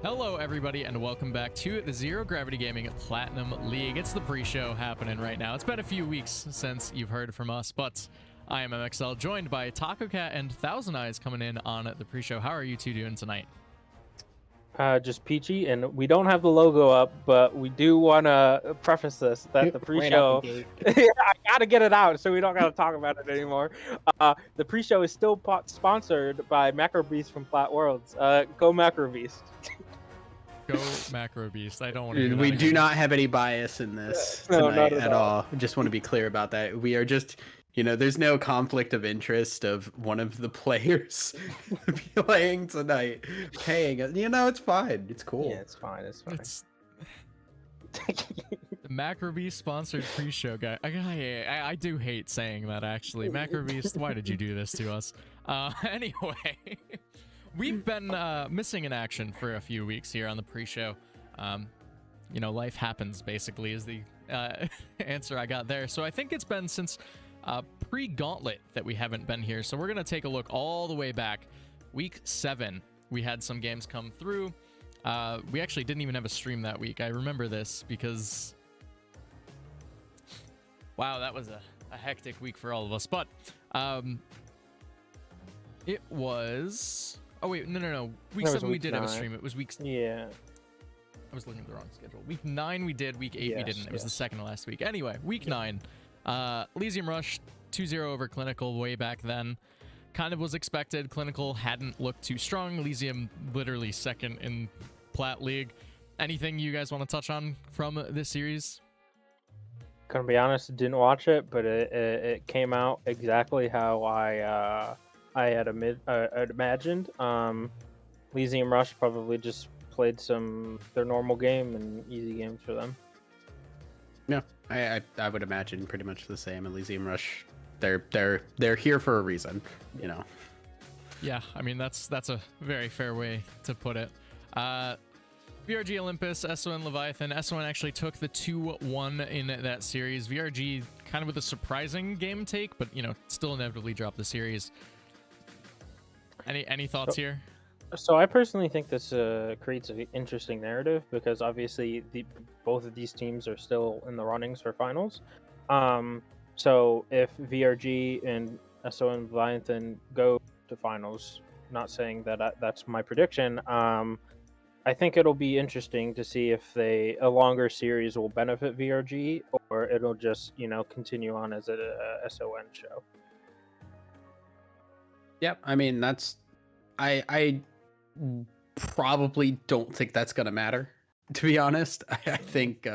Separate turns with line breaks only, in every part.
Hello, everybody, and welcome back to the Zero Gravity Gaming Platinum League. It's the pre-show happening right now. It's been a few weeks since you've heard from us, but I am MXL, joined by TacoCat and Thousand Eyes coming in on the pre-show. How are you two doing tonight?
Just peachy, and we don't have the logo up, but we do want to preface this that the pre-show, I gotta get it out so we don't gotta talk about it anymore. The pre-show is still sponsored by Macro Beast from Flat Worlds. Go Macro Beast.
Go Macro Beast. I don't want to.
We do not have any bias in this tonight at all. Just want to be clear about that. We are just, there's no conflict of interest of one of the players playing tonight, paying. It's fine. It's cool.
Yeah, it's fine. It's fine.
The Macro Beast sponsored pre-show guy. I do hate saying that, actually. Macro Beast, why did you do this to us? Anyway. We've been missing in action for a few weeks here on the pre-show. Life happens, basically, is the answer I got there. So I think it's been since pre-Gauntlet that we haven't been here. So we're going to take a look all the way back. Week 7, we had some games come through. We actually didn't even have a stream that week. I remember this because... Wow, that was a hectic week for all of us. But it was... Oh, wait, no. Week 7 we did have a stream. It was week...
Yeah.
I was looking at the wrong schedule. Week 9 we did. Week 8 we didn't. It was the second to last week. Anyway, week 9. Elysium Rush 2-0 over Clinical way back then. Kind of was expected. Clinical hadn't looked too strong. Elysium literally second in Plat League. Anything you guys want to touch on from this series?
Gonna be honest, didn't watch it, but it came out exactly how I had imagined. Elysium Rush probably just played their normal game and easy games for them.
Yeah, I would imagine pretty much the same. Elysium Rush, they're here for a reason,
Yeah, I mean that's a very fair way to put it. VRG Olympus, SON Leviathan. SON actually took the 2-1 in that series. VRG kind of with a surprising game take, but still inevitably dropped the series. Any thoughts here?
So I personally think this creates an interesting narrative because obviously both of these teams are still in the runnings for finals. So if VRG and SON Leviathan go to finals, not saying that that's my prediction, I think it'll be interesting to see if a longer series will benefit VRG or it'll just continue on as a SON show.
Yep, I mean I probably don't think that's gonna matter, to be honest. I think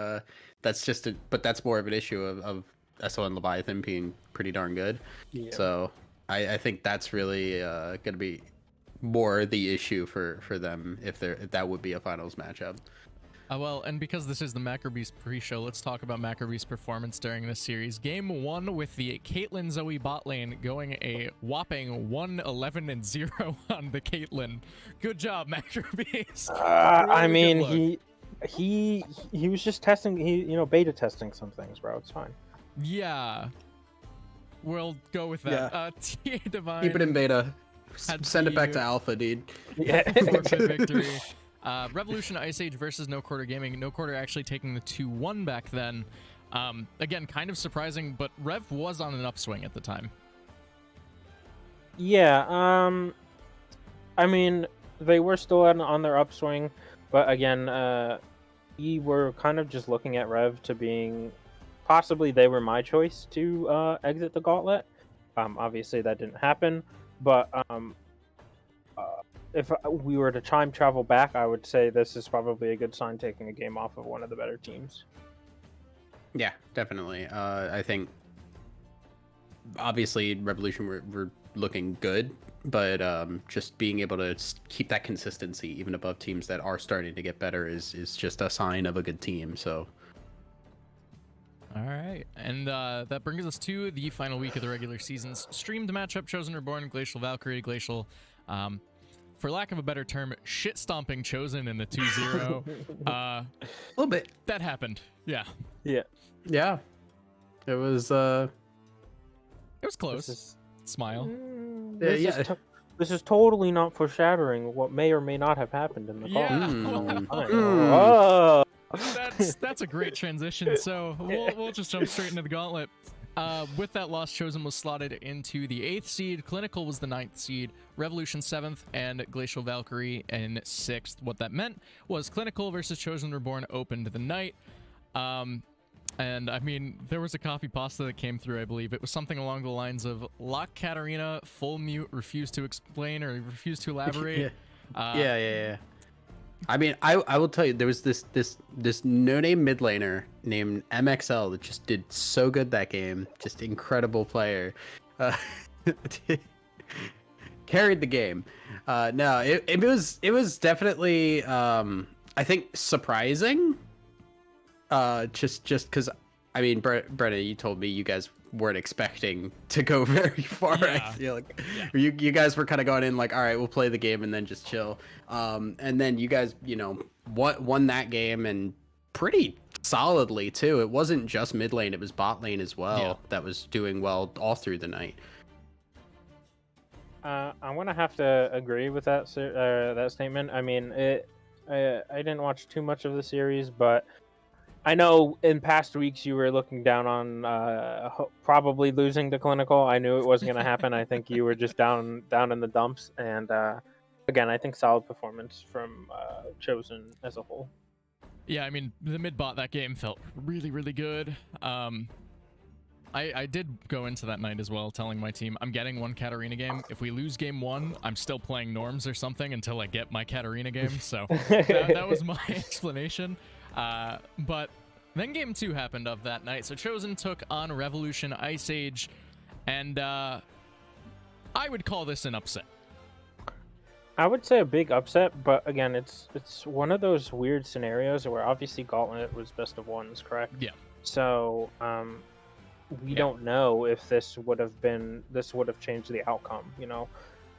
that's but that's more of an issue of SON Leviathan being pretty darn good. Yeah. So I think that's really gonna be more the issue for them if that would be a finals matchup.
Well, and because this is the Macro Beast pre-show, let's talk about Macro Beast's performance during this series. Game 1 with the Caitlyn Zoe bot lane going a whopping 1-11-0 on the Caitlyn. Good job, Macro Beast.
Really, I mean, he was just testing, beta testing some things, bro. It's fine.
Yeah. We'll go with that.
Yeah.
TA Divine.
Keep it in beta. Send it back to alpha, dude.
Yeah. Victory. Revolution Ice Age versus No Quarter Gaming. No Quarter actually taking the 2-1 back then. Again, kind of surprising, but Rev was on an upswing at the time.
Yeah, I mean, they were still on their upswing, but again, we were kind of just looking at Rev to being possibly they were my choice to exit the gauntlet. Obviously that didn't happen, but if we were to time travel back, I would say this is probably a good sign taking a game off of one of the better teams.
Yeah, definitely. I think obviously Revolution we're looking good, but just being able to keep that consistency even above teams that are starting to get better is just a sign of a good team. So.
All right, and that brings us to the final week of the regular season's streamed matchup: Chosen Reborn, Glacial Valkyrie, Glacial. For lack of a better term, shit stomping Chosen in the 2-0.
A little bit.
That happened. Yeah.
Yeah. It was
close. Smile.
This This is totally not foreshadowing what may or may not have happened in the call.
Yeah.
Oh.
That's a great transition. So we'll just jump straight into the gauntlet. With that loss, Chosen was slotted into the 8th seed, Clinical was the 9th seed, Revolution 7th, and Glacial Valkyrie in 6th. What that meant was Clinical versus Chosen Reborn opened the night. And I mean, there was a copy pasta that came through, I believe. It was something along the lines of Lock Katarina, full mute, refuse to explain or refuse to elaborate.
Yeah. I mean, I will tell you, there was this no-name mid laner named MXL that just did so good that game. Just incredible player. Carried the game. No, it was definitely I think surprising. Just because, I mean, Brenna, you told me you guys weren't expecting to go very far.
Yeah.
I feel like you guys were kind of going in like, all right, we'll play the game and then just chill. And then you guys, won that game and pretty solidly too. It wasn't just mid lane; it was bot lane as well that was doing well all through the night.
I'm gonna have to agree with that that statement. I mean, I didn't watch too much of the series, but I know in past weeks you were looking down on probably losing to Clinical. I knew it wasn't going to happen. I think you were just down in the dumps. And again, I think solid performance from Chosen as a whole.
Yeah, I mean, the mid bot that game felt really, really good. I did go into that night as well telling my team, I'm getting one Katarina game. If we lose game 1, I'm still playing Norms or something until I get my Katarina game. So that was my explanation. But then game 2 happened of that night. So Chosen took on Revolution Ice Age, and I would call this an upset.
I would say a big upset, but again, it's one of those weird scenarios where obviously Gauntlet was best of ones, correct?
Yeah.
So we don't know if this would have changed the outcome.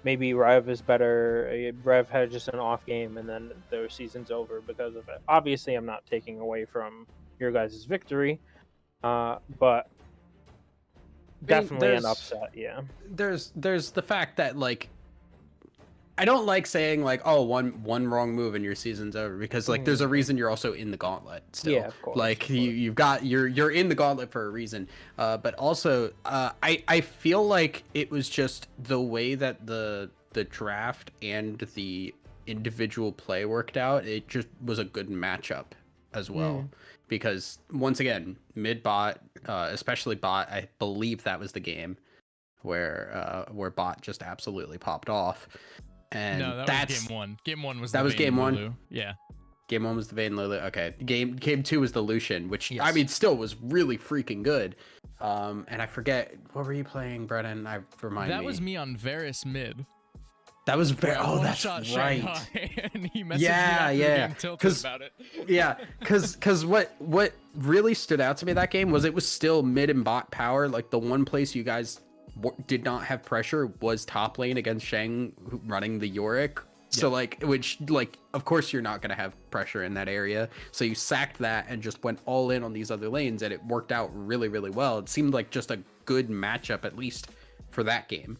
Maybe Rev is better. Rev had just an off game, and then their season's over because of it. Obviously, I'm not taking away from your guys' victory, but definitely an upset. Yeah.
There's the fact that, like, I don't like saying like, oh, one wrong move and your season's over, because like there's a reason you're also in the gauntlet still.
Yeah, of course.
Like you're in the gauntlet for a reason. But also I feel like it was just the way that the draft and the individual play worked out. It just was a good matchup as well. Because once again, mid bot, especially bot, I believe that was the game where bot just absolutely popped off. And
no, that was game 1. Game 1 was
that
the
was
Vayne
game
Lulu.
1.
Yeah.
Game 1 was the Vayne Lulu. Okay. Game 2 was the Lucian, which
Yes.
I mean still was really freaking good. And I forget, what were you playing, Brennan?
That was me on Varus mid.
That was very.
Oh,
that's
shot
right.
Shanghai, and he messaged me after the game tilted about it.
Yeah, because what really stood out to me that game was it was still mid and bot power. Like the one place you guys did not have pressure was top lane against Shang running the Yorick. So like, which like, of course you're not going to have pressure in that area. So you sacked that and just went all in on these other lanes, and it worked out really, really well. It seemed like just a good matchup, at least for that game.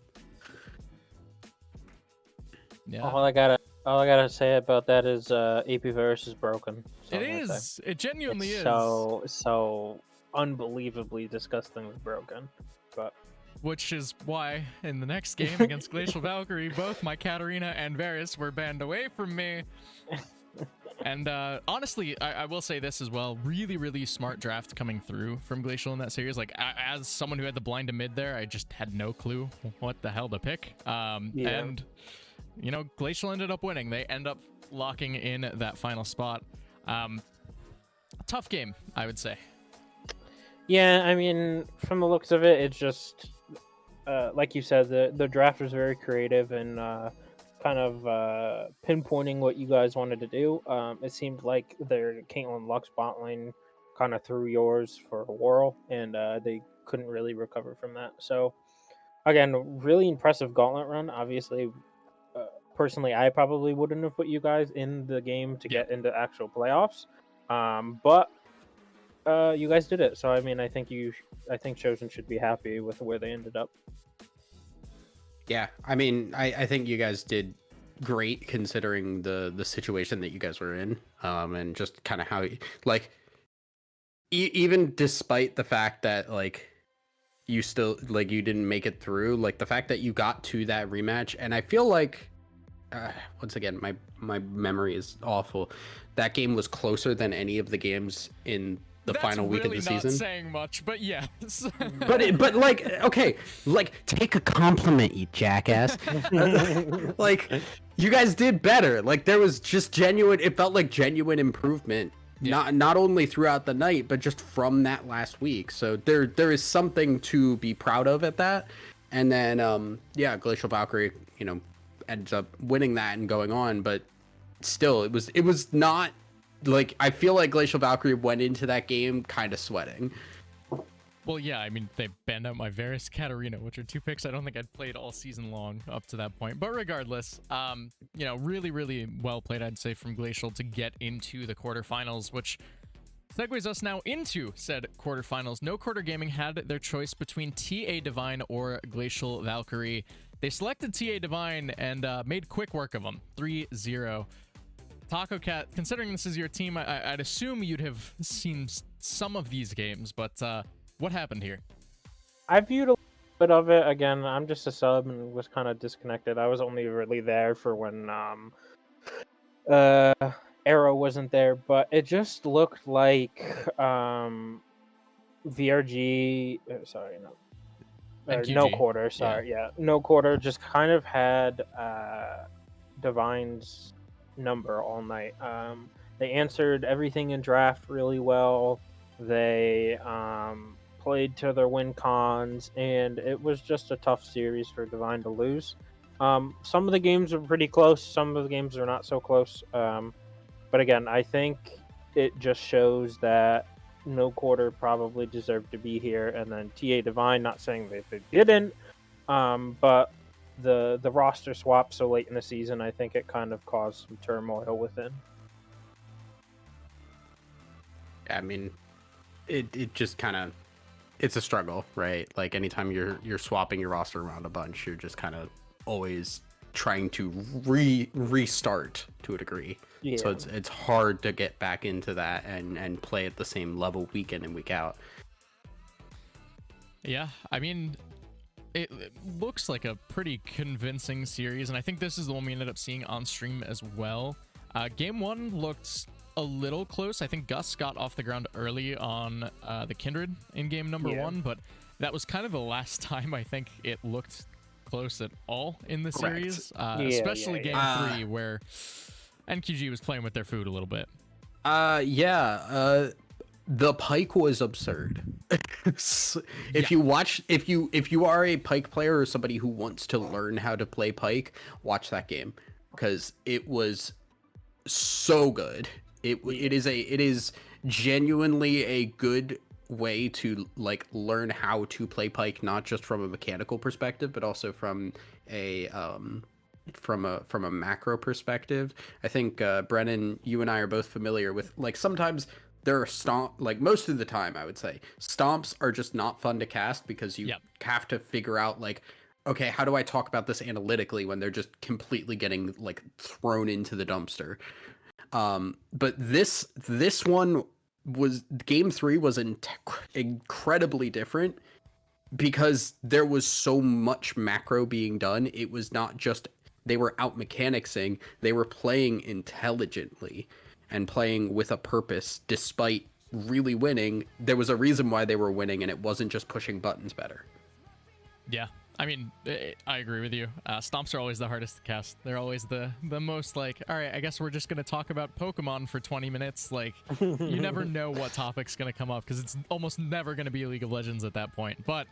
Yeah. All I gotta say about that is AP Varus is broken.
It is. It genuinely is.
So unbelievably disgustingly broken. But
which is why in the next game against Glacial Valkyrie, both my Katarina and Varus were banned away from me. And honestly, I will say this as well. Really, really smart draft coming through from Glacial in that series. Like, as someone who had the blind to mid there, I just had no clue what the hell to pick. And, you know, Glacial ended up winning. They end up locking in that final spot. Tough game, I would say.
Yeah, I mean, from the looks of it, it's just, like you said, the draft was very creative and kind of pinpointing what you guys wanted to do. It seemed like their Caitlyn Lux bot lane kind of threw yours for a whirl, and they couldn't really recover from that. So, again, really impressive gauntlet run. Obviously, personally, I probably wouldn't have put you guys in the game to get into actual playoffs, but you guys did it. So, I mean, I think Chosen should be happy with where they ended up.
Yeah, I mean, I think you guys did great considering the situation that you guys were in, and just kind of how, like, even despite the fact that like you still like you didn't make it through, like the fact that you got to that rematch, and I feel like once again my memory is awful. That game was closer than any of the games in the final week of the season.
That's really not saying much, but yes.
But like, okay, like take a compliment, you jackass. Like, you guys did better. Like, there was just genuine. It felt like genuine improvement, not only throughout the night, but just from that last week. So there is something to be proud of at that. And then Glacial Valkyrie, ends up winning that and going on. But still, it was not. Like, I feel like Glacial Valkyrie went into that game kind of sweating.
Well, yeah, I mean, they banned out my Varus Katarina, which are 2 picks I don't think I'd played all season long up to that point. But regardless, really, really well played, I'd say, from Glacial to get into the quarterfinals, which segues us now into said quarterfinals. No Quarter Gaming had their choice between TA Divine or Glacial Valkyrie. They selected TA Divine and made quick work of them, 3-0. Taco Cat, considering this is your team, I'd assume you'd have seen some of these games, but what happened here?
I viewed a little bit of it. Again, I'm just a sub and was kind of disconnected. I was only really there for when Arrow wasn't there, but it just looked like VRG. Sorry, no. No Quarter. Sorry, yeah. No Quarter just kind of had Divine's number all night. They answered everything in draft really well. They played to their win cons, and it was just a tough series for Divine to lose. Some of the games are pretty close, some of the games are not so close. But again, I think it just shows that No Quarter probably deserved to be here, and then TA Divine, not saying that they didn't, but the roster swap so late in the season, I think it kind of caused some turmoil within.
I mean, it just kind of, it's a struggle, right? Like, anytime you're swapping your roster around a bunch, you're just kind of always trying to restart to a degree. Yeah. So it's hard to get back into that and play at the same level week in and week out.
Yeah, I mean, it looks like a pretty convincing series, and I think this is the one we ended up seeing on stream as well. Game 1 looked a little close. I think Gus got off the ground early on the Kindred in game number 1, but that was kind of the last time I think it looked close at all in the series, especially game 3 where NQG was playing with their food a little bit.
The Pike was absurd. If you are a Pike player or somebody who wants to learn how to play Pike, watch that game, because it was so good. It is genuinely a good way to like learn how to play Pike, not just from a mechanical perspective, but also from a macro perspective. I think Brennan, you and I are both familiar with, like, sometimes there are like most of the time I would say stomps are just not fun to cast because you have to figure out, like, okay, how do I talk about this analytically when they're just completely getting like thrown into the dumpster. But this one was, game 3 was incredibly different because there was so much macro being done. It was not just they were out mechanicsing, they were playing intelligently and playing with a purpose. Despite really winning, there was a reason why they were winning, and it wasn't just pushing buttons better.
Yeah, I mean, I agree with you. Stomps are always the hardest to cast. They're always the most like, all right, I guess we're just going to talk about Pokemon for 20 minutes. Like, you never know what topic's going to come up because it's almost never going to be League of Legends at that point. But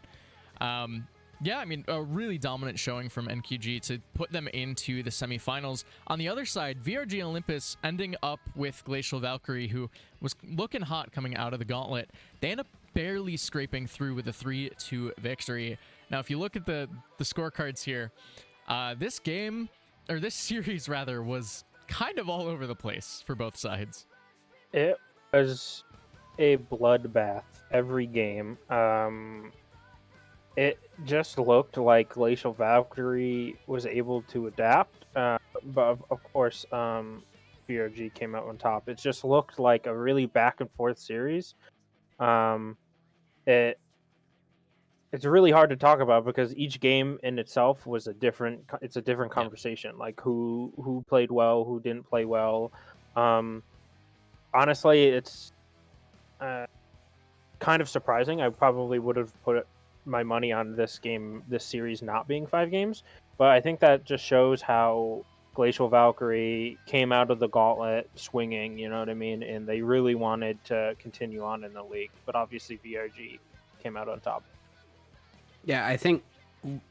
yeah, I mean, a really dominant showing from NQG to put them into the semifinals. On the other side, VRG and Olympus ending up with Glacial Valkyrie, who was looking hot coming out of the gauntlet. They end up barely scraping through with a 3-2 victory. Now, if you look at the scorecards here, this game, or this series rather, was kind of all over the place for both sides.
It was a bloodbath every game. It just looked like Glacial Valkyrie was able to adapt, but of course, VRG came out on top. It just looked like a really back and forth series. Um, it it's really hard to talk about because each game in itself was a different. It's a different conversation. Like who played well, who didn't play well. Um, Honestly, it's kind of surprising. I probably would have put my money on this series not being 5 games, but I think that just shows how Glacial Valkyrie came out of the gauntlet swinging, you know what I mean? And they really wanted to continue on in the league, but obviously VRG came out on top.
Yeah, I think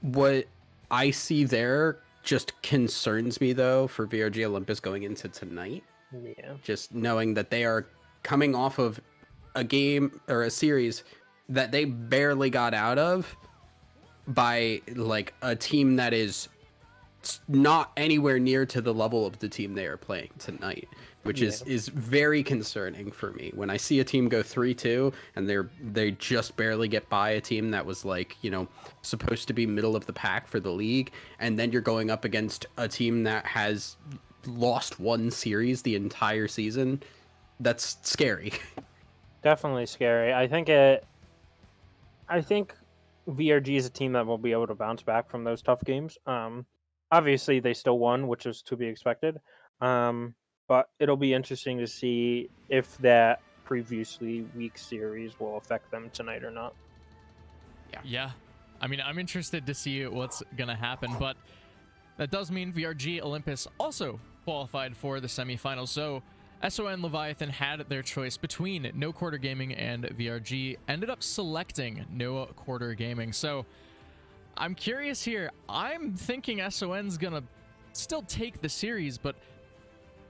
what I see there just concerns me though for VRG Olympus going into tonight.
Yeah.
Just knowing that they are coming off of a game or a series that they barely got out of by like a team that is not anywhere near to the level of the team they are playing tonight, which is very concerning for me. When I see a team go 3-2 and they just barely get by a team that was like, you know, supposed to be middle of the pack for the league, and then you're going up against a team that has lost one series the entire season, that's scary.
Definitely scary. I think VRG is a team that will be able to bounce back from those tough games. Obviously they still won, which is to be expected. But it'll be interesting to see if that previously weak series will affect them tonight or not.
Yeah. I mean, I'm interested to see what's going to happen, but that does mean VRG Olympus also qualified for the semifinals. So SON Leviathan had their choice between No Quarter Gaming and VRG, ended up selecting No Quarter Gaming. So I'm curious here. I'm thinking SON's gonna still take the series, but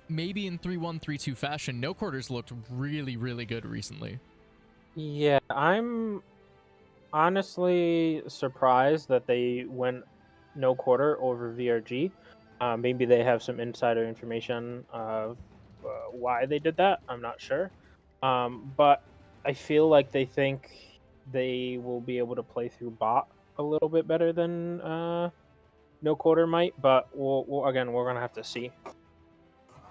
maybe in 3-1, 3-2 fashion. No Quarters looked really, really good recently.
Yeah, I'm honestly surprised that they went No Quarter over VRG. Maybe they have some insider information of why they did that. I'm not sure. But I feel like they think they will be able to play through bot a little bit better than No Quarter might. But we're going to have to see.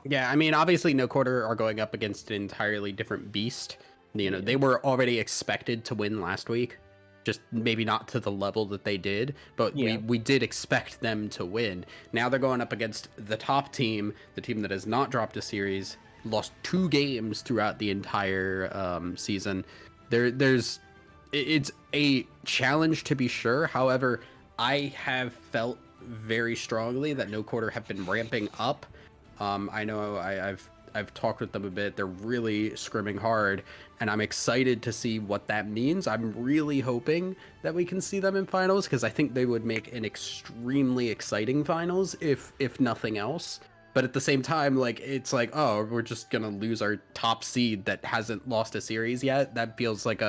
Yeah, I mean, obviously No Quarter are going up against an entirely different beast. You know, they were already expected to win last week. Just maybe not to the level that they did, but we did expect them to win. Now they're going up against the top team, the team that has not dropped a series, lost 2 games throughout the entire season. It's a challenge to be sure. However, I have felt very strongly that No Quarter have been ramping up. I know I've talked with them a bit. They're really scrimming hard, and I'm excited to see what that means. I'm really hoping that we can see them in finals, because I think they would make an extremely exciting finals, if nothing else. But at the same time, like, it's like, oh, we're just gonna lose our top seed that hasn't lost a series yet. That feels like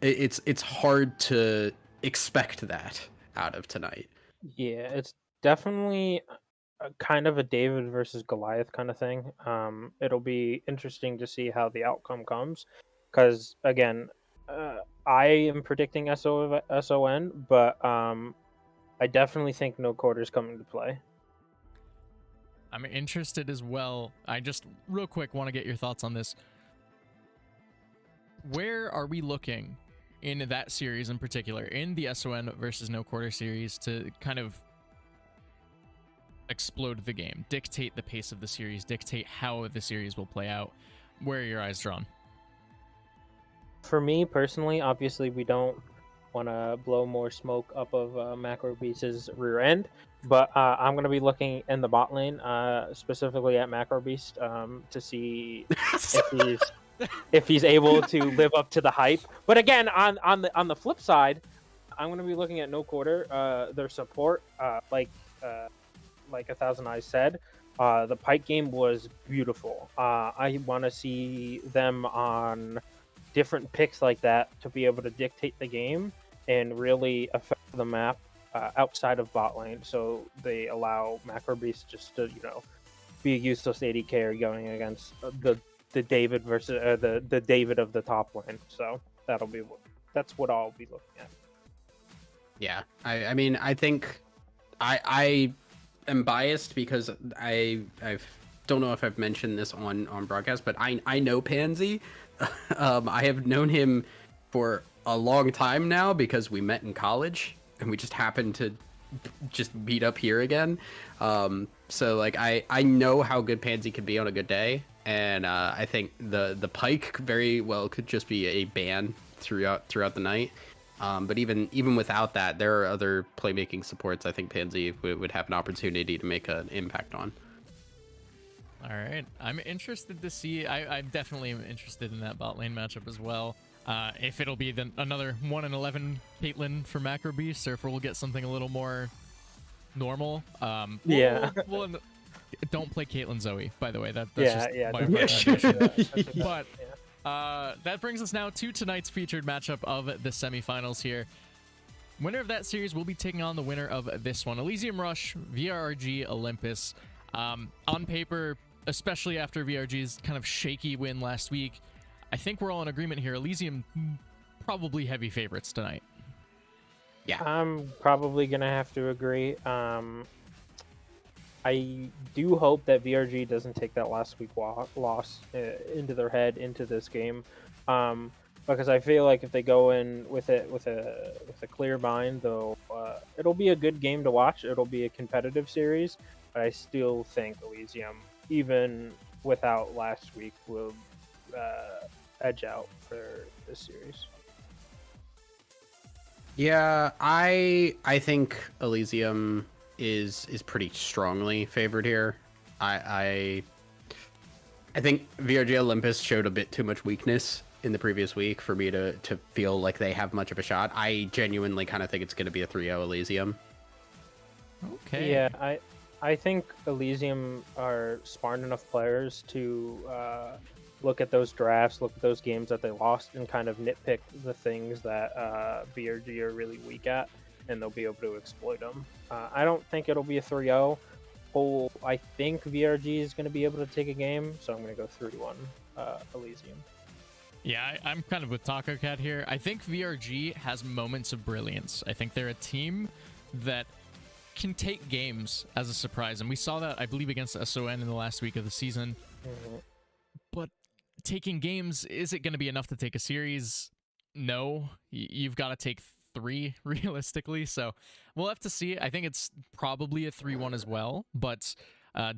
it's hard to expect that out of tonight.
Yeah, it's definitely kind of a David versus Goliath kind of thing. It'll be interesting to see how the outcome comes, because again, I am predicting SON, but I definitely think No Quarter's coming to play.
I'm interested as well. I just real quick want to get your thoughts on this. Where are we looking in that series in particular, in the SON versus No Quarter series, to kind of explode the game, dictate the pace of the series, dictate how the series will play out? Where are your eyes drawn?
For me personally, obviously we don't want to blow more smoke up of Macro Beast's rear end, but I'm going to be looking in the bot lane, specifically at Macro Beast, to see if he's able to live up to the hype. But again, on the flip side, I'm going to be looking at No Quarter, their support, like A Thousand Eyes said. The Pike game was beautiful. I want to see them on different picks like that to be able to dictate the game and really affect the map outside of bot lane. So they allow Macro Beast just to, be a useless AD carry going against the David versus the David of the top lane. So that's what I'll be looking at.
Yeah, I mean, I think I am biased because I don't know if I've mentioned this on broadcast, but I know Pansy. I have known him for a long time now because we met in college and we just happened to just meet up here again. So like I know how good Pansy can be on a good day, and I think the Pike very well could just be a ban throughout the night. But even without that, there are other playmaking supports I think Pansy would have an opportunity to make an impact on.
All right, I'm interested to see. I definitely am interested in that bot lane matchup as well. If it'll be another 1-11 Caitlyn for Macro Beast, or if we'll get something a little more normal.
Yeah.
Don't play Caitlyn Zoe, by the way. That's
Yeah,
my
don't
recommendation. But that brings us now to tonight's featured matchup of the semifinals here. Winner of that series will be taking on the winner of this one. Elysium Rush, VRG, Olympus. On paper, especially after VRG's kind of shaky win last week, I think we're all in agreement here. Elysium probably heavy favorites tonight.
Yeah.
I'm probably going to have to agree. I do hope that VRG doesn't take that last week loss into their head into this game, because I feel like if they go in with a clear mind, though, it'll be a good game to watch. It'll be a competitive series, but I still think Elysium, even without last week, will edge out for this series.
Yeah, I think Elysium is pretty strongly favored here. I think VRG Olympus showed a bit too much weakness in the previous week for me to feel like they have much of a shot. I genuinely kind of think it's going to be a 3-0 Elysium.
Okay.
Yeah, I think Elysium are smart enough players to look at those drafts, look at those games that they lost, and kind of nitpick the things that VRG are really weak at, and they'll be able to exploit them. I don't think it'll be a 3-0. I think VRG is going to be able to take a game, so I'm going to go 3-1 Elysium.
Yeah, I'm kind of with Taco Cat here. I think VRG has moments of brilliance. I think they're a team that can take games as a surprise, and we saw that, I believe, against SON in the last week of the season.
Mm-hmm.
But taking games, is it going to be enough to take a series? No. You've got to take 3 realistically, so we'll have to see. I think it's probably a 3-1 as well, but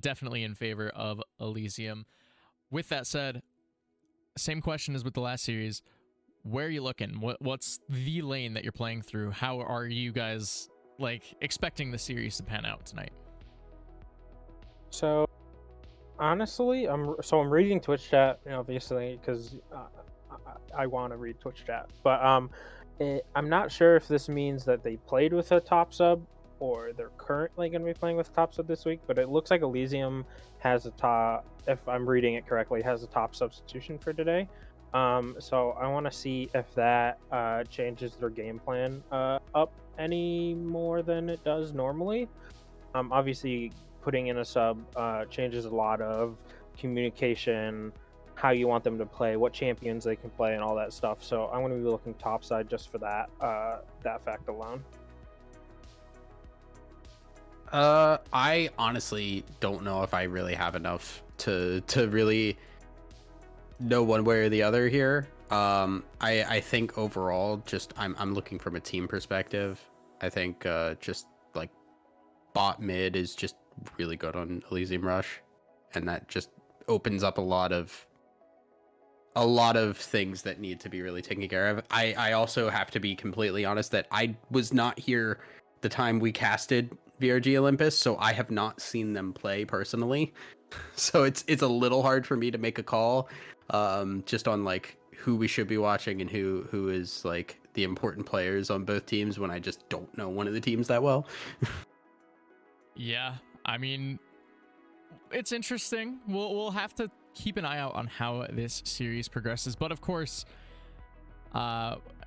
definitely in favor of Elysium. With that said, same question as with the last series. Where are you looking? What's the lane that you're playing through? How are you guys expecting the series to pan out tonight?
So honestly, I'm reading Twitch chat, obviously, because I want to read Twitch chat, but I'm not sure if this means that they played with a top sub or they're currently going to be playing with top sub this week, but it looks like Elysium has a top, if I'm reading it correctly, has a top substitution for today. So I want to see if that changes their game plan up any more than it does normally. Obviously, putting in a sub changes a lot of communication, how you want them to play, what champions they can play, and all that stuff. So I'm going to be looking topside just for that fact alone.
I honestly don't know if I really have enough to really know one way or the other here. I think overall, just I'm looking from a team perspective. I think just like bot mid is just really good on Elysium Rush, and that just opens up a lot of things that need to be really taken care of. I also have to be completely honest that I was not here the time we casted VRG Olympus, so I have not seen them play personally. So it's a little hard for me to make a call just on like who we should be watching and who is like the important players on both teams when I just don't know one of the teams that well.
Yeah, I mean, it's interesting. We'll have to keep an eye out on how this series progresses. But of course,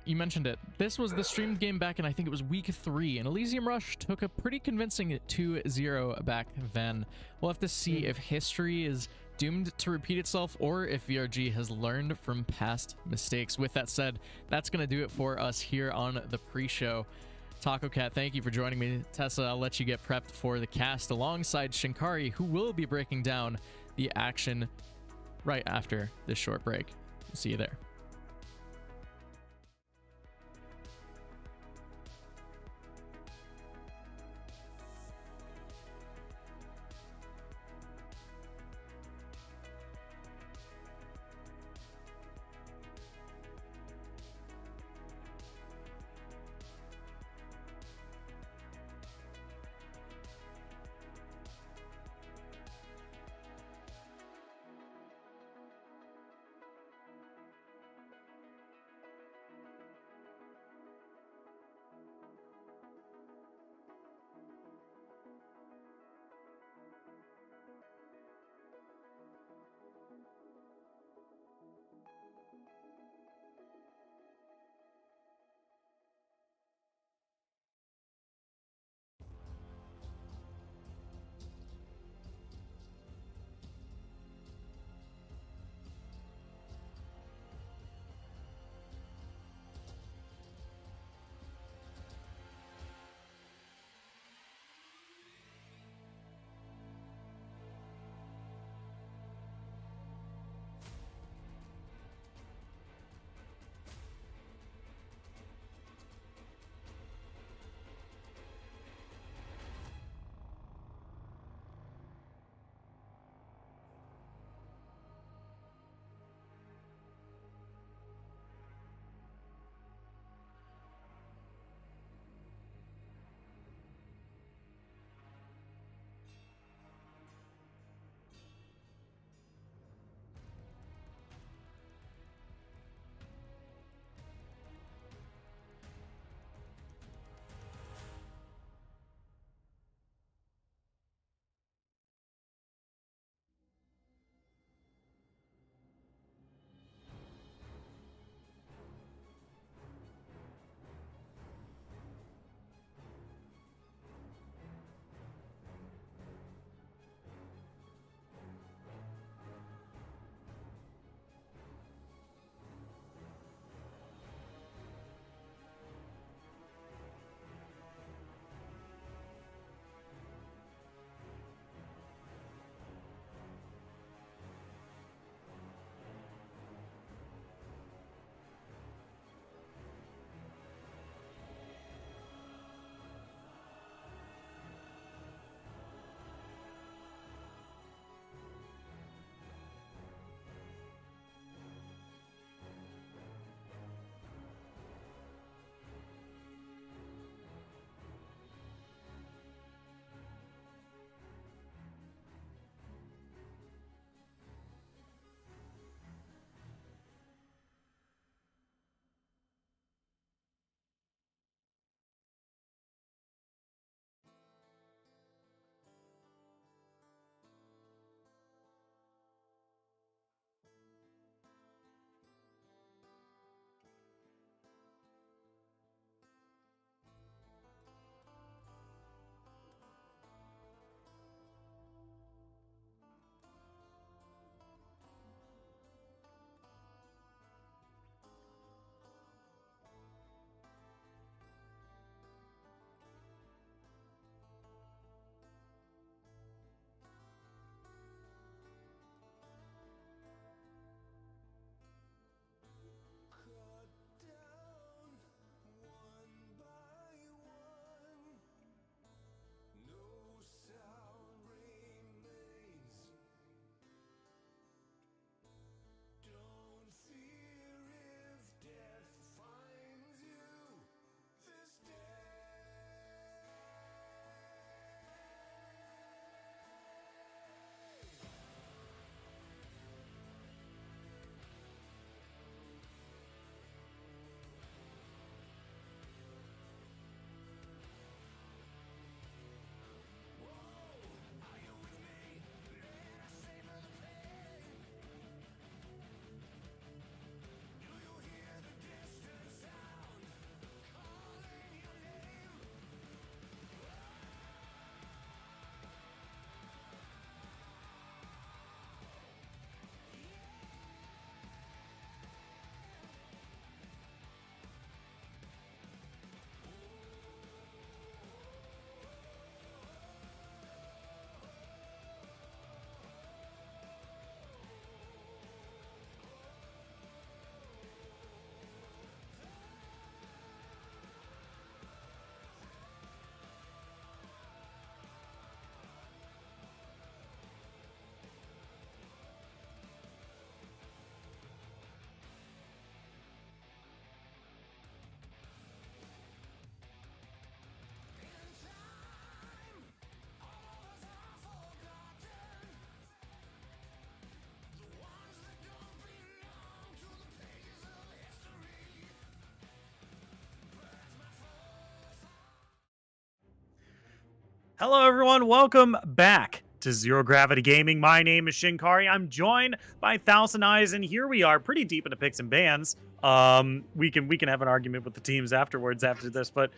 you mentioned it. This was the streamed game back in, I think it was week 3, and Elysium Rush took a pretty convincing 2-0 back then. We'll have to see if history is doomed to repeat itself or if VRG has learned from past mistakes. With that said, that's going to do it for us here on the pre-show. Taco Cat, thank you for joining me. Tessa, I'll let you get prepped for the cast alongside Shinkari, who will be breaking down the action right after this short break. We'll see you there.
Hello, everyone. Welcome back to Zero Gravity Gaming. My name is Shinkari. I'm joined by Thousand Eyes, and here we are, pretty deep into picks and bans. We can have an argument with the teams afterwards after this, but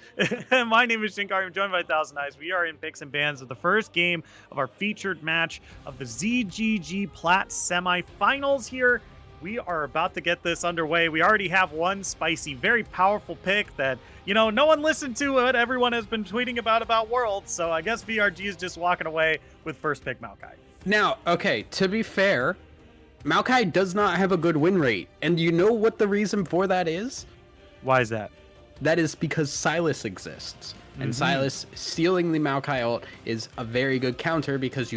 my name is Shinkari. I'm joined by Thousand Eyes. We are in picks and bans of the first game of our featured match of the ZGG Plat semifinals here. We are about to get this underway. We already have one spicy, very powerful pick that, no one listened to it. Everyone has been tweeting about Worlds, so I guess VRG is just walking away with first pick Maokai.
Now, okay, to be fair, Maokai does not have a good win rate. And you know what the reason for that is?
Why is that?
That is because Silas exists. And Silas stealing the Maokai ult is a very good counter because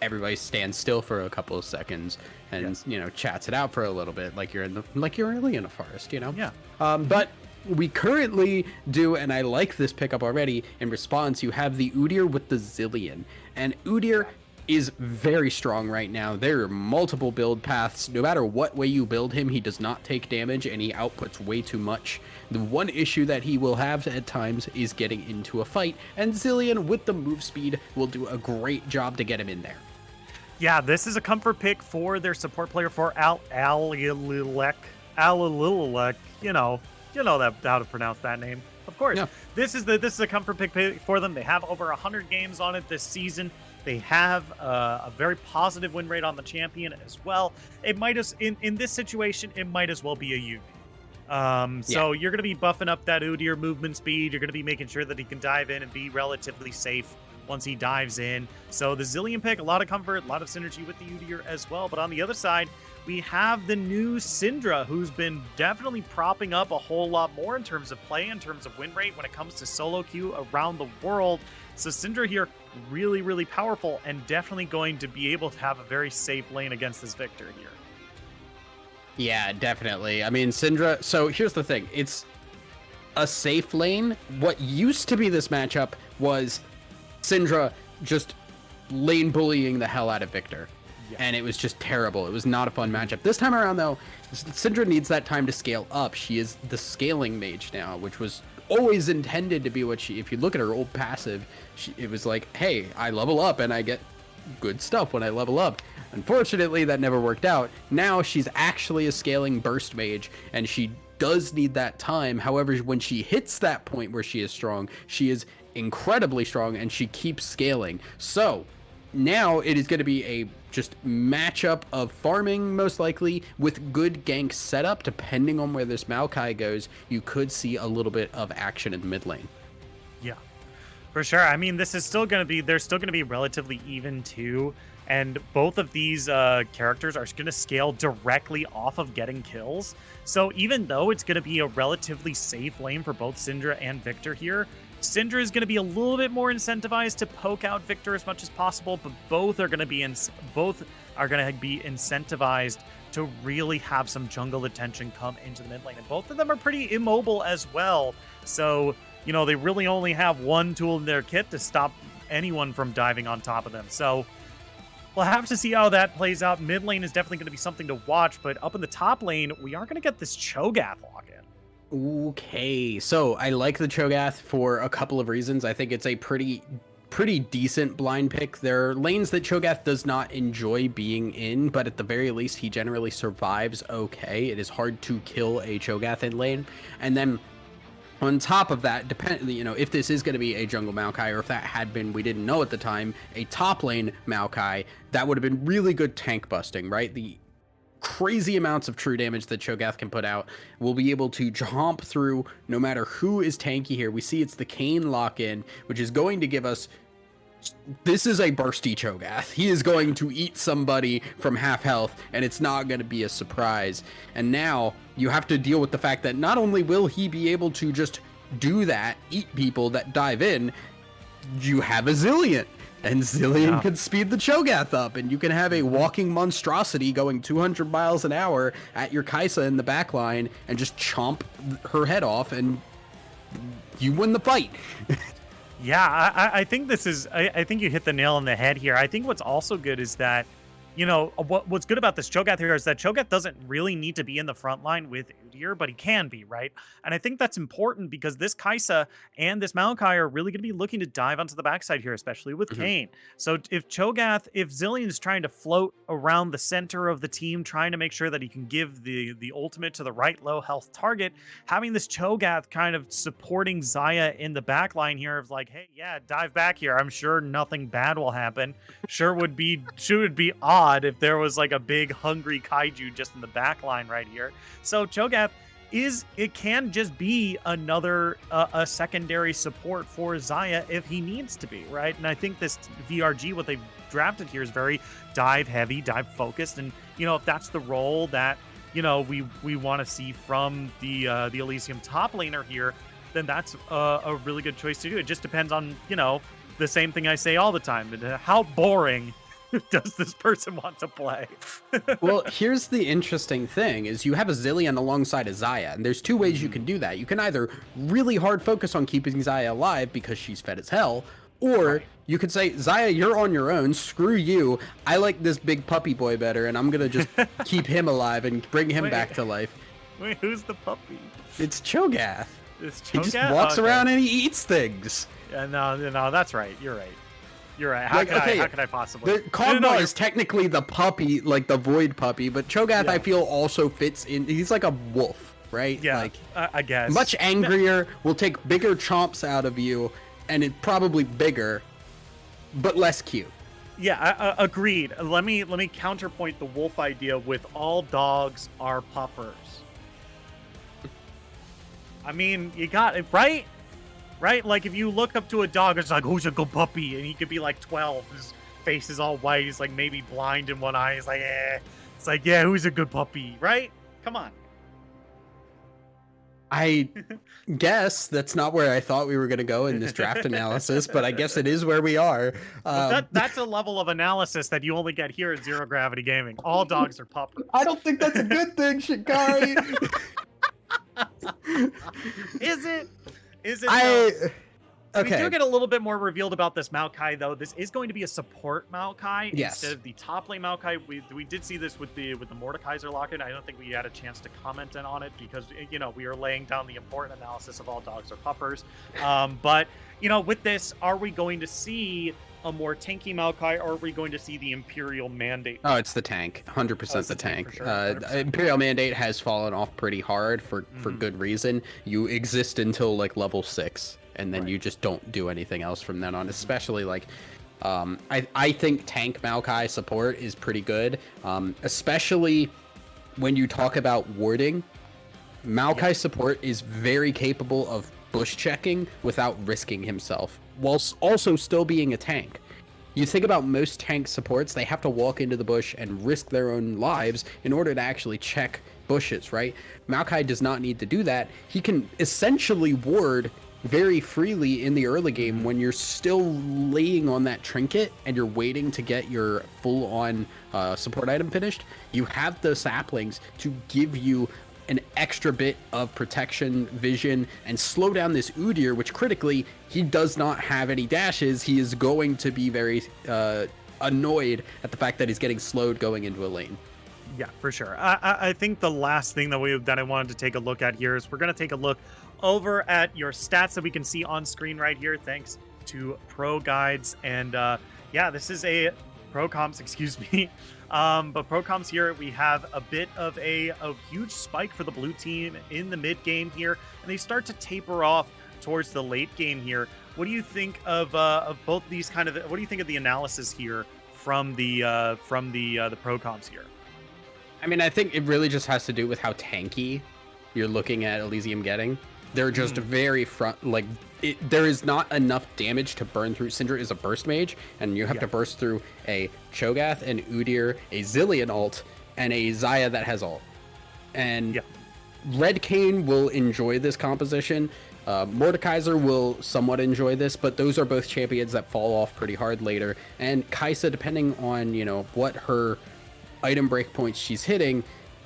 everybody stands still for a couple of seconds and chats it out for a little bit like you're really in a forest,
Yeah.
But we currently do, and I like this pickup already. In response, you have the Udyr with the Zillion, and Udyr is very strong right now. There are multiple build paths. No matter what way you build him, he does not take damage and he outputs way too much. The one issue that he will have at times is getting into a fight, and Zillion with the move speed will do a great job to get him in there.
Yeah, this is a comfort pick for their support player for Alililek. You know that how to pronounce that name. Of course. Yeah. This is a comfort pick for them. They have over 100 games on it this season. They have a very positive win rate on the champion as well. It might in this situation, it might as well be a Udyr. So you're going to be buffing up that Udyr movement speed. You're going to be making sure that he can dive in and be relatively safe once he dives in. So the Zillion pick, a lot of comfort, a lot of synergy with the Udyr as well. But on the other side, we have the new Syndra, who's been definitely propping up a whole lot more in terms of play, in terms of win rate when it comes to solo queue around the world. So Syndra here, really, really powerful and definitely going to be able to have a very safe lane against this Victor here.
Yeah, definitely. I mean, Syndra, so here's the thing. It's a safe lane. What used to be this matchup was Syndra just lane bullying the hell out of Victor. Yeah. And it was just terrible. It was not a fun matchup. This time around, though, Syndra needs that time to scale up. She is the scaling mage now, which was always intended to be what she, if you look at her old passive, it was like, hey, I level up and I get good stuff when I level up. Unfortunately, that never worked out. Now she's actually a scaling burst mage, and she does need that time. However, when she hits that point where she is strong, she is incredibly strong and she keeps scaling. So now it is going to be a just matchup of farming, most likely, with good gank setup. Depending on where this Maokai goes, you could see a little bit of action in the mid lane.
Yeah, for sure. I mean, this is still going to be, they're still going to be relatively even too. And both of these characters are going to scale directly off of getting kills. So even though it's going to be a relatively safe lane for both Syndra and Victor here, Syndra is going to be a little bit more incentivized to poke out Victor as much as possible, but both are going to be incentivized to really have some jungle attention come into the mid lane. And both of them are pretty immobile as well. So, they really only have one tool in their kit to stop anyone from diving on top of them. So we'll have to see how that plays out. Mid lane is definitely going to be something to watch, but up in the top lane, we are going to get this Cho'Gath lock in.
Okay, so I like the Cho'Gath for a couple of reasons. I think it's a pretty decent blind pick. There are lanes that Cho'Gath does not enjoy being in, but at the very least, he generally survives okay. It is hard to kill a Cho'Gath in lane. And then on top of that, if this is going to be a jungle Maokai, or if that had been, we didn't know at the time, a top lane Maokai, that would have been really good tank busting, right? The crazy amounts of true damage that Cho'Gath can put out will be able to jump through no matter who is tanky here. We see it's the Kayn lock-in, which is going to give us, this is a bursty Cho'Gath. He is going to eat somebody from half health, and it's not going to be a surprise. And now you have to deal with the fact that not only will he be able to just do that, eat people that dive in, you have a Zillion. And Zillion can speed the Cho'Gath up, and you can have a walking monstrosity going 200 miles an hour at your Kai'Sa in the back line and just chomp her head off, and you win the fight.
Yeah, I think this is, I think you hit the nail on the head here. I think what's also good is that what's good about this Cho'Gath here is that Cho'Gath doesn't really need to be in the front line with Udyr, but he can be, right? And I think that's important because this Kai'Sa and this Maokai are really going to be looking to dive onto the backside here, especially with Kayn. So if Zilean is trying to float around the center of the team, trying to make sure that he can give the ultimate to the right low health target, having this Cho'Gath kind of supporting Xayah in the back line here of like, hey, yeah, dive back here. I'm sure nothing bad will happen. Sure would be odd if there was like a big hungry kaiju just in the back line right here. So Cho'Gath can just be another a secondary support for Xayah if he needs to be, right? And I think this VRG, what they've drafted here, is very dive heavy, dive focused, and if that's the role that we want to see from the Elysium top laner here, then that's a really good choice to do. It just depends on the same thing I say all the time: how boring does this person want to play?
Well, here's the interesting thing is you have a Zilean alongside a Xayah, and there's two ways you can do that. You can either really hard focus on keeping Xayah alive because she's fed as hell, or you could say, Xayah, you're on your own, screw you, I like this big puppy boy better, and I'm gonna just keep him alive and bring him back to life.
Wait, who's the puppy?
It's Cho'Gath.
It's Cho'Gath?
He just walks around and he eats things.
Yeah, no, that's right. You're right. You're right. How can I possibly?
Kog'Maw is technically the puppy, like the void puppy, but Cho'Gath I feel also fits in. He's like a wolf, right?
Yeah,
like
I guess.
Much angrier, will take bigger chomps out of you, and it's probably bigger, but less cute.
Yeah, agreed. Let me counterpoint the wolf idea with all dogs are puppers. I mean, you got it, right? Right? Like, if you look up to a dog, it's like, who's a good puppy? And he could be like 12. His face is all white. He's like maybe blind in one eye. He's like, eh. It's like, yeah, who's a good puppy? Right? Come on.
I guess that's not where I thought we were going to go in this draft analysis, but I guess it is where we are.
That's a level of analysis that you only get here at Zero Gravity Gaming. All dogs are puppers.
I don't think that's a good thing, Shikari.
Is it? Okay. We do get a little bit more revealed about this Maokai, though. This is going to be a support Maokai instead of the top lane Maokai. We did see this with the Mordekaiser locket. I don't think we had a chance to comment on it because we are laying down the important analysis of all dogs are puppers. But with this, are we going to see a more tanky Maokai, or are we going to see the Imperial Mandate?
Oh, it's the tank. 100% the tank.
For sure. 100%.
Imperial Mandate has fallen off pretty hard for good reason. You exist until like level 6, and then you just don't do anything else from then on, especially like I think tank Maokai support is pretty good, especially when you talk about warding. Maokai support is very capable of bush checking without risking himself, whilst also still being a tank. You think about most tank supports, they have to walk into the bush and risk their own lives in order to actually check bushes, right? Maokai does not need to do that. He can essentially ward very freely in the early game when you're still laying on that trinket and you're waiting to get your full-on support item finished. You have the saplings to give you an extra bit of protection, vision, and slow down this Udyr, which critically, he does not have any dashes. He is going to be very annoyed at the fact that he's getting slowed going into a lane.
Yeah, for sure. I think the last thing that I wanted to take a look at here is we're going to take a look over at your stats that we can see on screen right here, thanks to Pro Guides. And yeah, this is a Pro Comps, excuse me. But Pro Comps here, we have a bit of a huge spike for the blue team in the mid game here, and they start to taper off towards the late game here. What do you think of both these kind of? What do you think of the analysis here from the Pro Comps here?
I mean, I think it really just has to do with how tanky you're looking at Elysium getting. They're just very there is not enough damage to burn through. Syndra is a burst mage, and you have to burst through a Cho'Gath, an Udyr, a Zilean ult, and a Xayah that has ult. And Red Kayn will enjoy this composition. Mordekaiser will somewhat enjoy this, but those are both champions that fall off pretty hard later. And Kai'Sa, depending on what her item breakpoints she's hitting,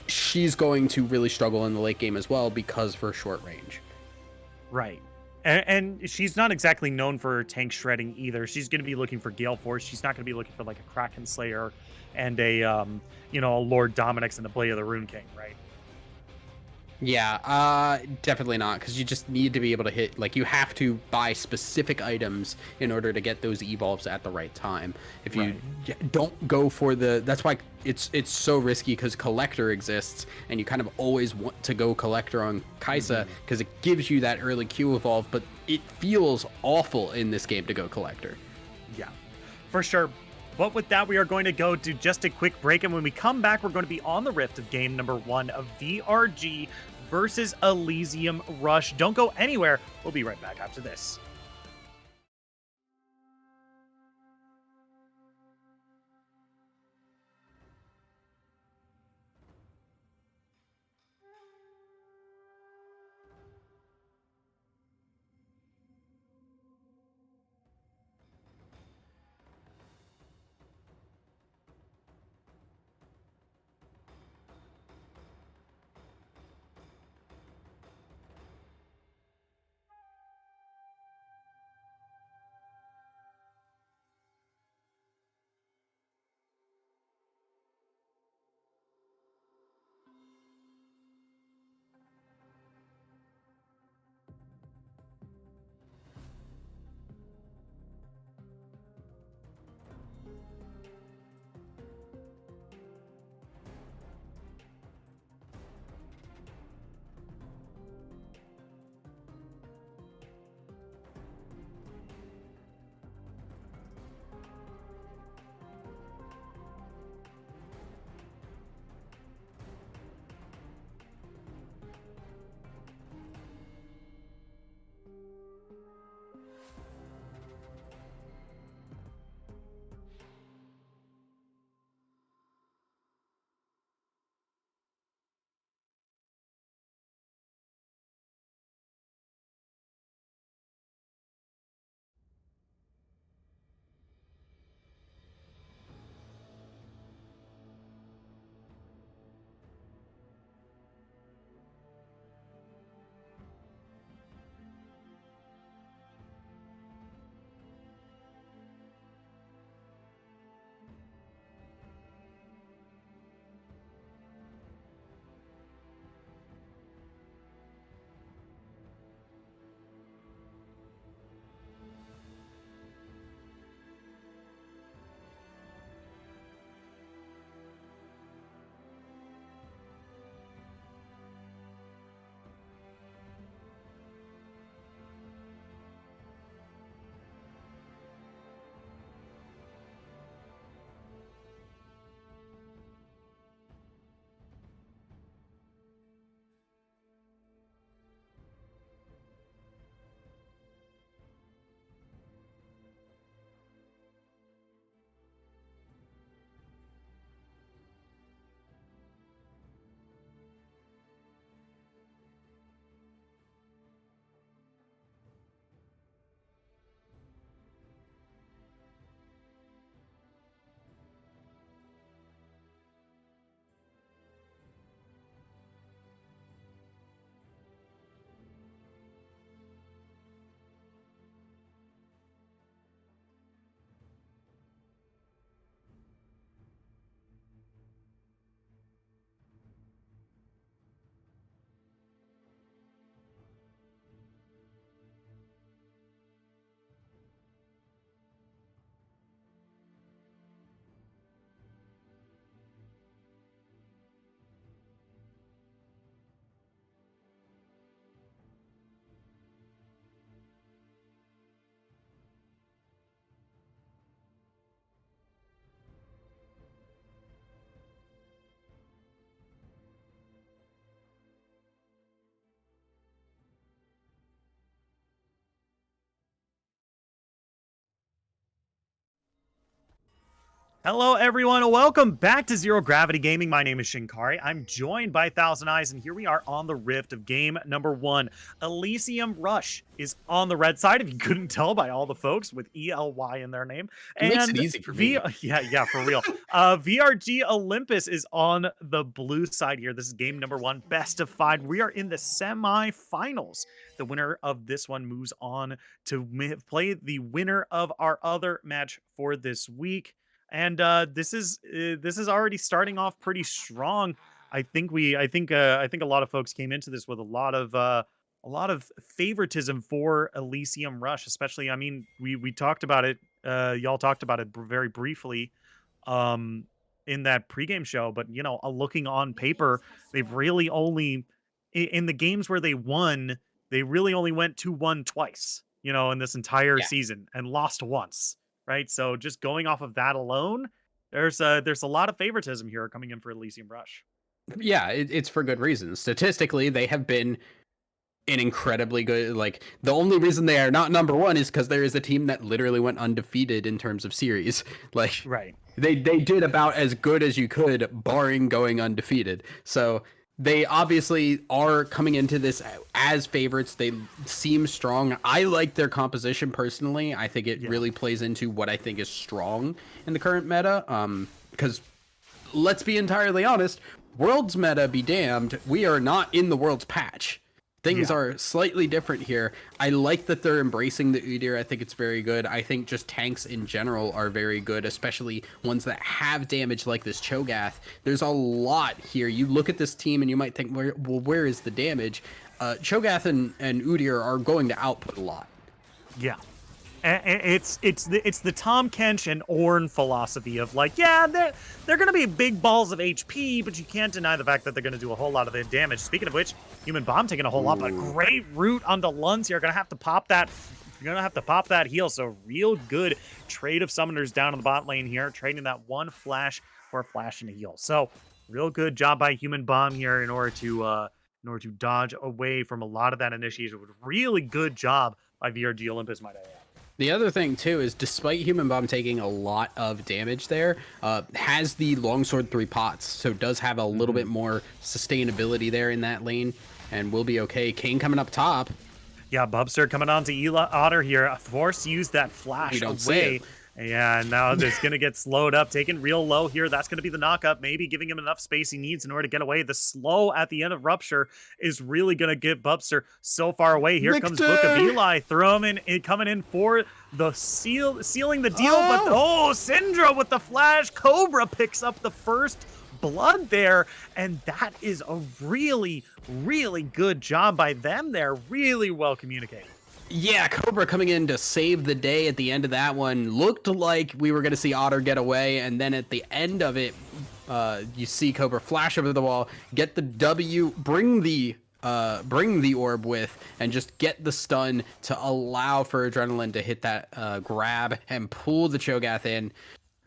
she's going to really struggle in the late game as well because of her short range.
Right. And she's not exactly known for her tank shredding either. She's going to be looking for Gale Force. She's not going to be looking for like a Kraken Slayer and a a Lord Dominix and a Blade of the Rune King, right?
Yeah, definitely not, because you just need to be able to hit, like, you have to buy specific items in order to get those evolves at the right time. If you don't go for that's why it's so risky, because Collector exists, and you kind of always want to go Collector on Kai'Sa, because it gives you that early Q evolve, but it feels awful in this game to go Collector.
Yeah, for sure. But with that, we are going to go to just a quick break. And when we come back, we're going to be on the Rift of game number 1 of VRG versus Elysium Rush. Don't go anywhere. We'll be right back after this. Hello, everyone. Welcome back to Zero Gravity Gaming. My name is Shinkari. I'm joined by Thousand Eyes, and here we are on the Rift of game number 1. Elysium Rush is on the red side, if you couldn't tell by all the folks with ELY in their name.
It makes it easy for me.
Yeah, for real. VRG Olympus is on the blue side here. This is game number 1, best of 5. We are in the semifinals. The winner of this one moves on to play the winner of our other match for this week. And this is already starting off pretty strong. I think a lot of folks came into this with a lot of favoritism for Elysium Rush, especially. I mean, we talked about it. Y'all talked about it very briefly in that pregame show. But looking on paper, they've really only in the games where they won, they really only went 2-1 twice. In this entire season, and lost once. Right, so just going off of that alone, there's a lot of favoritism here coming in for Elysium Rush.
Yeah, it's for good reason. Statistically, they have been an incredibly good. Like, the only reason they are not number 1 is because there is a team that literally went undefeated in terms of series. Like,
right,
they did about as good as you could, barring going undefeated. So they obviously are coming into this as favorites. They seem strong. I like their composition personally. I think it really plays into what I think is strong in the current meta. Because let's be entirely honest, Worlds meta be damned. We are not in the Worlds patch. Things are slightly different here. I like that they're embracing the Udyr. I think it's very good. I think just tanks in general are very good, especially ones that have damage like this Cho'Gath. There's a lot here. You look at this team and you might think, where is the damage? Cho'Gath and Udyr are going to output a lot.
Yeah. It's the Tom Kench and Ornn philosophy of like, yeah, they're going to be big balls of HP, but you can't deny the fact that they're going to do a whole lot of the damage. Speaking of which, Human Bomb taking a whole lot, but great root onto Lunds here. Going to have to pop that. You're going to have to pop that heal. So real good trade of summoners down in the bot lane here, trading that one flash for a flash and a heal. So real good job by Human Bomb here in order to dodge away from a lot of that initiation. Really good job by VRG Olympus, might I add.
The other thing, too, is despite Human Bomb taking a lot of damage there, has the Longsword 3 pots, so does have a little bit more sustainability there in that lane, and will be okay. Kane coming up top.
Yeah, Bubster coming on to Otter here. Force to use that flash away. Yeah, now it's going to get slowed up, taken real low here. That's going to be the knockup, maybe giving him enough space he needs in order to get away. The slow at the end of Rupture is really going to get Bubster so far away. Here comes Book of Eli, coming in for the sealing the deal. But Syndra with the flash. Cobra picks up the first blood there, and that is a really, really good job by them there. Really well communicated.
Yeah, Cobra coming in to save the day at the end of that one. Looked like we were going to see Otter get away, and then at the end of it, you see Cobra flash over the wall, get the W, bring the orb with, and just get the stun to allow for Adrenaline to hit that grab and pull the Cho'Gath in.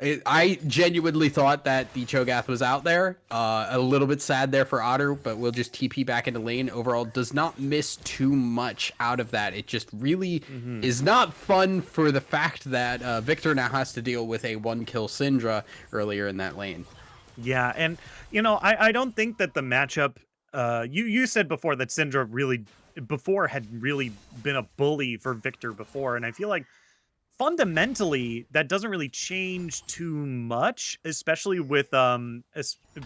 I genuinely thought that the Cho'Gath was out there. A little bit sad there for Otter, but we'll just TP back into lane. Overall, does not miss too much out of that. It just really is not fun for the fact that Victor now has to deal with a 1-kill Syndra earlier in that lane.
Yeah, and, I don't think that the matchup... you said before that Syndra had really been a bully for Victor before, and I feel like fundamentally, that doesn't really change too much, especially with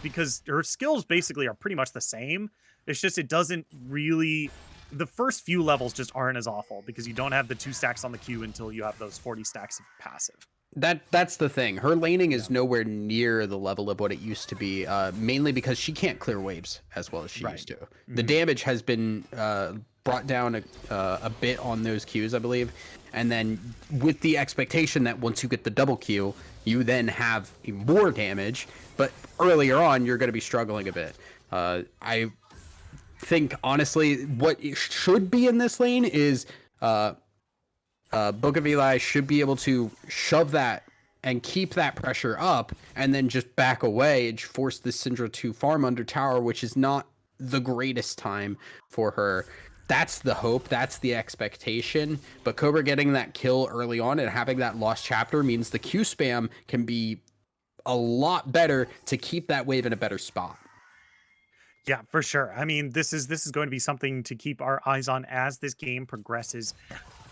because her skills basically are pretty much the same. It's just it doesn't really. The first few levels just aren't as awful because you don't have the 2 stacks on the queue until you have those 40 stacks of passive.
That's the thing. Her laning is nowhere near the level of what it used to be, mainly because she can't clear waves as well as she used to. The damage has been brought down a bit on those Qs, I believe. And then with the expectation that once you get the double Q, you then have more damage. But earlier on, you're going to be struggling a bit. I think, honestly, what should be in this lane is Book of Eli should be able to shove that and keep that pressure up and then just back away and force this Syndra to farm under tower, which is not the greatest time for her. That's the hope. That's the expectation. But Cobra getting that kill early on and having that lost chapter means the Q spam can be a lot better to keep that wave in a better spot.
Yeah, for sure. I mean, this is going to be something to keep our eyes on as this game progresses,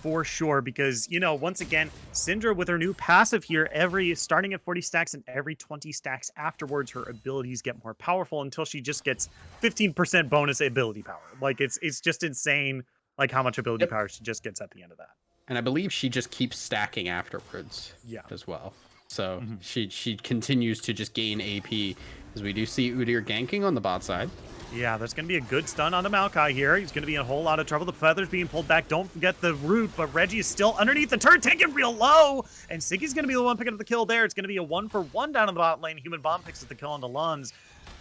for sure, because, you know, once again, Syndra with her new passive here, starting at 40 stacks and every 20 stacks afterwards, her abilities get more powerful until she just gets 15% bonus ability power. Like, it's just insane, like, how much ability power she just gets at the end of that.
And I believe she just keeps stacking afterwards as well. So she continues to just gain AP, as we do see Udyr ganking on the bot side.
Yeah, there's going to be a good stun on the Maokai here. He's going to be in a whole lot of trouble. The feather's being pulled back. Don't forget the root, but Reggie is still underneath the turret, taking real low. And Siggy's going to be the one picking up the kill there. It's going to be a 1-for-1 down in the bot lane. Human Bomb picks up the kill on the Luns.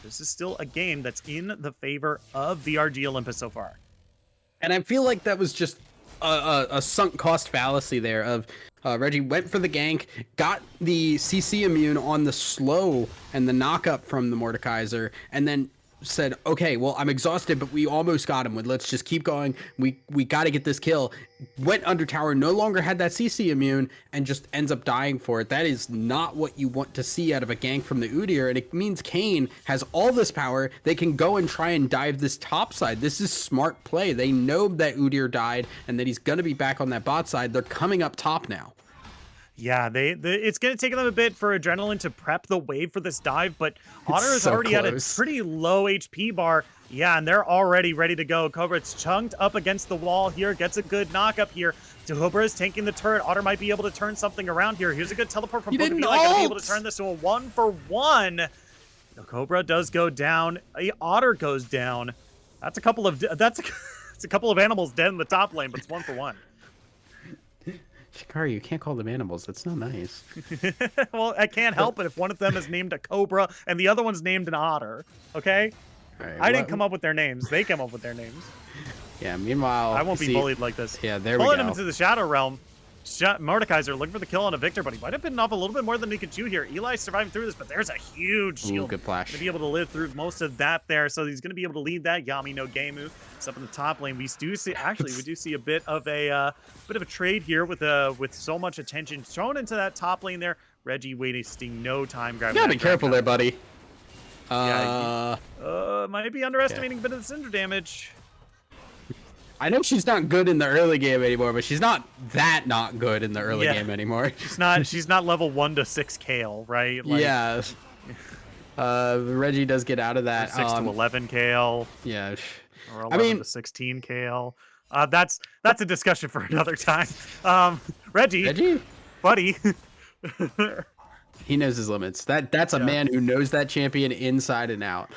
This is still a game that's in the favor of VRG Olympus so far.
And I feel like that was just a sunk cost fallacy there of Reggie went for the gank, got the CC immune on the slow and the knock-up from the Mordekaiser, and then said, okay, well, I'm exhausted, but we almost got him. Let's just keep going. We got to get this kill. Went under tower, no longer had that CC immune, and just ends up dying for it. That is not what you want to see out of a gank from the Udyr, and it means Kayn has all this power. They can go and try and dive this top side. This is smart play. They know that Udyr died and that he's going to be back on that bot side. They're coming up top now.
Yeah, it's going to take them a bit for Adrenaline to prep the wave for this dive, but Otter is
so
already
close.
at a pretty low HP bar. Yeah, and they're already ready to go. Cobra's chunked up against the wall here, gets a good knock up here. Cobra is tanking the turret. Otter might be able to turn something around here. Here's a good teleport from Book. Going to be able to turn this to a 1-for-1. The Cobra does go down. Otter goes down. That's a couple of it's a couple of animals dead in the top lane, but it's 1-for-1.
Shikari, you can't call them animals. That's not nice.
Well, I can't help it if one of them is named a cobra and the other one's named an otter. Okay?
Right,
I didn't come up with their names. They came up with their names.
Yeah, meanwhile...
I won't be bullied like this.
Yeah, there we go.
Pulling him into the Shadow Realm. Mordekaiser looking for the kill on a Victor, but he might have bitten off a little bit more than he could chew here. Eli's surviving through this, but there's a huge shield.
Ooh, good flash.
To be able to live through most of that there, so he's going to be able to lead that. Yami no Gemu. It's up in the top lane. We do see a bit of a trade here with so much attention thrown into that top lane there. Reggie wasting no time grabbing.
You gotta be careful there, buddy.
Might be underestimating a bit of the Syndra damage.
I know she's not good in the early game anymore, but she's not that not good in the early game anymore.
She's not level 1 to 6 Kale, right? Like,
yeah. Reggie does get out of that.
6 to 11 Kale.
Yeah.
Or 11 to 16 Kale. That's a discussion for another time. Reggie, buddy.
He knows his limits. That's a man who knows that champion inside and out.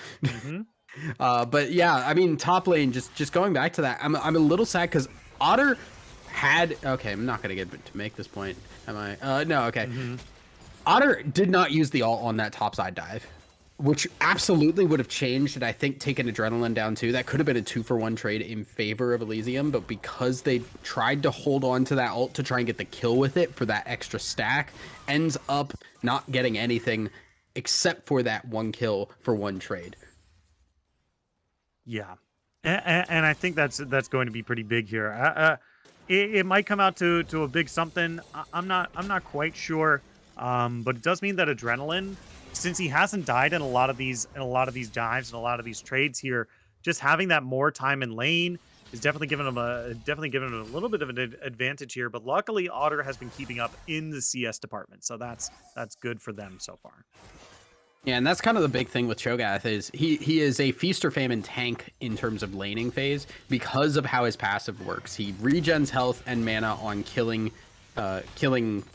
But yeah, I mean, top lane, just going back to that, I'm a little sad because Otter had, okay, I'm not gonna get to make this point, am I? No, okay. Otter did not use the ult on that topside dive, which absolutely would have changed and I think taken Adrenaline down too. That could have been a 2-for-1 trade in favor of Elysium, but because they tried to hold on to that ult to try and get the kill with it for that extra stack, ends up not getting anything except for that 1 kill for 1 trade.
Yeah, and I think that's going to be pretty big here. It might come out to a big something. I'm not quite sure, but it does mean that Adrenaline, since he hasn't died in a lot of these dives and a lot of these trades here, just having that more time in lane is definitely giving him a little bit of an advantage here. But luckily, Otter has been keeping up in the CS department, so that's good for them so far.
Yeah, and that's kind of the big thing with Cho'Gath is he is a feast or famine tank in terms of laning phase because of how his passive works. He regens health and mana on killing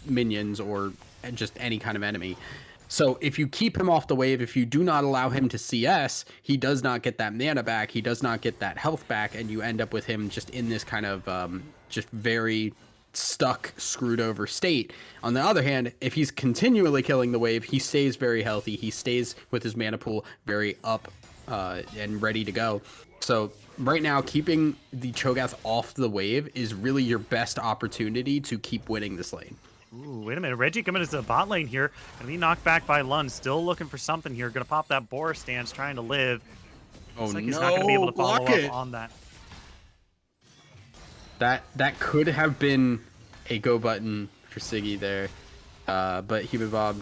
minions or just any kind of enemy. So if you keep him off the wave, if you do not allow him to CS, he does not get that mana back, he does not get that health back, and you end up with him just in this kind of just very stuck, screwed over state. On the other hand, if he's continually killing the wave, he stays very healthy, he stays with his mana pool very up and ready to go. So right now, keeping the Cho'Gath off the wave is really your best opportunity to keep winning this lane.
Ooh, wait a minute. Reggie coming into the bot lane here. Gonna be knocked back by Lund. Still looking for something here. Gonna pop that Boris stance, trying to live.
Oh,
looks like
no.
He's not gonna be able to follow up on that.
That could have been a go button for Siggy there, but Human Bob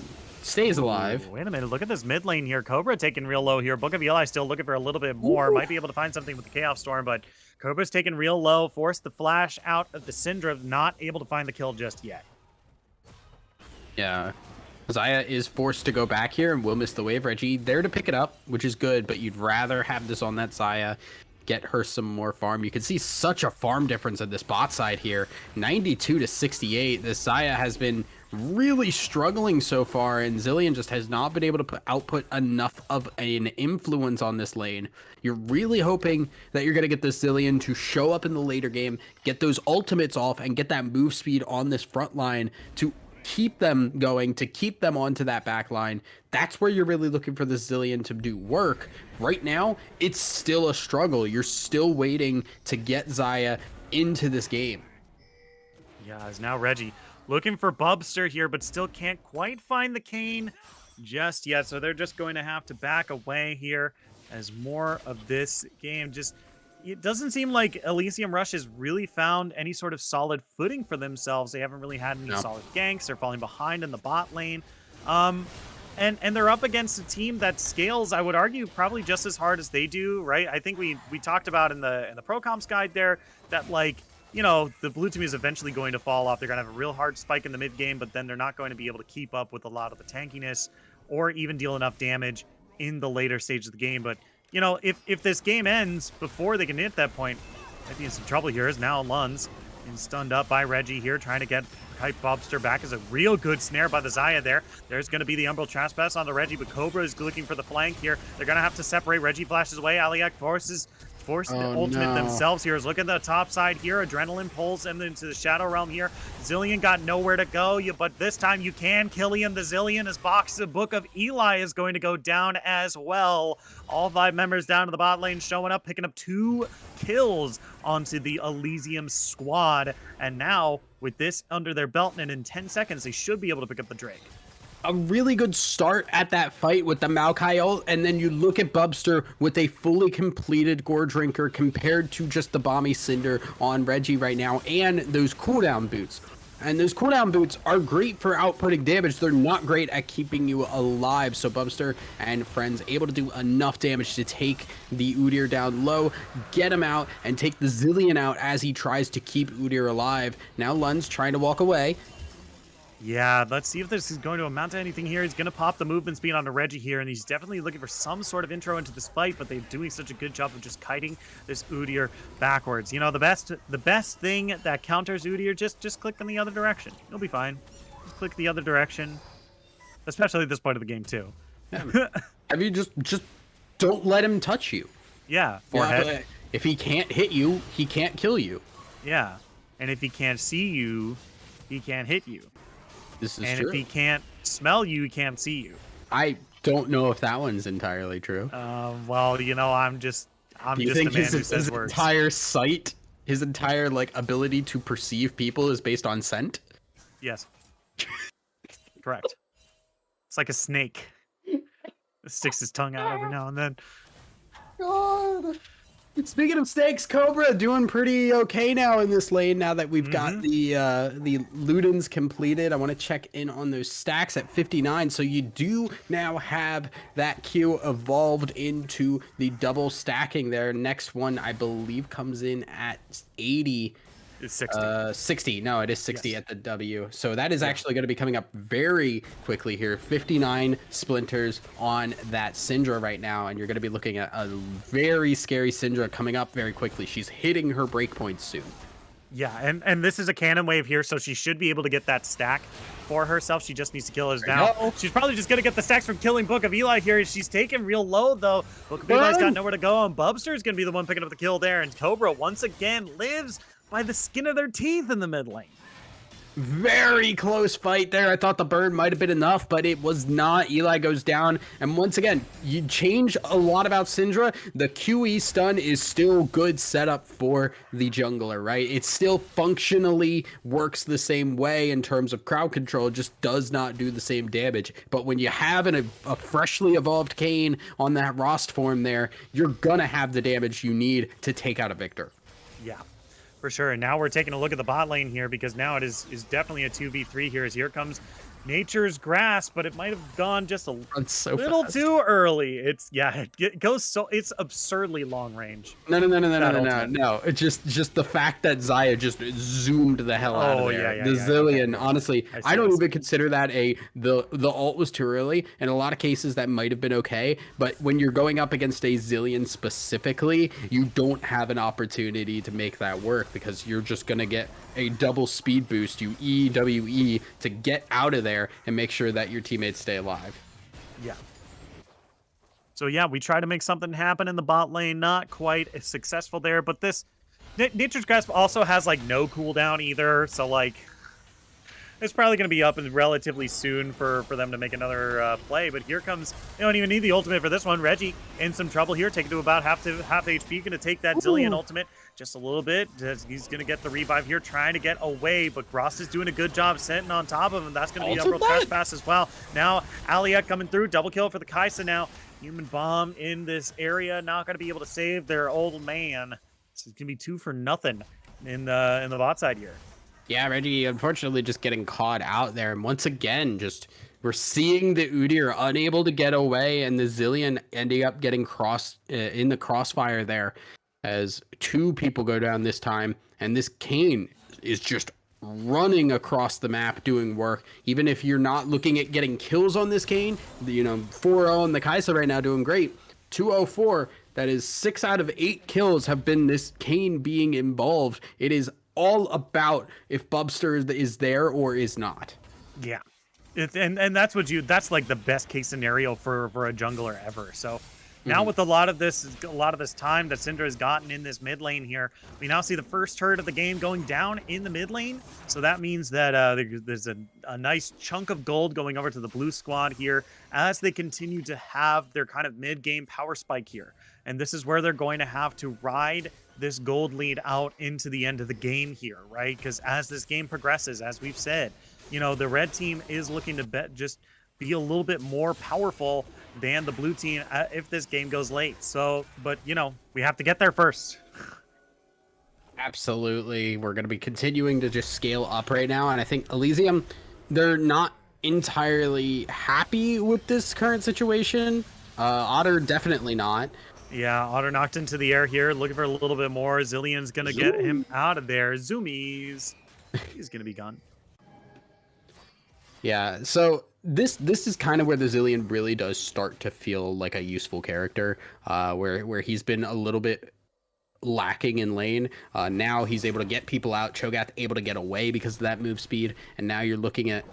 stays alive.
Ooh, wait a minute, look at this mid lane here. Cobra taking real low here. Book of Eli still looking for a little bit more. Might be able to find something with the Chaos Storm, but Cobra's taking real low. Forced the flash out of the Syndra. Not able to find the kill just yet.
Yeah. Xayah is forced to go back here and will miss the wave. Reggie there to pick it up, which is good, but you'd rather have this on that Xayah. Get her some more farm. You can see such a farm difference at this bot side here. 92 to 68. This Xayah has been really struggling so far, and Zilean just has not been able to output enough of an influence on this lane. You're really hoping that you're going to get this Zilean to show up in the later game, get those ultimates off, and get that move speed on this front line to keep them going, to keep them onto that back line. That's where you're really looking for the Zilean to do work. Right now, it's still a struggle. You're still waiting to get Xayah into this game.
Yeah, as now Reggie looking for Bubster here, but still can't quite find the Kayn just yet. So they're just going to have to back away here as more of this game just... It doesn't seem like Elysium Rush has really found any sort of solid footing for themselves. They haven't really had any solid ganks. They're falling behind in the bot lane. And they're up against a team that scales, I would argue, probably just as hard as they do, right? I think we talked about in the ProComps guide there that, like, you know, the blue team is eventually going to fall off. They're going to have a real hard spike in the mid game, but then they're not going to be able to keep up with a lot of the tankiness or even deal enough damage in the later stage of the game. But you know, if this game ends before they can hit that point, might be in some trouble here. As now Lunds being stunned up by Reggie here, trying to get Hype Bobster back. Is a real good snare by the Xayah there. There's going to be the Umbral Trespass on the Reggie, but Cobra is looking for the flank here. They're going to have to separate. Reggie flashes away. Aliak force the ultimate themselves here. Look at the top side here. Adrenaline pulls them into the Shadow Realm here. Zilean got nowhere to go, but this time you can kill him. The Zilean is boxed. The Book of Eli is going to go down as well. All 5 members down to the bot lane showing up, picking up 2 kills onto the Elysium squad. And now, with this under their belt and in 10 seconds, they should be able to pick up the Drake.
A really good start at that fight with the Maokai ult, and then you look at Bubster with a fully completed Gore Drinker compared to just the Bomby Cinder on Reggie right now, and those cooldown boots. And those cooldown boots are great for outputting damage. They're not great at keeping you alive. So Bubster and friends able to do enough damage to take the Udyr down low, get him out, and take the Zilean out as he tries to keep Udyr alive. Now Lund's trying to walk away.
Yeah, let's see if this is going to amount to anything here. He's going to pop the movement speed onto Reggie here, and he's definitely looking for some sort of intro into this fight, but they're doing such a good job of just kiting this Udyr backwards. You know, the best thing that counters Udyr, just click in the other direction. You'll be fine. Just click the other direction, especially at this point of the game, too.
Yeah. I mean, just don't let him touch you.
Yeah, forehead.
If he can't hit you, he can't kill you.
Yeah, and if he can't see you, he can't hit you.
This is
and
true.
If he can't smell you, he can't see you.
I don't know if that one's entirely true.
Well, you know, I'm just a man who says words.
His entire sight, his entire ability to perceive people is based on scent?
Yes. Correct. It's like a snake. It sticks his tongue out every now and then.
God. Speaking of snakes, Cobra doing pretty okay now in this lane now that we've got the Ludens completed. I want to check in on those stacks at 59. So you do now have that Q evolved into the double stacking there. Next one, I believe, comes in at 80.
It's 60.
60. No, it is 60 at the W. So that is actually going to be coming up very quickly here. 59 splinters on that Syndra right now. And you're going to be looking at a very scary Syndra coming up very quickly. She's hitting her breakpoints soon.
Yeah, and this is a cannon wave here, so she should be able to get that stack for herself. She just needs to kill us down. She's probably just going to get the stacks from killing Book of Eli here. She's taking real low, though. Book of Eli's got nowhere to go, and Bubster is going to be the one picking up the kill there. And Cobra, once again, lives by the skin of their teeth in the mid lane.
Very close fight there. I thought the burn might have been enough, but it was not. Eli goes down. And once again, you change a lot about Syndra. The QE stun is still good setup for the jungler, right? It still functionally works the same way in terms of crowd control. It just does not do the same damage. But when you have a freshly evolved Kayn on that Rost form there, you're going to have the damage you need to take out a Victor.
Yeah. For sure, and now we're taking a look at the bot lane here because now it is definitely a 2v3 here as here comes Nature's Grasp, but it might have gone just a
So
little
fast.
too early. It's it goes so it's absurdly long range.
No. It's just the fact that Zaya just zoomed the hell out of there. The Zillion,
okay.
honestly, I don't even consider that the ult was too early. In a lot of cases, that might have been okay. But when you're going up against a Zillion specifically, you don't have an opportunity to make that work because you're just gonna get a double speed boost. You EWE to get out of there and make sure that your teammates stay alive.
Yeah. So yeah, we try to make something happen in the bot lane. Not quite as successful there, but this Nature's Grasp also has like no cooldown either. So like, it's probably going to be up and relatively soon for them to make another play. But here comes, they don't even need the ultimate for this one. Reggie in some trouble here, taken to about half HP. Going to take that Zillion ultimate just a little bit. He's going to get the revive here, trying to get away. But Gross is doing a good job sitting on top of him. That's going to be Umbral Trespass as well. Now Aliette coming through, double kill for the Kaisa now. Human bomb in this area, not going to be able to save their old man. It's going to be 2 for nothing in the bot side here.
Yeah, Reggie, unfortunately, just getting caught out there. And once again, we're seeing the Udyr unable to get away, and the Zillion ending up getting in the crossfire there as 2 people go down this time. And this Kayn is just running across the map doing work. Even if you're not looking at getting kills on this Kayn, 4-0 on the Kaisa right now doing great. 204, that is 6 out of 8 kills have been this Kayn being involved. It is all about if Bubster is there or is not.
Yeah. And that's that's like the best case scenario for a jungler ever. So now with a lot of this time that Syndra has gotten in this mid lane here, we now see the first turret of the game going down in the mid lane. So that means that there's a nice chunk of gold going over to the blue squad here as they continue to have their kind of mid game power spike here. And this is where they're going to have to ride this gold lead out into the end of the game here, right? Because as this game progresses, as we've said, the red team is looking to just be a little bit more powerful than the blue team if this game goes late. So, but we have to get there first.
Absolutely. We're going to be continuing to just scale up right now. And I think Elysium, they're not entirely happy with this current situation. Otter, definitely not.
Yeah, Otter knocked into the air here, looking for a little bit more. Zillion's going to get him out of there. Zoomies. He's going to be gone.
Yeah, so this is kind of where the Zillion really does start to feel like a useful character, where he's been a little bit lacking in lane. Now he's able to get people out. Cho'Gath able to get away because of that move speed, and now you're looking at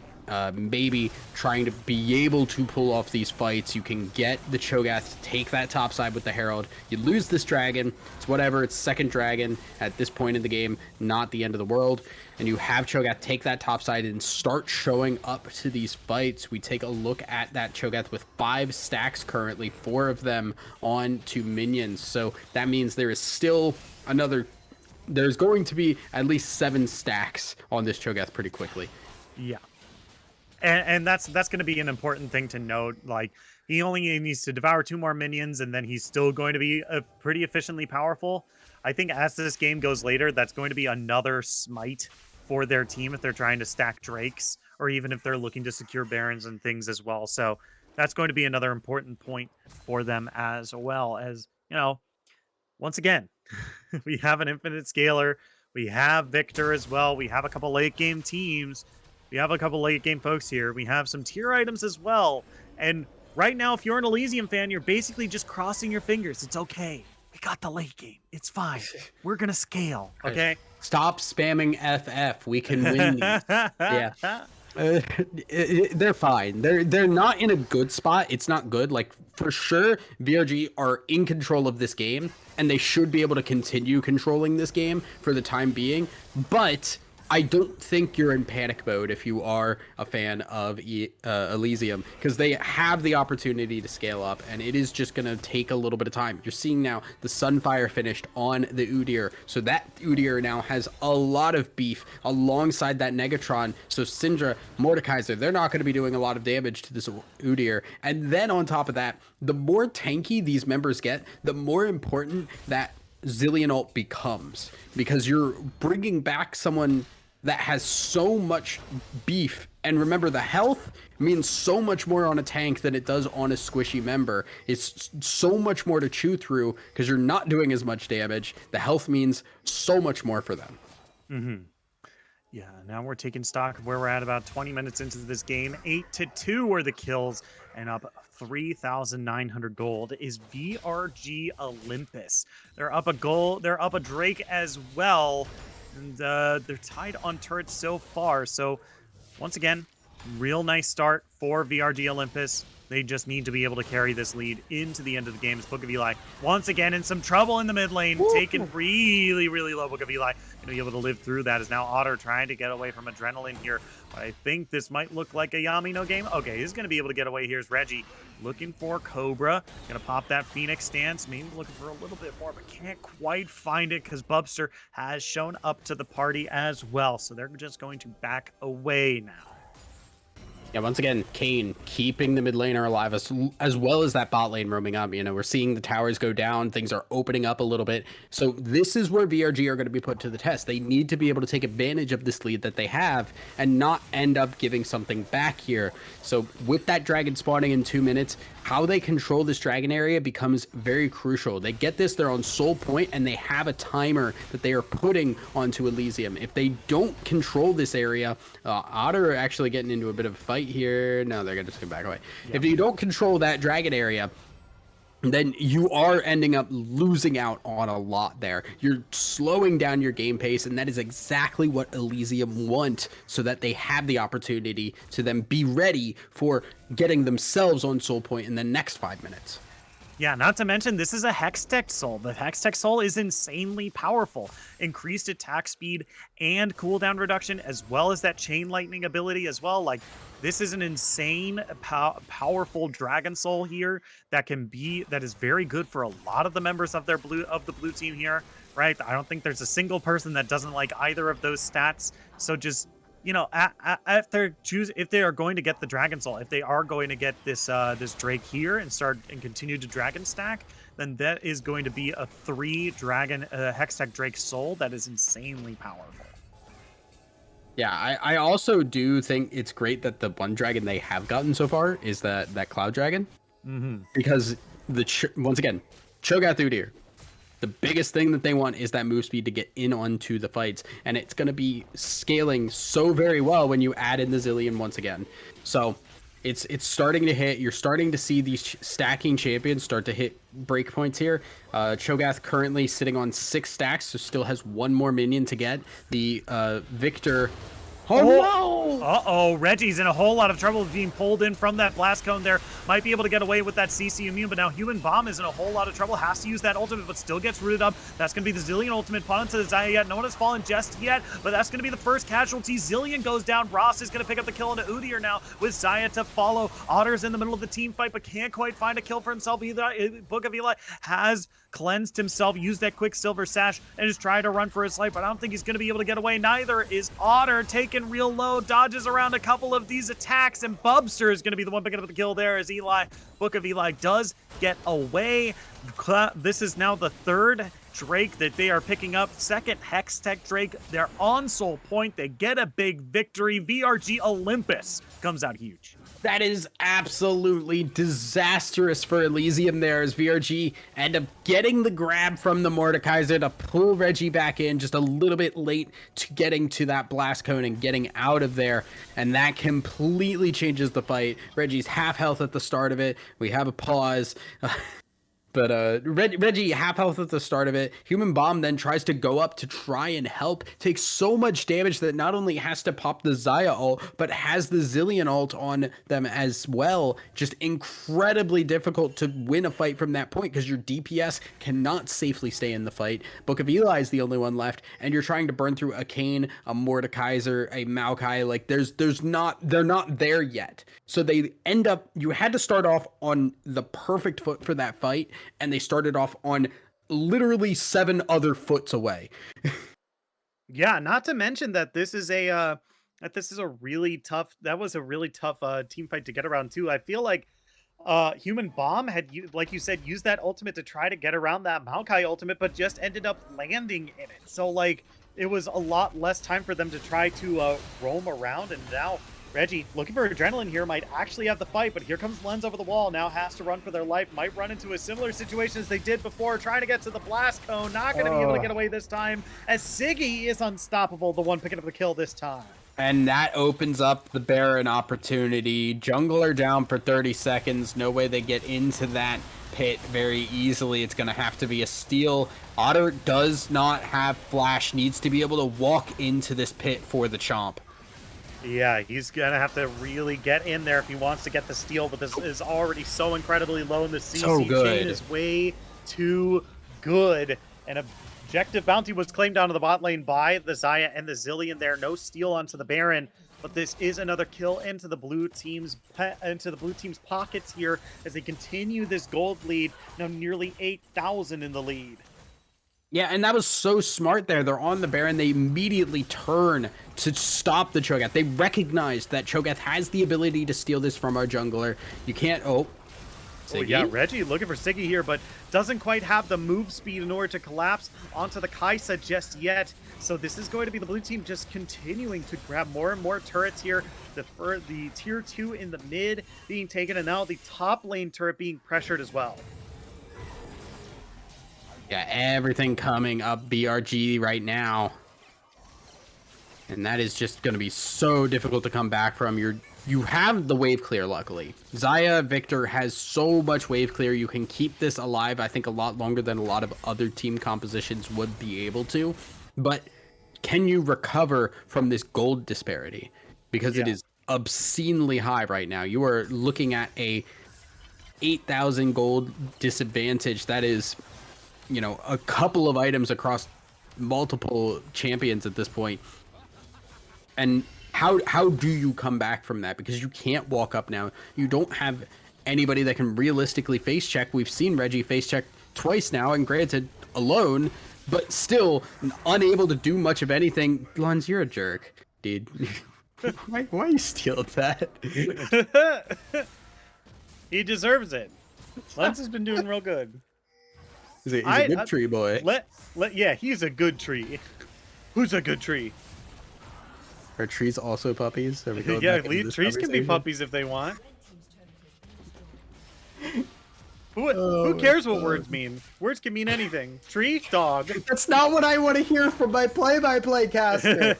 maybe trying to be able to pull off these fights. You can get the Cho'Gath to take that top side with the Herald. You lose this dragon. It's whatever. It's second dragon at this point in the game, not the end of the world. And you have Cho'Gath take that top side and start showing up to these fights. We take a look at that Cho'Gath with 5 stacks currently, 4 of them on to minions. So that means there is still there's going to be at least 7 stacks on this Cho'Gath pretty quickly.
Yeah. And that's going to be an important thing to note. Like, he only needs to devour 2 more minions, and then he's still going to be pretty efficiently powerful. I think as this game goes later, that's going to be another smite for their team if they're trying to stack Drakes, or even if they're looking to secure Barons and things as well. So that's going to be another important point for them, as well as, once again, we have an infinite scaler. We have Victor as well. We have a couple late game teams. We have a couple late game folks here. We have some tier items as well. And right now, if you're an Elysium fan, you're basically just crossing your fingers. It's okay. We got the late game. It's fine. We're going to scale. Okay?
Stop spamming FF. We can win these. Yeah. They're fine. They're not in a good spot. It's not good. Like, for sure, VRG are in control of this game, and they should be able to continue controlling this game for the time being. But I don't think you're in panic mode if you are a fan of Elysium, because they have the opportunity to scale up, and it is just going to take a little bit of time. You're seeing now the Sunfire finished on the Udyr, so that Udyr now has a lot of beef alongside that Negatron. So Syndra, Mordekaiser, they're not going to be doing a lot of damage to this Udyr. And then on top of that, the more tanky these members get, the more important that Zillion ult becomes, because you're bringing back someone that has so much beef And remember, the health means so much more on a tank than it does on a squishy member. It's so much more to chew through because you're not doing as much damage. The health means so much more for them.
Mm-hmm. Yeah, now we're taking stock of where we're at about 20 minutes into this game. 8-2 were the kills, and up 3,900 gold is VRG Olympus. They're up a gold, they're up a Drake as well, and they're tied on turrets so far. So once again, real nice start for VRG Olympus. They just need to be able to carry this lead into the end of the game. As Book of Eli once again in some trouble in the mid lane, taken really, really low. Book of Eli going to be able to live through that. Is now Otter trying to get away from Adrenaline here. But I think this might look like a Yamino game. Okay, he's going to be able to get away. Here's Reggie looking for Cobra. Going to pop that Phoenix stance. Maybe looking for a little bit more, but can't quite find it because Bubster has shown up to the party as well. So they're just going to back away now.
Yeah, once again, Kayn keeping the mid laner alive as well as that bot lane roaming up. You know, we're seeing the towers go down. Things are opening up a little bit. So this is where VRG are going to be put to the test. They need to be able to take advantage of this lead that they have and not end up giving something back here. So with that dragon spawning in 2 minutes, how they control this dragon area becomes very crucial. They get this, they're on soul point, and they have a timer that they are putting onto Elysium. If they don't control this area, Otter are actually getting into a bit of a fight here. No, they're going to just go back away. Yep. If you don't control that dragon area, then you are ending up losing out on a lot there. You're slowing down your game pace, and that is exactly what Elysium want, so that they have the opportunity to then be ready for getting themselves on soul point in the next 5 minutes.
Yeah, not to mention, this is a Hextech Soul. The Hextech Soul is insanely powerful. Increased attack speed and cooldown reduction, as well as that Chain Lightning ability as well. Like, this is an insane, powerful Dragon Soul here that is very good for a lot of the members of the blue team here, right? I don't think there's a single person that doesn't like either of those stats. So just, you know, if they are going to get the Dragon Soul, if they are going to get this this Drake here and continue to Dragon stack, then that is going to be a 3 Dragon Hextech Drake Soul that is insanely powerful.
Yeah, I also do think it's great that the one dragon they have gotten so far is that Cloud Dragon.
Mm-hmm.
Because once again, Cho'Gath Udyr, the biggest thing that they want is that move speed to get in onto the fights, and it's going to be scaling so very well when you add in the Zilean once again. So it's starting to hit. You're starting to see these stacking champions start to hit breakpoints here. Cho'Gath currently sitting on 6 stacks, so still has 1 more minion to get. The Victor. Oh no!
Uh-oh, Reggie's in a whole lot of trouble being pulled in from that blast cone there. Might be able to get away with that CC immune, but now Human Bomb is in a whole lot of trouble. Has to use that ultimate, but still gets rooted up. That's going to be the Zilean ultimate. Put onto the Xayah yet. No one has fallen just yet, but that's going to be the first casualty. Zilean goes down. Ross is going to pick up the kill into Udyr now with Xayah to follow. Otter's in the middle of the team fight, but can't quite find a kill for himself either. Book of Eli has cleansed himself, used that Quicksilver Sash, and is trying to run for his life, but I don't think he's going to be able to get away. Neither is Otter, taken real low, dodges around a couple of these attacks, and Bubster is going to be the one picking up the kill there as Book of Eli does get away. This is now the 3rd Drake that they are picking up. 2nd Hextech Drake. They're on soul point. They get a big victory. VRG Olympus comes out huge.
That is absolutely disastrous for Elysium there, as VRG end up getting the grab from the Mordekaiser to pull Reggie back in just a little bit late to getting to that blast cone and getting out of there. And that completely changes the fight. Reggie's half health at the start of it. We have a pause. But Reggie half health at the start of it. Human Bomb then tries to go up to try and help. Takes so much damage that not only has to pop the Xayah ult, but has the Zilean ult on them as well. Just incredibly difficult to win a fight from that point because your DPS cannot safely stay in the fight. Book of Eli is the only one left, and you're trying to burn through a Kayn, a Mordekaiser, a Maokai. Like they're not there yet. So they end up, you had to start off on the perfect foot for that fight, and they started off on literally 7 other foots away.
Yeah, not to mention that this is a really tough team fight to get around too. I feel like Human Bomb had, like you said, used that ultimate to try to get around that Maokai ultimate, but just ended up landing in it. So like it was a lot less time for them to try to roam around, and now Reggie, looking for adrenaline here, might actually have the fight, but here comes Lens over the wall, now has to run for their life, might run into a similar situation as they did before, trying to get to the blast cone, not going to be able to get away this time, as Siggy is unstoppable, the one picking up the kill this time.
And that opens up the Baron opportunity. Jungler down for 30 seconds, no way they get into that pit very easily. It's going to have to be a steal. Otter does not have flash, needs to be able to walk into this pit for the chomp.
Yeah, he's going to have to really get in there if he wants to get the steal, but this is already so incredibly low, and the CC chain is way too good. And objective bounty was claimed down to the bot lane by the Xayah and the Zillion there. No steal onto the Baron, but this is another kill into the blue team's pockets here as they continue this gold lead, now nearly 8,000 in the lead.
Yeah, and that was so smart there. They're on the Baron. They immediately turn to stop the Cho'Gath. They recognize that Cho'Gath has the ability to steal this from our jungler. You can't... Oh,
yeah, Reggie looking for Siggy here, but doesn't quite have the move speed in order to collapse onto the Kai'Sa just yet. So this is going to be the blue team just continuing to grab more and more turrets here. The tier 2 in the mid being taken, and now the top lane turret being pressured as well.
Yeah, everything coming up VRG right now. And that is just going to be so difficult to come back from. You have the wave clear, luckily. Xayah, Victor has so much wave clear. You can keep this alive, I think, a lot longer than a lot of other team compositions would be able to. But can you recover from this gold disparity? Because it is obscenely high right now. You are looking at a 8,000 gold disadvantage. That is, you know, a couple of items across multiple champions at this point. And how do you come back from that? Because you can't walk up now. You don't have anybody that can realistically face check. We've seen Reggie face check twice now, and granted, alone, but still unable to do much of anything. Lons, you're a jerk, dude. why you steal that?
He deserves it. Lens has been doing real good.
He's a good tree boy.
Yeah, he's a good tree. Who's a good tree?
Are trees also puppies?
Yeah, trees can be puppies if they want. Who cares what words mean? Words can mean anything. Tree, dog.
That's not what I want to hear from my play-by-play caster.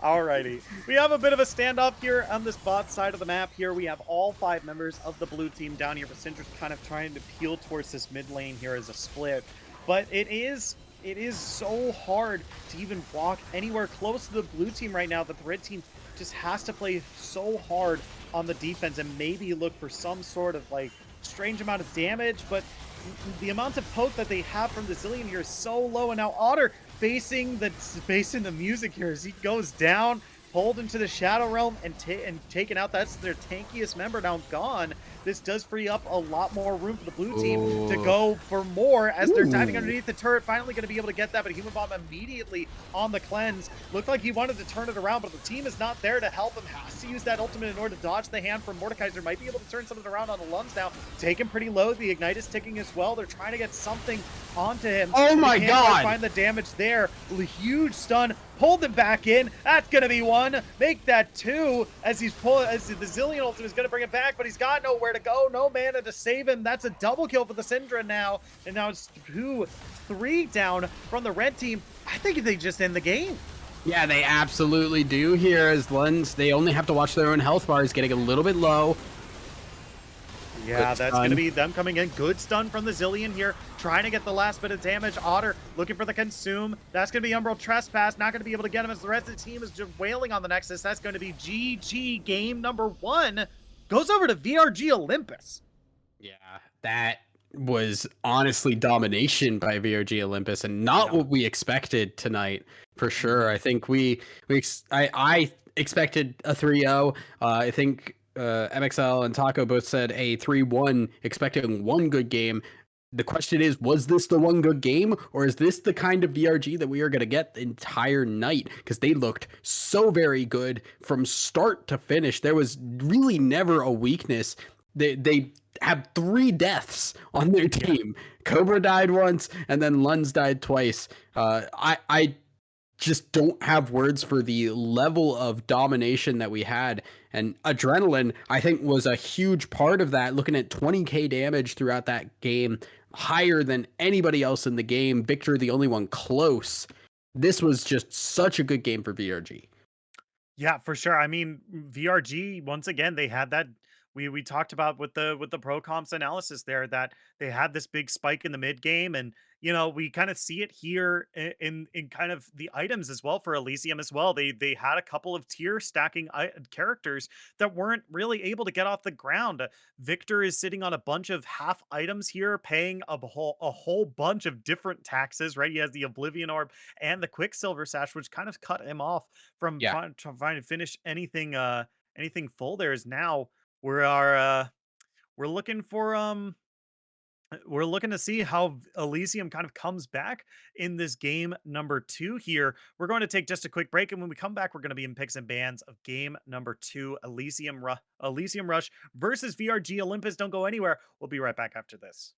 Alrighty. We have a bit of a standoff here on this bot side of the map here. We have all 5 members of the blue team down here, but Syndra's kind of trying to peel towards this mid lane here as a split. But it is so hard to even walk anywhere close to the blue team right now that the red team just has to play so hard on the defense and maybe look for some sort of like strange amount of damage, but the amount of poke that they have from the Zillion here is so low, and now Otter facing the music here as he goes down, pulled into the Shadow Realm and taken out. That's their tankiest member now gone. This does free up a lot more room for the blue team to go for more as they're diving underneath the turret. Finally going to be able to get that, but Human Bomb immediately on the cleanse. Looked like he wanted to turn it around, but the team is not there to help him. Has to use that ultimate in order to dodge the hand from Mordekaiser. Might be able to turn something around on the Lunds now. Take him pretty low. The Ignite is ticking as well. They're trying to get something onto him.
Oh my God!
Find the damage there. Huge stun. Pulled him back in. That's going to be 1. Make that 2 as the Zillion ultimate is going to bring it back, but he's got nowhere to go. No mana to save him. That's a double kill for the Syndra now. And now it's 2-3 down from the red team. I think they just end the game.
Yeah, they absolutely do here as Lens. They only have to watch their own health bars getting a little bit low.
Yeah, that's going to be them coming in. Good stun from the Zillion here, trying to get the last bit of damage. Otter looking for the consume. That's going to be Umbral Trespass. Not going to be able to get him as the rest of the team is just wailing on the Nexus. That's going to be GG. Game number 1 goes over to VRG Olympus.
Yeah, that was honestly domination by VRG Olympus and not what we expected tonight, for sure. I think I expected a 3-0. I think MXL and Taco both said a 3-1, expecting one good game. The question is, was this the one good game, or is this the kind of VRG that we are going to get the entire night? Because they looked so very good from start to finish. There was really never a weakness. They have 3 deaths on their team. Cobra died once, and then Lunds died twice. just don't have words for the level of domination that we had. And adrenaline, I think, was a huge part of that. Looking at 20k damage throughout that game, higher than anybody else in the game. Victor, the only one close. This was just such a good game for VRG.
Yeah, for sure. I mean, VRG, once again, they had that we talked about with the pro comps analysis there, that they had this big spike in the mid game, and we kind of see it here in kind of the items as well for Elysium as well. They had a couple of tier stacking characters that weren't really able to get off the ground. Victor is sitting on a bunch of half items here, paying a whole bunch of different taxes, right? He has the Oblivion Orb and the Quicksilver Sash, which kind of cut him off from
Yeah.
trying to finish anything full. There is now we're looking for we're looking to see how Elysium kind of comes back in this game number 2 here. We're going to take just a quick break, and when we come back, we're going to be in picks and bans of game number 2, Elysium Rush versus VRG Olympus. Don't go anywhere. We'll be right back after this.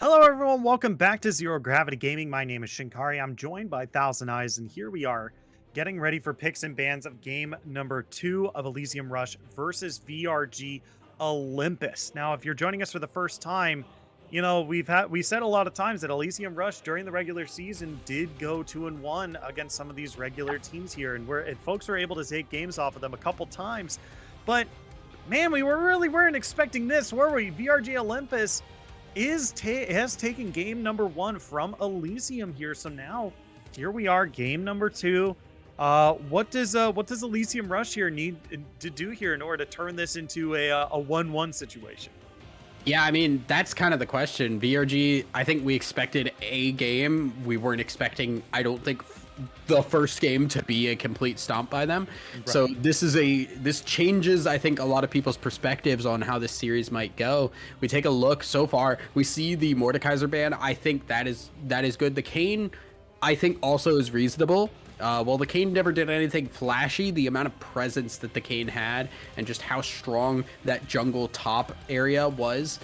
Hello, everyone. Welcome back to Zero Gravity Gaming. My name is Shinkari. I'm joined by Thousand Eyes, and here we are getting ready for picks and bans of game number 2 of Elysium Rush versus VRG Olympus. Now, if you're joining us for the first time, you know, we said a lot of times that Elysium Rush during the regular season did go 2-1 against some of these regular teams here, and folks were able to take games off of them a couple times. But man, we weren't expecting this, were we? VRG Olympus has taken game number 1 from Elysium here. So now here we are, game number 2. What does Elysium Rush here need to do here in order to turn this into a 1-1 situation?
Yeah, I mean, that's kind of the question. VRG, I think we expected a game. We weren't expecting, I don't think, the first game to be a complete stomp by them. Right. So this changes, I think, a lot of people's perspectives on how this series might go. We take a look so far, we see the Mordekaiser ban. I think that is good. The Kayn, I think, also is reasonable. While the Kayn never did anything flashy, the amount of presence that the Kayn had and just how strong that jungle top area was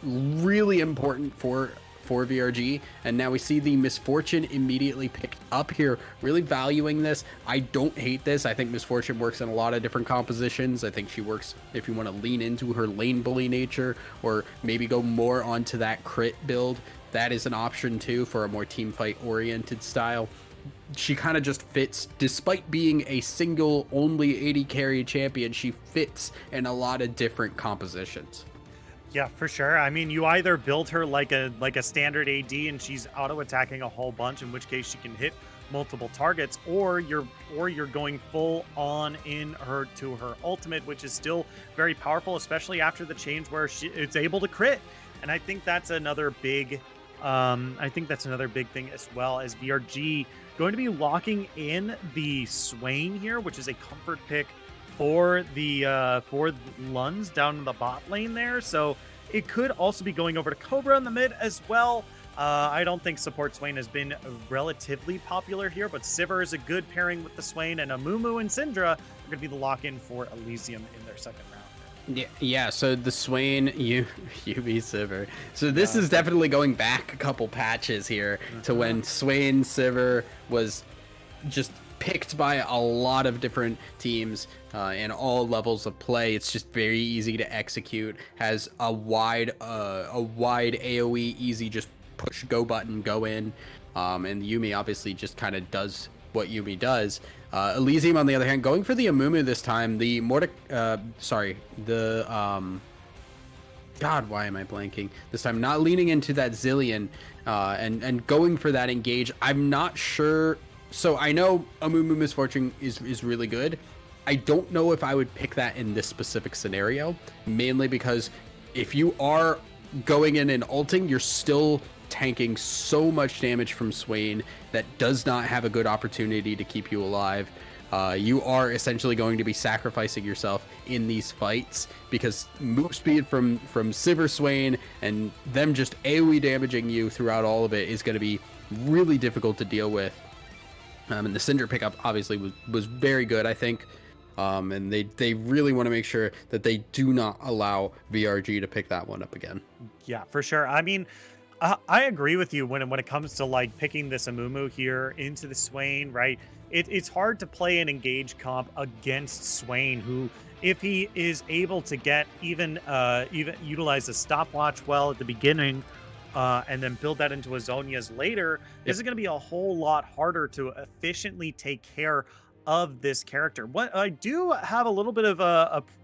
really important for VRG. And now we see the Misfortune immediately picked up here, really valuing this. I don't hate this. I think Misfortune works in a lot of different compositions. I think she works if you want to lean into her lane bully nature or maybe go more onto that crit build. That is an option too for a more team fight oriented style. She kind of just fits, despite being a single only 80 carry champion, she fits in a lot of different compositions.
Yeah, for sure. I mean, you either build her like a standard AD and she's auto attacking a whole bunch, in which case she can hit multiple targets, or you're going full on in her to her ultimate, which is still very powerful, especially after the change where it's able to crit. And I think that's another big thing as well, as VRG going to be locking in the Swain here, which is a comfort pick for Lunds down in the bot lane there. So it could also be going over to Cobra in the mid as well. I don't think support Swain has been relatively popular here, but Sivir is a good pairing with the Swain, and Amumu and Syndra are going to be the lock-in for Elysium in their second round.
Yeah, so the Swain, Yuumi Sivir. So this is definitely going back a couple patches here to when Swain Sivir was just picked by a lot of different teams in all levels of play. It's just very easy to execute, has a wide AoE, easy just push go button, go in. And Yuumi obviously just kind of does what Yuumi does. Elysium, on the other hand, going for the Amumu this time. The God, why am I blanking this time? Not leaning into that Zillion and going for that engage. I'm not sure. So I know Amumu Misfortune is really good. I don't know if I would pick that in this specific scenario, mainly because if you are going in and ulting, you're still tanking so much damage from Swain that does not have a good opportunity to keep you alive. You are essentially going to be sacrificing yourself in these fights because move speed from Sivir Swain and them just AoE damaging you throughout all of it is going to be really difficult to deal with. And the Syndra pickup obviously was very good, I think. And they really want to make sure that they do not allow VRG to pick that one up again.
Yeah, for sure. I mean, I agree with you when it comes to like picking this Amumu here into the Swain, right? It's hard to play an engage comp against Swain, who, if he is able to get even utilize a stopwatch well at the beginning, and then build that into a Zonia's later, this is going to be a whole lot harder to efficiently take care of this character. What I do have a little bit of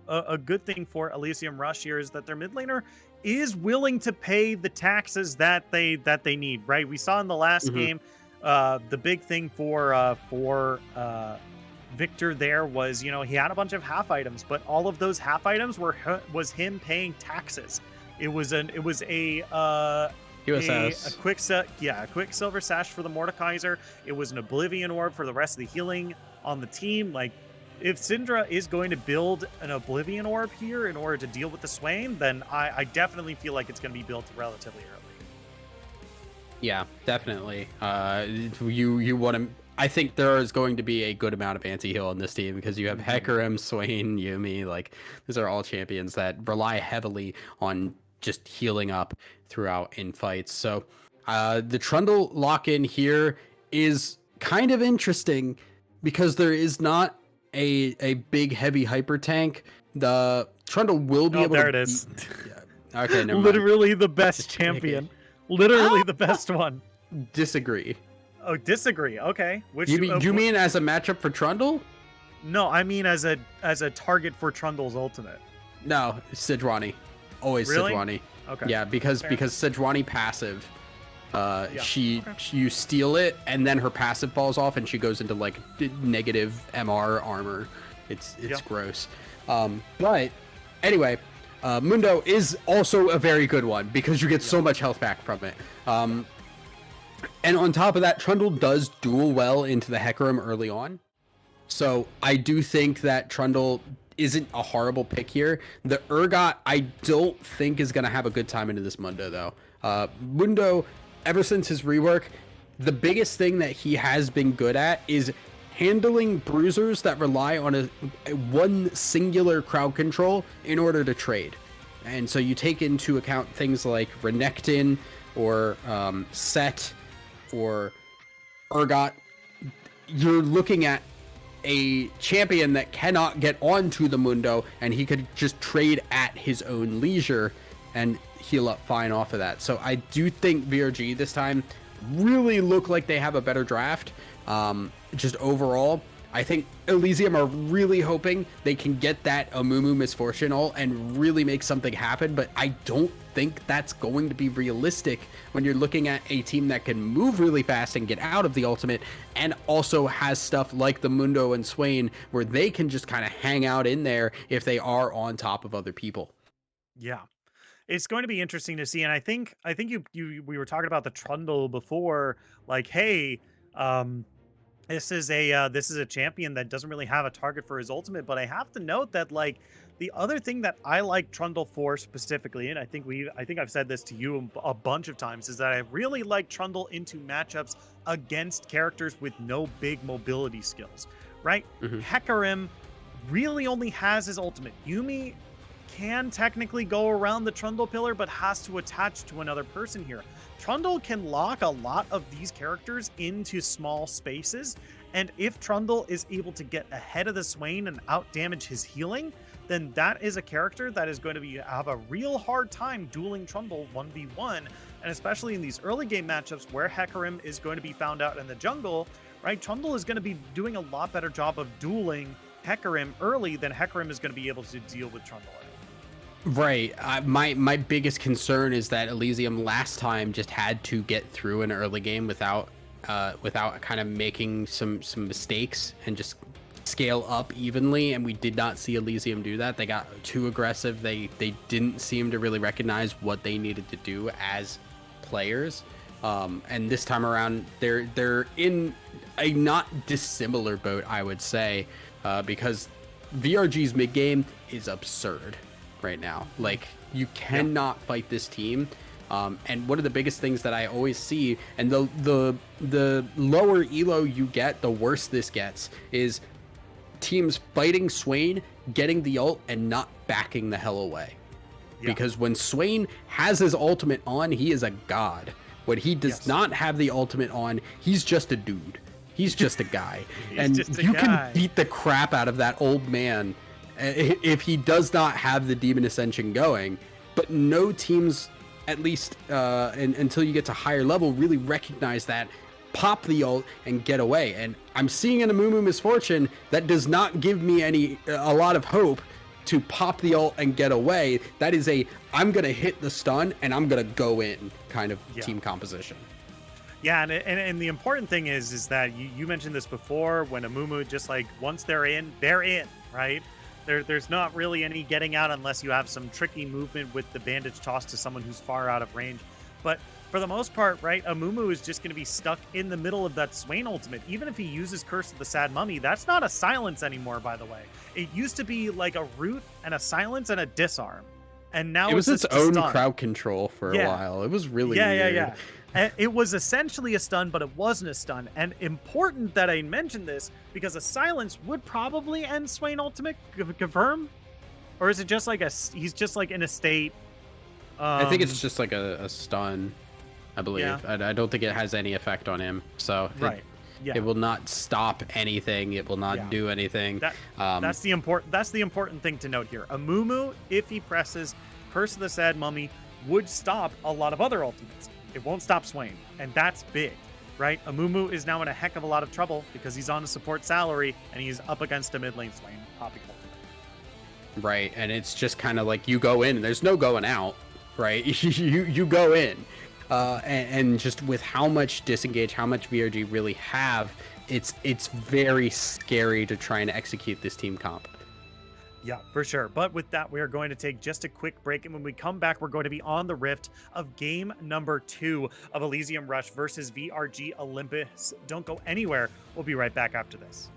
a good thing for Elysium Rush here is that their mid laner is willing to pay the taxes that they need, right? We saw in the last game, the big thing for Victor there was, you know, he had a bunch of half items, but all of those half items was him paying taxes. It was a quick silver sash for the Mordekaiser. It was an Oblivion orb for the rest of the healing on the team. Like, if Syndra is going to build an Oblivion orb here in order to deal with the Swain, then I definitely feel like it's going to be built relatively early.
Yeah, definitely. You want to. I think there is going to be a good amount of anti-heal on this team because you have Hecarim, Swain, Yuumi. Like, these are all champions that rely heavily on just healing up throughout in fights. So the Trundle lock-in here is kind of interesting because there is not a big heavy hyper tank. The Trundle will be able
there
to...
it is.
Yeah. Okay, never mind.
Literally the best champion. Literally the best one.
Disagree.
Oh, disagree. Okay. Which
You mean as a matchup for Trundle?
No, I mean as a target for Trundle's ultimate.
No, Sejuani. Always
Really?
Sejuani.
Okay.
Yeah, because
Fair.
Sejuani passive,
Okay.
you steal it and then her passive falls off and she goes into like negative MR armor. It's gross. But anyway, Mundo is also a very good one because you get so much health back from it. And on top of that, Trundle does duel well into the Hecarim early on. So I do think that Trundle isn't a horrible pick here. The Urgot, I don't think is going to have a good time into this Mundo, though. Mundo, ever since his rework, the biggest thing that he has been good at is handling bruisers that rely on a one singular crowd control in order to trade. And so you take into account things like Renekton or Set or Urgot. You're looking at a champion that cannot get onto the Mundo, and he could just trade at his own leisure and heal up fine off of that. So I do think VRG this time really look like they have a better draft. Just overall, I think Elysium are really hoping they can get that Amumu Misfortune ult and really make something happen, but I don't think that's going to be realistic when you're looking at a team that can move really fast and get out of the ultimate and also has stuff like the Mundo and Swain where they can just kind of hang out in there if they are on top of other people.
Yeah. It's going to be interesting to see, and I think we were talking about the Trundle before, like, hey, this is a champion that doesn't really have a target for his ultimate, but I have to note that, like, the other thing that I like Trundle for specifically, and I think I've said this to you a bunch of times, is that I really like Trundle into matchups against characters with no big mobility skills, right?
Mm-hmm.
Hecarim really only has his ultimate. Yuumi can technically go around the Trundle pillar, but has to attach to another person here. Trundle can lock a lot of these characters into small spaces, and if Trundle is able to get ahead of the Swain and out-damage his healing, then that is a character that is going to have a real hard time dueling Trundle 1v1, and especially in these early game matchups where Hecarim is going to be found out in the jungle, right? Trundle is going to be doing a lot better job of dueling Hecarim early than Hecarim is going to be able to deal with Trundle.
Right. My biggest concern is that Elysium last time just had to get through an early game without kind of making some mistakes and just scale up evenly, and we did not see Elysium do that. They got too aggressive. They didn't seem to really recognize what they needed to do as players. And this time around, they're in a not dissimilar boat, I would say, because VRG's mid game is absurd right now. Like, you cannot fight this team. And one of the biggest things that I always see, and the lower elo you get, the worse this gets, is teams fighting Swain, getting the ult, and not backing the hell away. Yeah. Because when Swain has his ultimate on, he is a god. When he does not have the ultimate on, he's just a dude. He's just a guy. And you can beat the crap out of that old man if he does not have the Demon Ascension going. But no teams, at least until you get to higher level, really recognize that, pop the ult, and get away. And I'm seeing an Amumu Misfortune that does not give me a lot of hope to pop the ult and get away. That is I'm gonna hit the stun and I'm gonna go in kind of team composition.
Yeah, and the important thing is that you mentioned this before, when Amumu just, like, once they're in, right? There's not really any getting out unless you have some tricky movement with the bandage toss to someone who's far out of range. But for the most part, right, Amumu is just going to be stuck in the middle of that Swain ultimate. Even if he uses Curse of the Sad Mummy, that's not a silence anymore, by the way. It used to be like a root and a silence and a disarm. And now
it was its own crowd control for a while. It was really weird.
Yeah. It was essentially a stun, but it wasn't a stun. And important that I mention this, because a silence would probably end Swain ultimate, confirm? Or is it just like he's just like in a state
I think it's just like a stun, I believe.
Yeah.
I don't think it has any effect on him. So
Right. Yeah.
it will not stop anything. It will not do anything.
That's the important thing to note here. Amumu, if he presses Curse of the Sad Mummy, would stop a lot of other ultimates. It won't stop Swain, and that's big, right? Amumu is now in a heck of a lot of trouble because he's on a support salary and he's up against a mid lane Swain popping ultimate.
Right, and it's just kind of like you go in and there's no going out, right? you go in. And just with how much disengage, how much VRG really have, it's very scary to try and execute this team comp.
Yeah, for sure. But with that, we are going to take just a quick break. And when we come back, we're going to be on the rift of game number 2 of Elysium Rush versus VRG Olympus. Don't go anywhere. We'll be right back after this.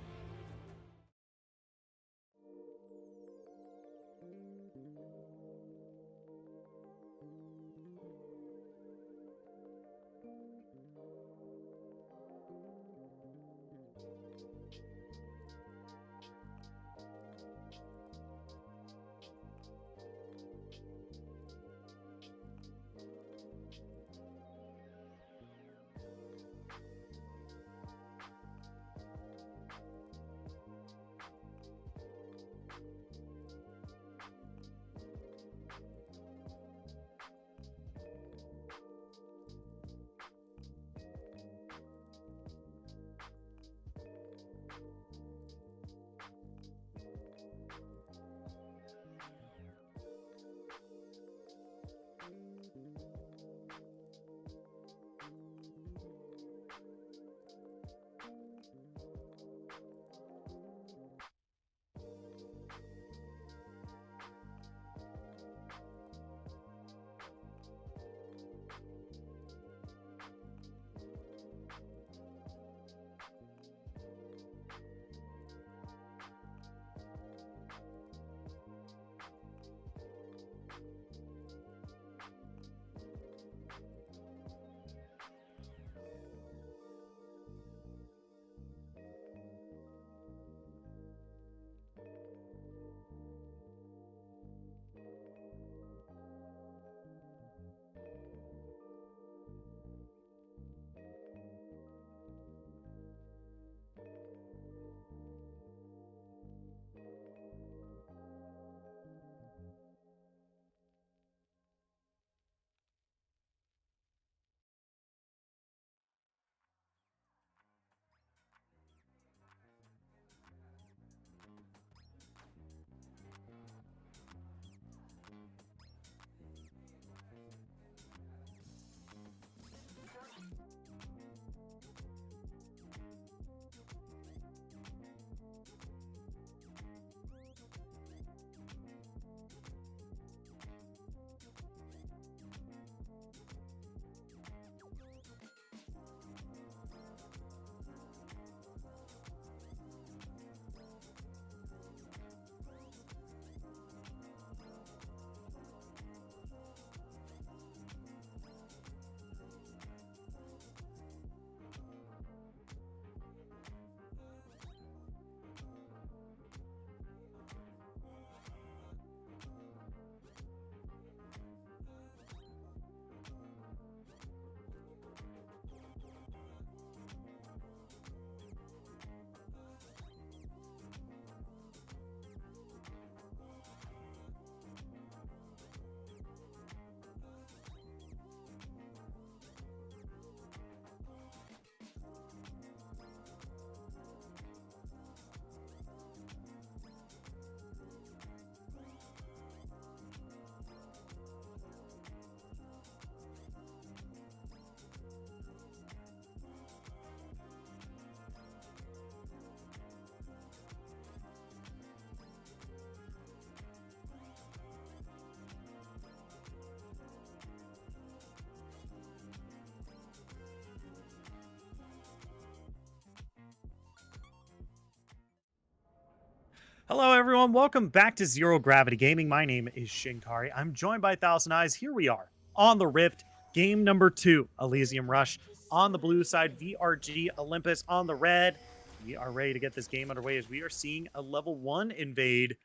Hello, everyone. Welcome back to Zero Gravity Gaming. My name is Shinkari. I'm joined by Thousand Eyes. Here we are on the Rift, game number 2, Elysium Rush. On the blue side, VRG Olympus. On the red, we are ready to get this game underway as we are seeing a level 1 invade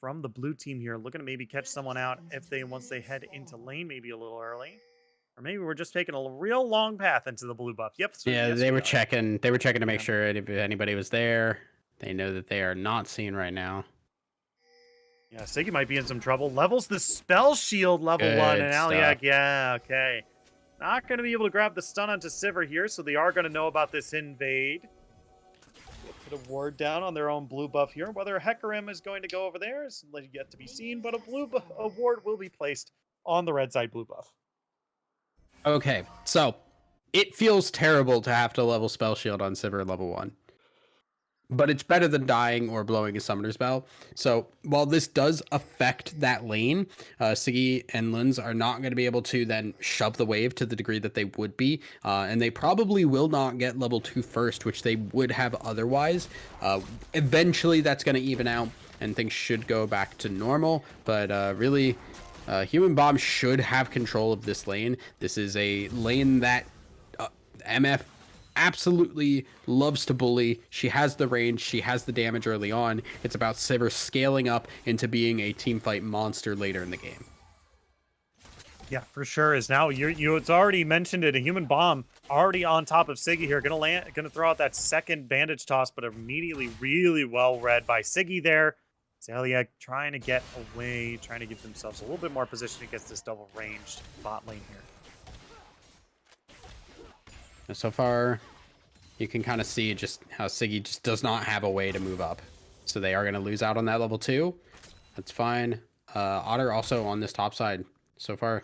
from the blue team here, looking to maybe catch someone out if once they head into lane, maybe a little early. Or maybe we're just taking a real long path into the blue buff. Yep.
Yeah,
yes,
they were
are.
checking. They were checking to make sure if anybody was there. They know that they are not seen right now.
Yeah, Siggy might be in some trouble. Levels the spell shield level
Good
1, and Aliak,
stuff.
yeah, okay. Not going to be able to grab the stun onto Sivir here, so they are going to know about this invade. Put a ward down on their own blue buff here. Whether Hecarim is going to go over there is yet to be seen, but a ward will be placed on the red side blue buff.
Okay, so it feels terrible to have to level spell shield on Sivir level 1. But it's better than dying or blowing a summoner's bell. So while this does affect that lane, Siggy and Lins are not going to be able to then shove the wave to the degree that they would be. And they probably will not get level 2 first, which they would have otherwise. Eventually that's going to even out and things should go back to normal. But really, Human Bomb should have control of this lane. This is a lane that MF absolutely loves to bully. She has the range, she has the damage early on. It's about Sivir scaling up into being a team fight monster later in the game.
Yeah, for sure. Is now it's already mentioned it. A Human Bomb already on top of Siggy here. Gonna throw out that second bandage toss, but immediately really well read by Siggy there. Zaliak trying to get away, trying to give themselves a little bit more position against this double ranged bot lane here.
So far, you can kind of see just how Siggy just does not have a way to move up. So they are going to lose out on that level 2. That's fine. Otter also on this top side. So far,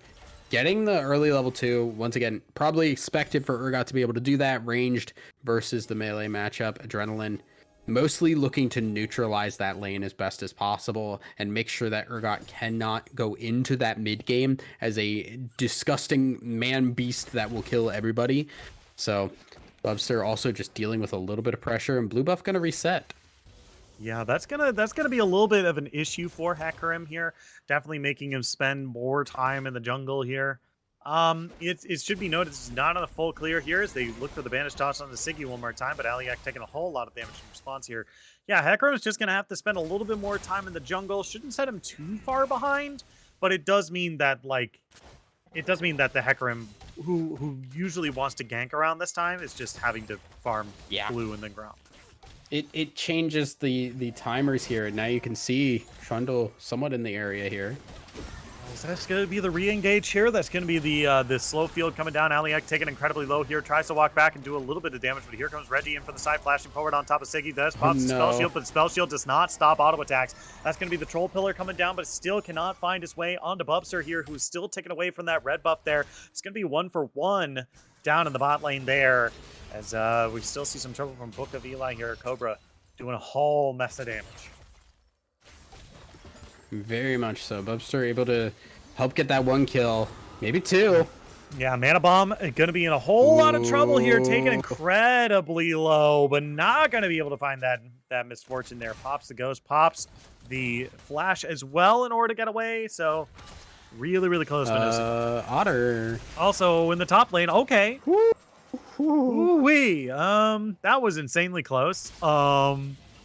getting the early level 2. Once again, probably expected for Urgot to be able to do that. Ranged versus the melee matchup. Adrenaline mostly looking to neutralize that lane as best as possible and make sure that Urgot cannot go into that mid game as a disgusting man beast that will kill everybody. So Bubster also just dealing with a little bit of pressure, and blue buff gonna reset.
Yeah, that's gonna be a little bit of an issue for Hecarim here. Definitely making him spend more time in the jungle here. It should be noted this is not on a full clear here as they look for the bandage toss on the Siggy one more time, but Aliak taking a whole lot of damage in response here. Yeah, Hecarim's just gonna have to spend a little bit more time in the jungle. Shouldn't set him too far behind, but it does mean that the Hecarim who usually wants to gank around this time is just having to farm blue in the ground.
It changes the timers here. Now you can see Trundle somewhat in the area here.
That's going to be the re-engage here. That's going to be the slow field coming down. Aliak taking incredibly low here. Tries to walk back and do a little bit of damage, but here comes Reggie in from the side, flashing forward on top of Siggy. Does pops the spell shield, but the spell shield does not stop auto attacks. That's going to be the troll pillar coming down, but still cannot find his way onto Bubster here, who's still taken away from that red buff there. It's going to be 1-for-1 down in the bot lane there, as we still see some trouble from Book of Eli here. Cobra doing a whole mess of damage.
Very much so. Bubster able to help get that 1 kill, maybe 2.
Yeah, Mana Bomb going to be in a whole lot of trouble here, taken incredibly low, but not going to be able to find that misfortune there. Pops the ghost, pops the flash as well in order to get away, so really, really close.
Otter.
Also in the top lane, okay. Ooh-wee. That was insanely close.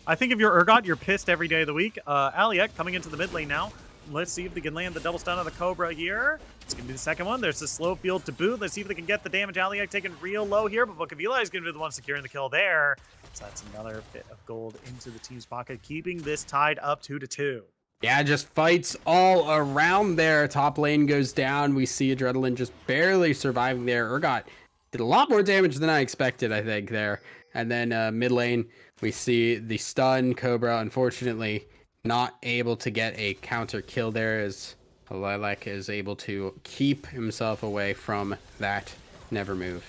I think if you're Urgot, you're pissed every day of the week. Aliak coming into the mid lane now. Let's see if they can land the double stun on the Cobra here. It's going to be the second one. There's the slow field to boot. Let's see if they can get the damage. Aliak taking real low here, but Book of Eli is going to be the one securing the kill there. So that's another bit of gold into the team's pocket, keeping this tied up 2-2.
Yeah, just fights all around there. Top lane goes down. We see Adrenaline just barely surviving there. Urgot did a lot more damage than I expected, I think, there. And then mid lane, we see the stun. Cobra, unfortunately, not able to get a counter kill there as Lilac is able to keep himself away from that never move.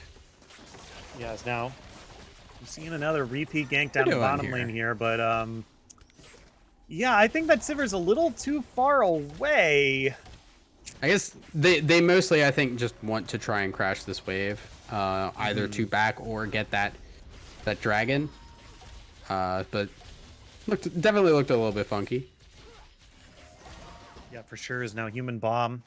Yes, now I'm seeing another repeat gank down the bottom lane here, but yeah, I think that Sivir's a little too far away.
I guess they mostly, I think, just want to try and crash this wave, either to back or get that dragon. But definitely looked a little bit funky.
Yeah, for sure is now Human Bomb.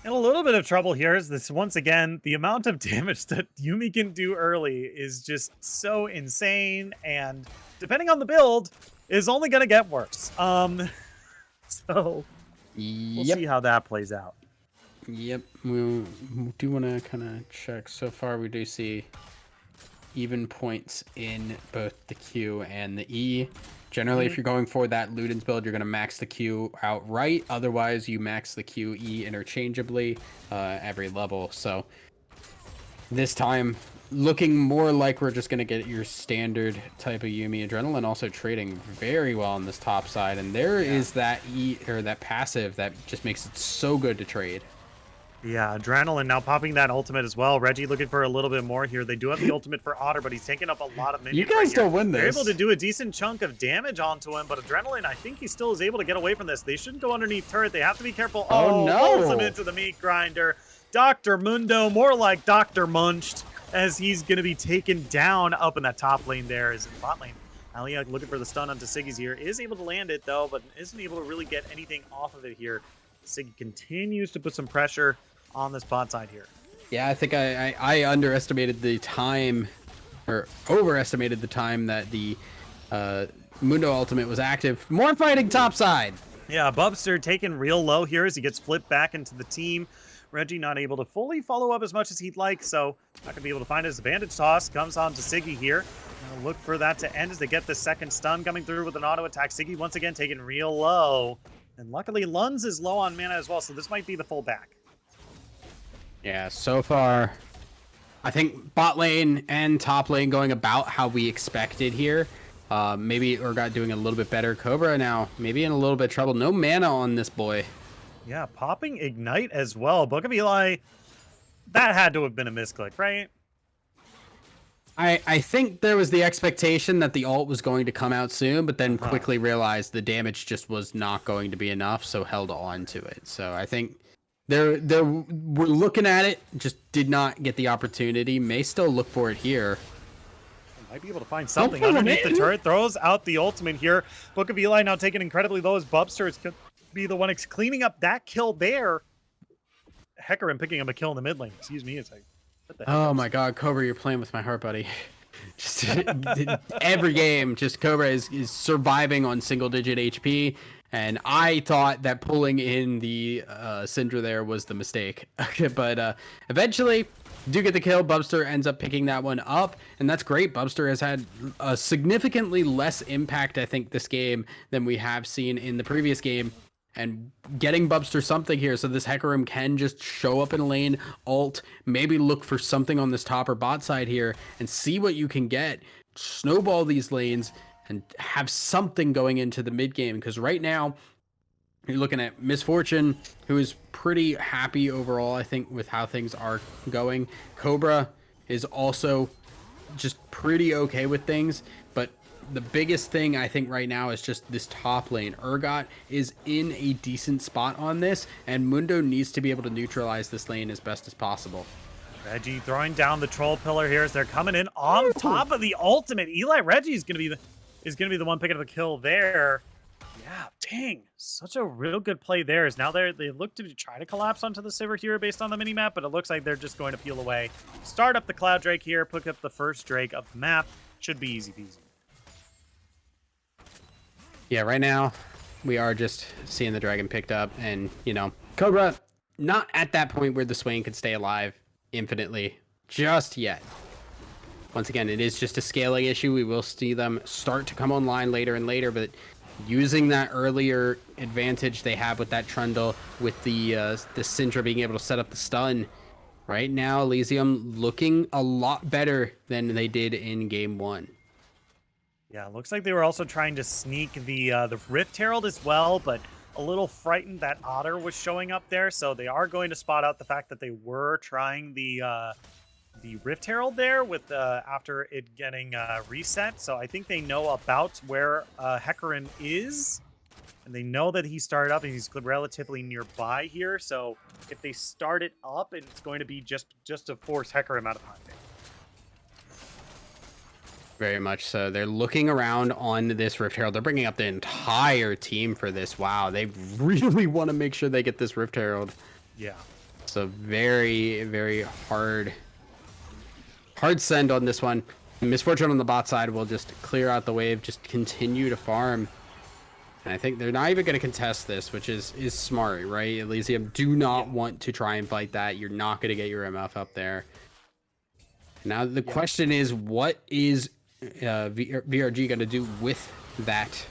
In a little bit of trouble here is this, once again, the amount of damage that Yumi can do early is just so insane, and depending on the build, is only going to get worse. So we'll
Yep.
see how that plays out.
Yep. We do want to kind of check. So far, we do see even points in both the Q and the E. Generally, if you're going for that Luden's build, you're going to max the Q outright. Otherwise, you max the Q, E interchangeably every level. So this time, looking more like we're just going to get your standard type of Yuumi Adrenaline, also trading very well on this top side. And there is that E or that passive that just makes it so good to trade.
Yeah, Adrenaline now popping that ultimate as well. Reggie looking for a little bit more here. They do have the ultimate for Otter, but he's taking up a lot of minions.
You guys don't win this.
They're able to do a decent chunk of damage onto him, but Adrenaline, I think he still is able to get away from this. They shouldn't go underneath turret. They have to be careful.
Oh, no.
Pulls him into the meat grinder. Dr. Mundo, more like Dr. Munched, as he's going to be taken down up in that top lane there. Is in bot lane. Alia looking for the stun onto Siggy's here. Is able to land it, though, but isn't able to really get anything off of it here. Siggy continues to put some pressure on this bot side here.
Yeah, I think I underestimated the time, or overestimated the time that the Mundo ultimate was active. More fighting top side.
Yeah, Bubster taken real low here as he gets flipped back into the team. Reggie not able to fully follow up as much as he'd like, so not gonna be able to find his advantage toss. Comes on to Siggy here. Gonna look for that to end as they get the second stun coming through with an auto attack. Siggy once again taken real low. And luckily Lunz is low on mana as well, so this might be the full back.
Yeah, so far, I think bot lane and top lane going about how we expected here. Maybe Urgot doing a little bit better. Cobra now maybe in a little bit of trouble. No mana on this boy.
Yeah, popping Ignite as well. Book of Eli, that had to have been a misclick, right?
I think there was the expectation that the ult was going to come out soon, but then quickly realized the damage just was not going to be enough, so held on to it. So I think we're looking at it, just did not get the opportunity. May still look for it here.
Might be able to find something underneath the turret. Throws out the ultimate here. Book of Eli now taken incredibly low as Bubster is going to be the one cleaning up that kill there. Hecarim picking up a kill in the mid lane. Excuse me. It's like, what the heck?
Oh my god, Cobra, you're playing with my heart, buddy. Just every game, just Cobra is surviving on single-digit HP. And I thought that pulling in the Syndra there was the mistake. But eventually, do get the kill. Bubster ends up picking that one up. And that's great. Bubster has had a significantly less impact, I think, this game than we have seen in the previous game. And getting Bubster something here so this Hecarim can just show up in a lane, ult, maybe look for something on this top or bot side here and see what you can get. Snowball these lanes and have something going into the mid game, because right now you're looking at Misfortune, who is pretty happy overall, I think, with how things are going. Cobra is also just pretty okay with things, but the biggest thing I think right now is just this top lane. Urgot is in a decent spot on this, and Mundo needs to be able to neutralize this lane as best as possible.
Reggie throwing down the troll pillar here as they're coming in on top of the ultimate. Reggie is gonna be the one picking up the kill there. Yeah, dang, such a real good play there. Is now they look to try to collapse onto the Sivir here based on the mini map, but it looks like they're just going to peel away. Start up the Cloud Drake here, pick up the first Drake of the map. Should be easy peasy.
Yeah, right now we are just seeing the dragon picked up, and you know, Cobra not at that point where the Swain could stay alive infinitely just yet. Once again, it is just a scaling issue. We will see them start to come online later and later, but using that earlier advantage they have with that Trundle, with the Syndra being able to set up the stun, right now Elysium looking a lot better than they did in game one.
Yeah, looks like they were also trying to sneak the Rift Herald as well, but a little frightened that Otter was showing up there, so they are going to spot out the fact that they were trying the Rift Herald there with after it getting reset. So I think they know about where Hecarim is, and they know that he started up and he's relatively nearby here. So if they start it up, it's going to be just to force Hecarim out of hiding.
Very much so. They're looking around on this Rift Herald. They're bringing up the entire team for this. Wow, they really want to make sure they get this Rift Herald.
Yeah.
So very, very hard send on this one. Misfortune on the bot side will just clear out the wave, just continue to farm. And I think they're not even going to contest this, which is smart, right? Elysium do not want to try and fight that. You're not going to get your MF up there. Now the question is, what is VRG going to do with that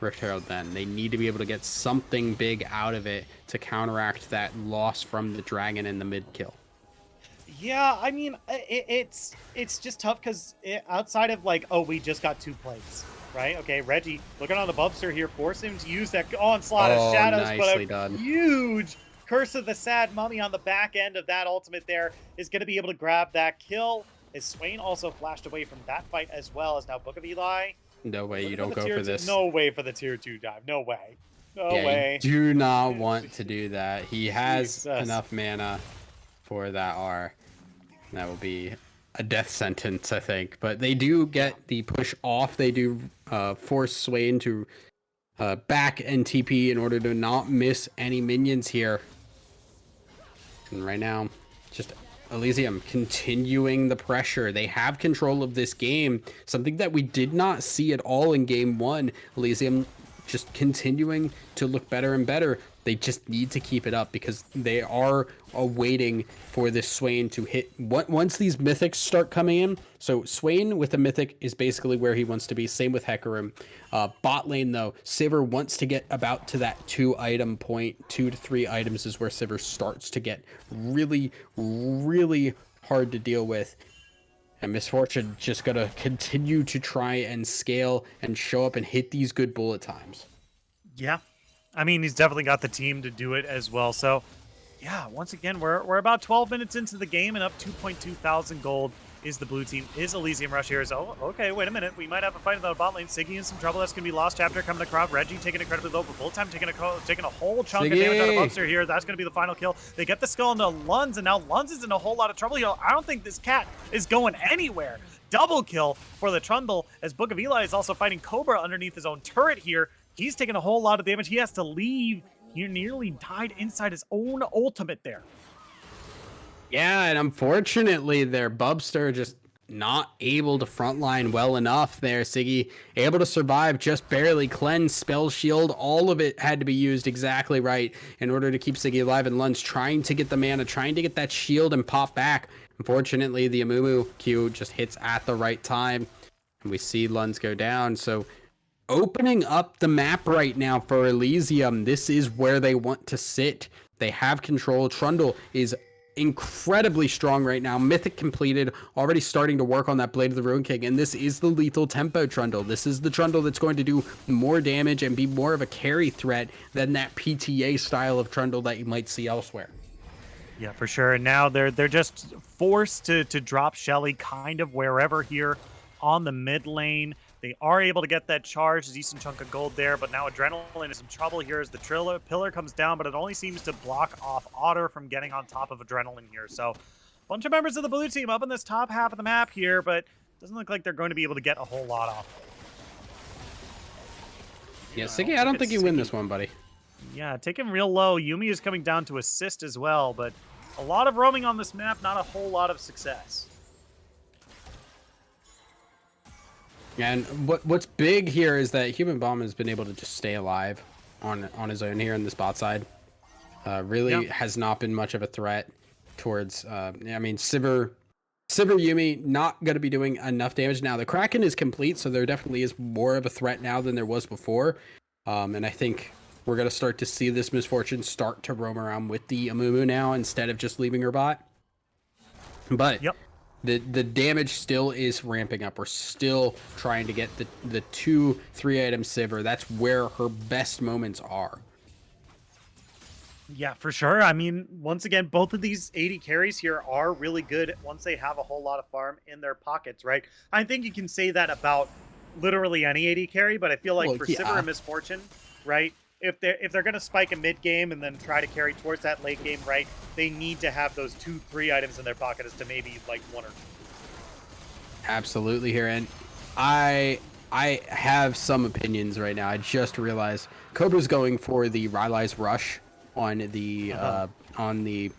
Rift Herald then? They need to be able to get something big out of it to counteract that loss from the dragon in the mid kill.
Yeah, I mean, it's just tough because outside of like, oh, we just got 2 plates, right? Okay, Reggie looking on the Bubster here, forcing him to use that onslaught of shadows, but a huge Curse of the Sad Mummy on the back end of that ultimate there is going to be able to grab that kill. As Swain also flashed away from that fight as well as now Book of Eli.
No way you don't go for this.
No way for the tier 2 dive. No way. No way.
You do not want to do that. He has enough mana for that R. That will be a death sentence, I think. But they do get the push off. They do force Swain to back and TP in order to not miss any minions here. And right now, just Elysium continuing the pressure. They have control of this game. Something that we did not see at all in game 1. Elysium just continuing to look better and better. They just need to keep it up because they are waiting for this Swain to hit. Once these mythics start coming in, so Swain with a mythic is basically where he wants to be. Same with Hecarim. Bot lane though, Sivir wants to get about to that 2 item point. 2 to 3 items is where Sivir starts to get really, really hard to deal with. And Misfortune just gotta continue to try and scale and show up and hit these good bullet times.
Yeah. I mean, he's definitely got the team to do it as well. So, yeah, once again, we're about 12 minutes into the game and up 2.2 thousand gold is the blue team. Is Elysium Rush here? Oh, okay, wait a minute. We might have a fight in the bot lane. Siggy in some trouble. That's going to be Lost Chapter coming across. Reggie taking incredibly low, but Bullet Time taking a whole chunk of damage out of Bubster here. That's going to be the final kill. They get the skull into Lunz, and now Lunz is in a whole lot of trouble here. I don't think this cat is going anywhere. Double kill for the Trundle as Book of Eli is also fighting Cobra underneath his own turret here. He's taking a whole lot of damage. He has to leave. He nearly died inside his own ultimate there.
Yeah, and unfortunately, their Bubster just not able to frontline well enough there. Siggy able to survive just barely. Cleanse, spell shield, all of it had to be used exactly right in order to keep Siggy alive. And Lunz trying to get the mana, trying to get that shield and pop back. Unfortunately, the Amumu Q just hits at the right time. And we see Lunz go down. So opening up the map right now for Elysium. This is where they want to sit. They have control. Trundle is incredibly strong right now. Mythic completed, already starting to work on that Blade of the Ruin King, and this is the lethal tempo Trundle. This is the Trundle that's going to do more damage and be more of a carry threat than that PTA style of Trundle that you might see elsewhere.
Yeah, for sure. And now they're just forced to drop Shelly kind of wherever here on the mid lane. They are able to get that charge, a decent chunk of gold there, but now Adrenaline is in trouble here as the pillar comes down, but it only seems to block off Otter from getting on top of Adrenaline here. So a bunch of members of the blue team up in this top half of the map here, but doesn't look like they're going to be able to get a whole lot off.
Yeah, Siggy, I don't think you win this one, buddy.
Yeah, take him real low. Yuumi is coming down to assist as well, but a lot of roaming on this map, not a whole lot of success.
And what's big here is that Human Bomb has been able to just stay alive on his own here in this bot side. Really has not been much of a threat towards, I mean, Sivir Yuumi not going to be doing enough damage. Now, the Kraken is complete, so there definitely is more of a threat now than there was before. And I think we're going to start to see this Misfortune start to roam around with the Amumu now instead of just leaving her bot. But the damage still is ramping up. We're still trying to get the 2-3 item Sivir. That's where her best moments are.
Yeah, for sure. I mean, once again, both of these 80 carries here are really good once they have a whole lot of farm in their pockets, right? I think you can say that about literally any 80 carry, but I feel like for Sivir and Misfortune, right? If they're going to spike a mid game and then try to carry towards that late game, right, they need to have those 2-3 items in their pocket as to maybe like 1 or 2.
Absolutely here, and I have some opinions right now. I just realized Cobra's going for the Rylai's Rush on the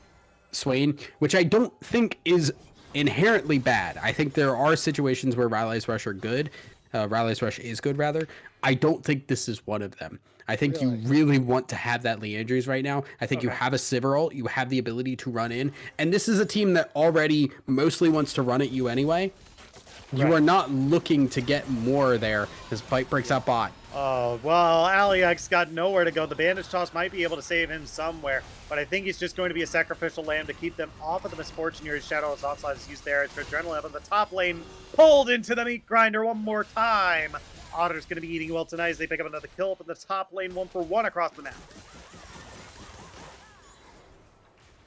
Swain, which I don't think is inherently bad. I think there are situations where Riley's Rush are good. Riley's Rush is good, rather. I don't think this is one of them. I think you really want to have that Leandries right now. I think you have a Sivir ult. You have the ability to run in. And this is a team that already mostly wants to run at you anyway. You are not looking to get more there as fight breaks out bot.
Oh, well, Alex got nowhere to go. The bandage toss might be able to save him somewhere, but I think he's just going to be a sacrificial lamb to keep them off of the misfortune here. His Shadow is offside is used there. It's Adrenaline up in the top lane, pulled into the meat grinder one more time. Otter's going to be eating well tonight as they pick up another kill up in the top lane, 1-for-1 across the map.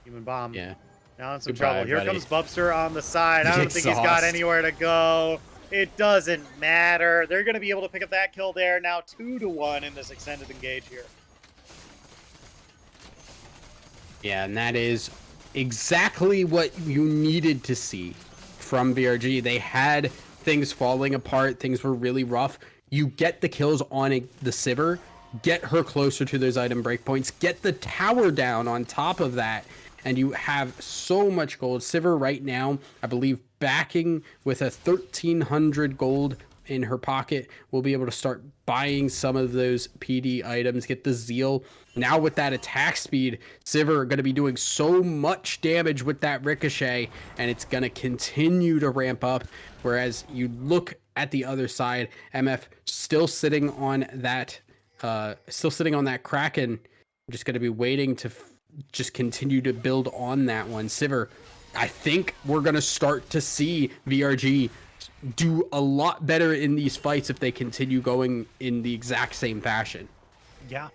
Human bomb.
Yeah.
Now in some
Goodbye,
trouble. Here
buddy.
comes Bubster on the side. I don't think he's got anywhere to go. It doesn't matter. They're going to be able to pick up that kill there. Now 2-1 in this extended engage here.
Yeah, and that is exactly what you needed to see from VRG. They had things falling apart. Things were really rough. You get the kills on the Sivir, get her closer to those item breakpoints, get the tower down on top of that, and you have so much gold. Sivir right now, I believe, backing with a 1,300 gold in her pocket, will be able to start buying some of those PD items, get the Zeal. Now with that attack speed, Sivir are going to be doing so much damage with that Ricochet, and it's going to continue to ramp up. Whereas you look at the other side, MF still sitting on that Kraken, just going to be waiting to just continue to build on that one. Sivir, I think we're going to start to see VRG do a lot better in these fights if they continue going in the exact same fashion.
Yeah,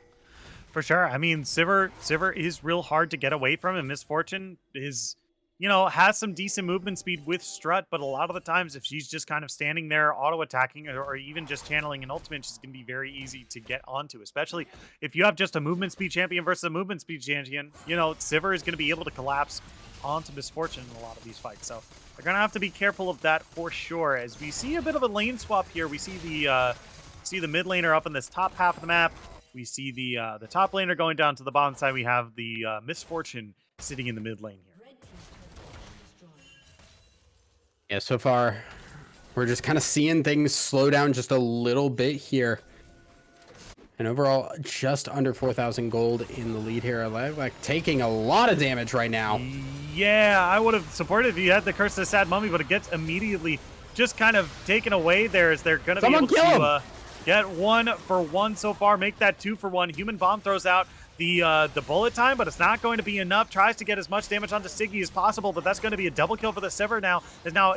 for sure. I mean, Sivir is real hard to get away from, and Misfortune is, you know, has some decent movement speed with Strut, but a lot of the times if she's just kind of standing there auto-attacking or even just channeling an ultimate, she's going to be very easy to get onto, especially if you have just a movement speed champion versus a movement speed champion. You know, Sivir is going to be able to collapse onto Misfortune in a lot of these fights, so they're going to have to be careful of that for sure. As we see a bit of a lane swap here, we see the mid laner up in this top half of the map. We see the top laner going down to the bottom side. We have the Misfortune sitting in the mid lane here.
Yeah, so far, we're just kind of seeing things slow down just a little bit here. And overall, just under 4,000 gold in the lead here. Like taking a lot of damage right now.
Yeah, I would have supported if you had the Curse of the Sad Mummy, but it gets immediately just kind of taken away there as they're going to be able to get 1-for-1 so far, make that 2-for-1. Human Bomb throws out the bullet time, but it's not going to be enough. Tries to get as much damage onto Siggy as possible, but that's going to be a double kill for the Sivir now. There's now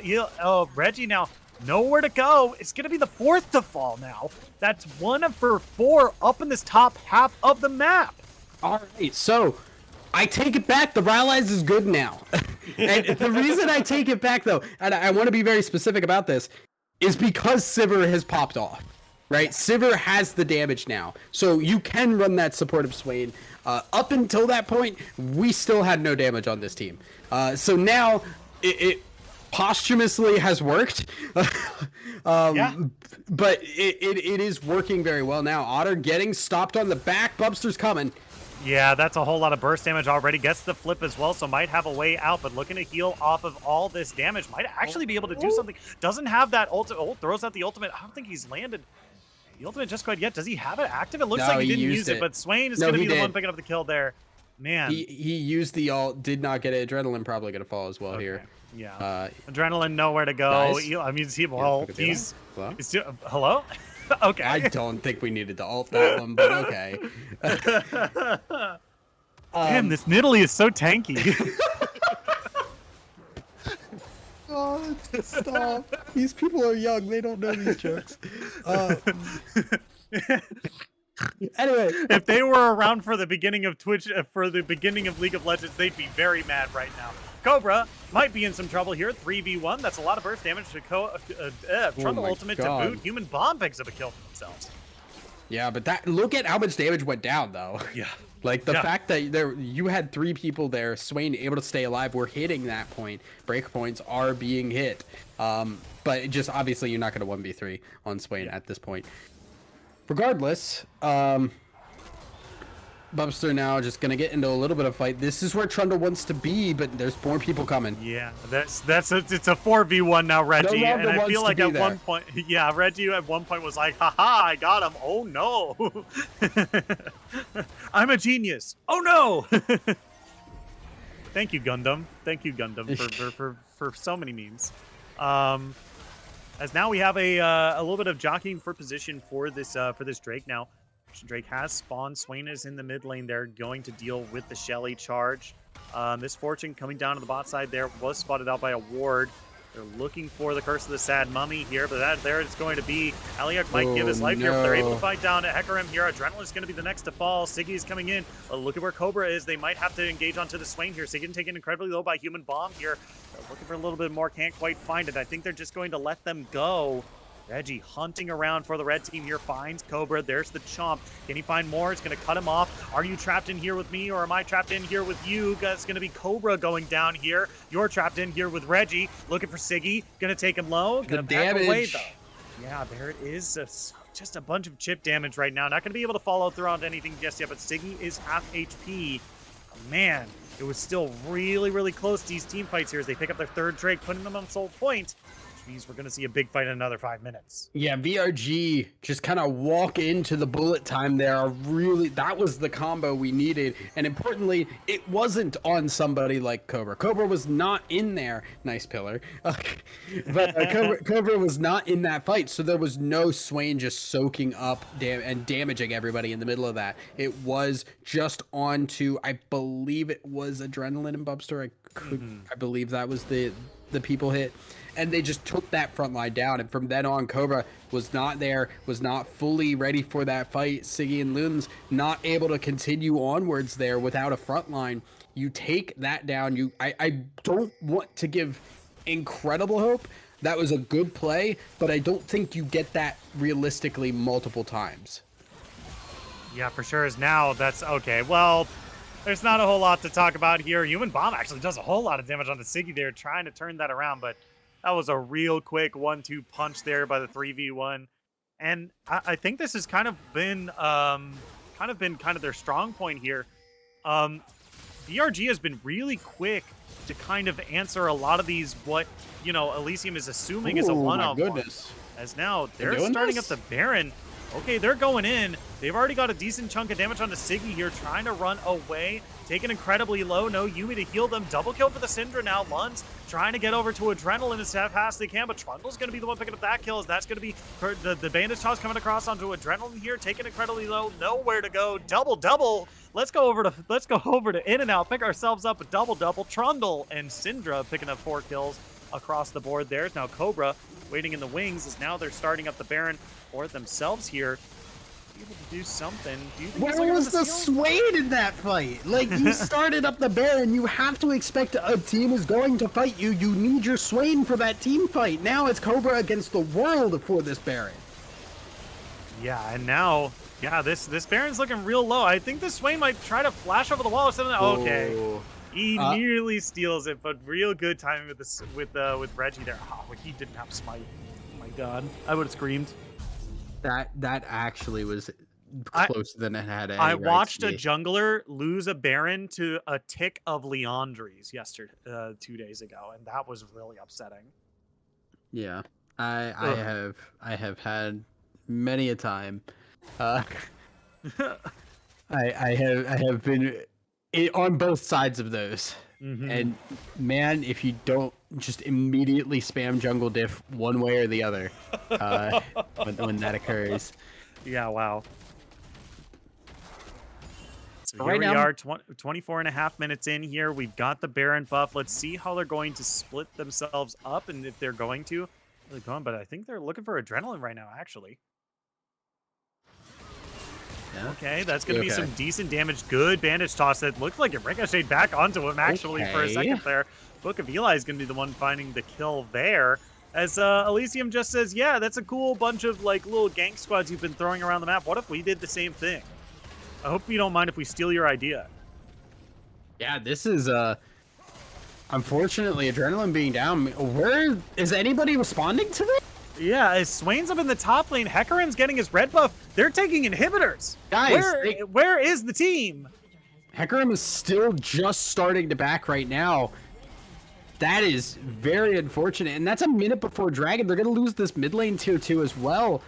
Reggie now nowhere to go. It's going to be the fourth to fall now. That's 1-for-4 up in this top half of the map.
All right, so I take it back. The Rylai's is good now. And the reason I take it back, though, and I want to be very specific about this, is because Sivir has popped off. Right, Sivir has the damage now, so you can run that supportive Swain. Up until that point, we still had no damage on this team. So now it posthumously has worked.
Yeah.
But it is working very well now. Otter getting stopped on the back. Bubster's coming.
Yeah, that's a whole lot of burst damage already. Gets the flip as well, so might have a way out, but looking to heal off of all this damage. Might actually be able to do something. Doesn't have that ultimate. Oh, throws out the ultimate. I don't think he's landed the ultimate just quite yet. Does he have it active? It looks like he didn't use it, but Swain is going to be the one picking up the kill there. Man.
He used the ult, did not get it. Adrenaline probably going to fall as well here.
Yeah. Adrenaline nowhere to go.
Guys?
I mean, he's... Hello? Okay.
I don't think we needed to ult that one, but okay.
Damn, this Nidalee is so tanky.
God, stop. These people are young. They don't know these jokes. Anyway.
If they were around for the beginning of Twitch, for the beginning of League of Legends, they'd be very mad right now. Cobra might be in some trouble here. 3v1. That's a lot of burst damage to Trundle ultimate to boot. Human Bomb picks up a kill for themselves.
Yeah, but look at how much damage went down, though.
Yeah.
Like, the fact that you had 3 people there, Swain able to stay alive, we're hitting that point. Breakpoints are being hit. But just, obviously, you're not going to 1v3 on Swain at this point. Regardless, Bubster now just gonna get into a little bit of fight. This is where Trundle wants to be, but there's more people coming.
Yeah, it's a 4v1 now, Reggie, and I feel like at one point, yeah, Reggie at one point was like, haha, I got him. Oh no. I'm a genius. Oh no. Thank you, Gundam. Thank you, Gundam, for so many memes. As now we have a little bit of jockeying for position for this Drake now. Drake has spawned. Swain is in the mid lane there, going to deal with the Shelly charge. Misfortune coming down to the bot side there, was spotted out by a ward. They're looking for the Curse of the Sad Mummy here, but there it's going to be. Eliak might give his life here, but they're able to fight down Hecarim here. Adrenaline is going to be the next to fall. Siggy is coming in. Look at where Cobra is. They might have to engage onto the Swain here. Siggy taken incredibly low by Human Bomb here. They're looking for a little bit more, can't quite find it. I think they're just going to let them go. Reggie hunting around for the red team here, finds Cobra. There's the Chomp. Can he find more? It's going to cut him off. Are you trapped in here with me, or am I trapped in here with you? That's going to be Cobra going down here. You're trapped in here with Reggie. Looking for Siggy. Going to take him low. Going to back away, though. Yeah, there it is. Just a bunch of chip damage right now. Not going to be able to follow through on anything just yet, but Siggy is half HP. Oh, man, it was still really, really close, these team fights here, as they pick up their third Drake, putting them on soul point. Means we're going to see a big fight in another 5 minutes.
Yeah, VRG just kind of walk into the bullet time there. Really, that was the combo we needed. And importantly, it wasn't on somebody like Cobra. Cobra was not in there. Nice pillar. But Cobra was not in that fight. So there was no Swain just soaking up and damaging everybody in the middle of that. It was just onto, I believe it was Adrenaline and Bubster. I believe that was the people hit. And they just took that front line down. And from then on, Cobra was not there, was not fully ready for that fight. Siggy and Luns not able to continue onwards there without a front line. You take that down. I don't want to give incredible hope. That was a good play, but I don't think you get that realistically multiple times.
Yeah, for sure. Is now that's okay. Well, there's not a whole lot to talk about here. Human Bomb actually does a whole lot of damage on the Siggy there, trying to turn that around, but that was a real quick 1-2 punch there by the 3v1. And I think this has kind of been their strong point here. VRG has been really quick to kind of answer a lot of these, what, Elysium is assuming is a one-on-one. As now they're starting up the Baron. Okay, they're going in. They've already got a decent chunk of damage onto Siggy here, trying to run away. Taken incredibly low. No Yumi to heal them. Double kill for the Syndra now. Lund's trying to get over to Adrenaline as fast as they can, but Trundle's going to be the one picking up that kill, as that's going to be the bandage toss coming across onto Adrenaline here. Taken incredibly low. Nowhere to go. Double. Let's go over to In and Out. Pick ourselves up a double. Trundle and Syndra picking up 4 kills across the board. There's now Cobra waiting in the wings, as now they're starting up the Baron for themselves here. Able to do something. Do you think
where was the Swain in that fight? Like, you started up the Baron. You have to expect a team is going to fight you. You need your Swain for that team fight. Now it's Cobra against the world for this Baron.
Yeah, and now, this Baron's looking real low. I think this Swain might try to flash over the wall or something. Okay. He nearly steals it, but real good timing with Reggie there. Oh, he didn't have smite. Oh my god. I would have screamed.
That actually was closer than it had.
I watched a jungler lose a Baron to a tick of Leandri's 2 days ago, and that was really upsetting.
Yeah, I have had many a time. I have been on both sides of those. And man, if you don't just immediately spam jungle diff one way or the other when that occurs.
Yeah, wow. So here
right
we
now,
are, 24 and a half minutes in here. We've got the Baron buff. Let's see how they're going to split themselves up, and if they're going to. Really going, but I think they're looking for Adrenaline right now, actually. Yeah. Okay, that's going to be some decent damage. Good bandage toss that looked like it ricocheted back onto him, actually, for a second there. Book of Eli is going to be the one finding the kill there. As Elysium just says, yeah, that's a cool bunch of like little gank squads you've been throwing around the map. What if we did the same thing? I hope you don't mind if we steal your idea.
Yeah, this is unfortunately Adrenaline being down. Where is anybody responding to this?
Yeah, Swain's up in the top lane. Hecarim's getting his red buff. They're taking inhibitors.
Guys,
where is the team?
Hecarim is still just starting to back right now. That is very unfortunate, and that's a minute before Dragon. They're going to lose this mid lane tier 2 as well.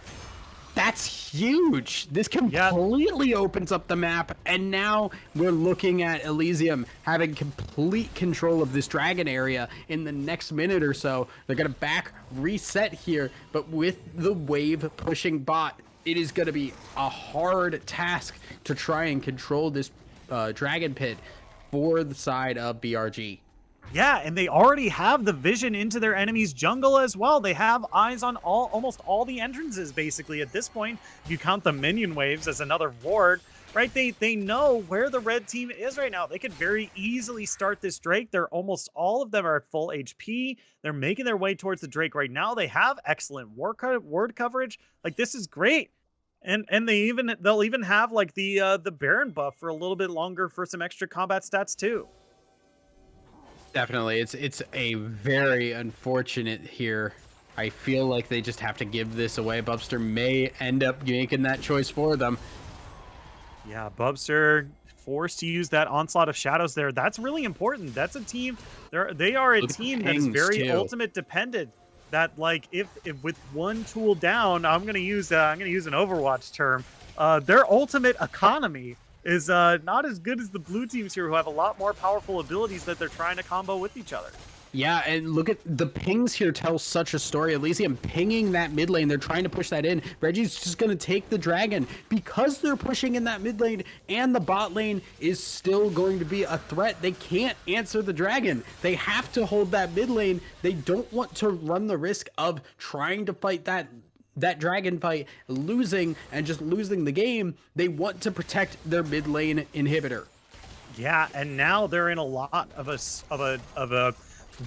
That's huge. This completely opens up the map, and now we're looking at Elysium having complete control of this Dragon area in the next minute or so. They're going to back reset here, but with the wave pushing bot, it is going to be a hard task to try and control this Dragon pit for the side of VRG.
Yeah, and they already have the vision into their enemy's jungle as well. They have eyes on almost all the entrances, basically, at this point. If you count the minion waves as another ward, right? They know where the red team is right now. They could very easily start this Drake. They're almost all of them are at full HP. They're making their way towards the Drake right now. They have excellent ward coverage. Like, this is great. And they'll even have like the Baron buff for a little bit longer for some extra combat stats too.
Definitely, it's a very unfortunate here. I feel like they just have to give this away. Bubster may end up making that choice for them.
Yeah, Bubster forced to use that Onslaught of Shadows there. That's really important. That's a team. They are a team that is very ultimate dependent. That like if with one tool down, I'm gonna use an Overwatch term. Their ultimate economy is not as good as the blue teams here, who have a lot more powerful abilities that they're trying to combo with each other.
Yeah, and look at the pings here tell such a story. Elysium pinging that mid lane. They're trying to push that in. Reggie's just going to take the dragon because they're pushing in that mid lane, and the bot lane is still going to be a threat. They can't answer the dragon. They have to hold that mid lane. They don't want to run the risk of trying to fight that dragon fight, losing and just losing the game. They want to protect their mid lane inhibitor.
Yeah, and now they're in a lot of a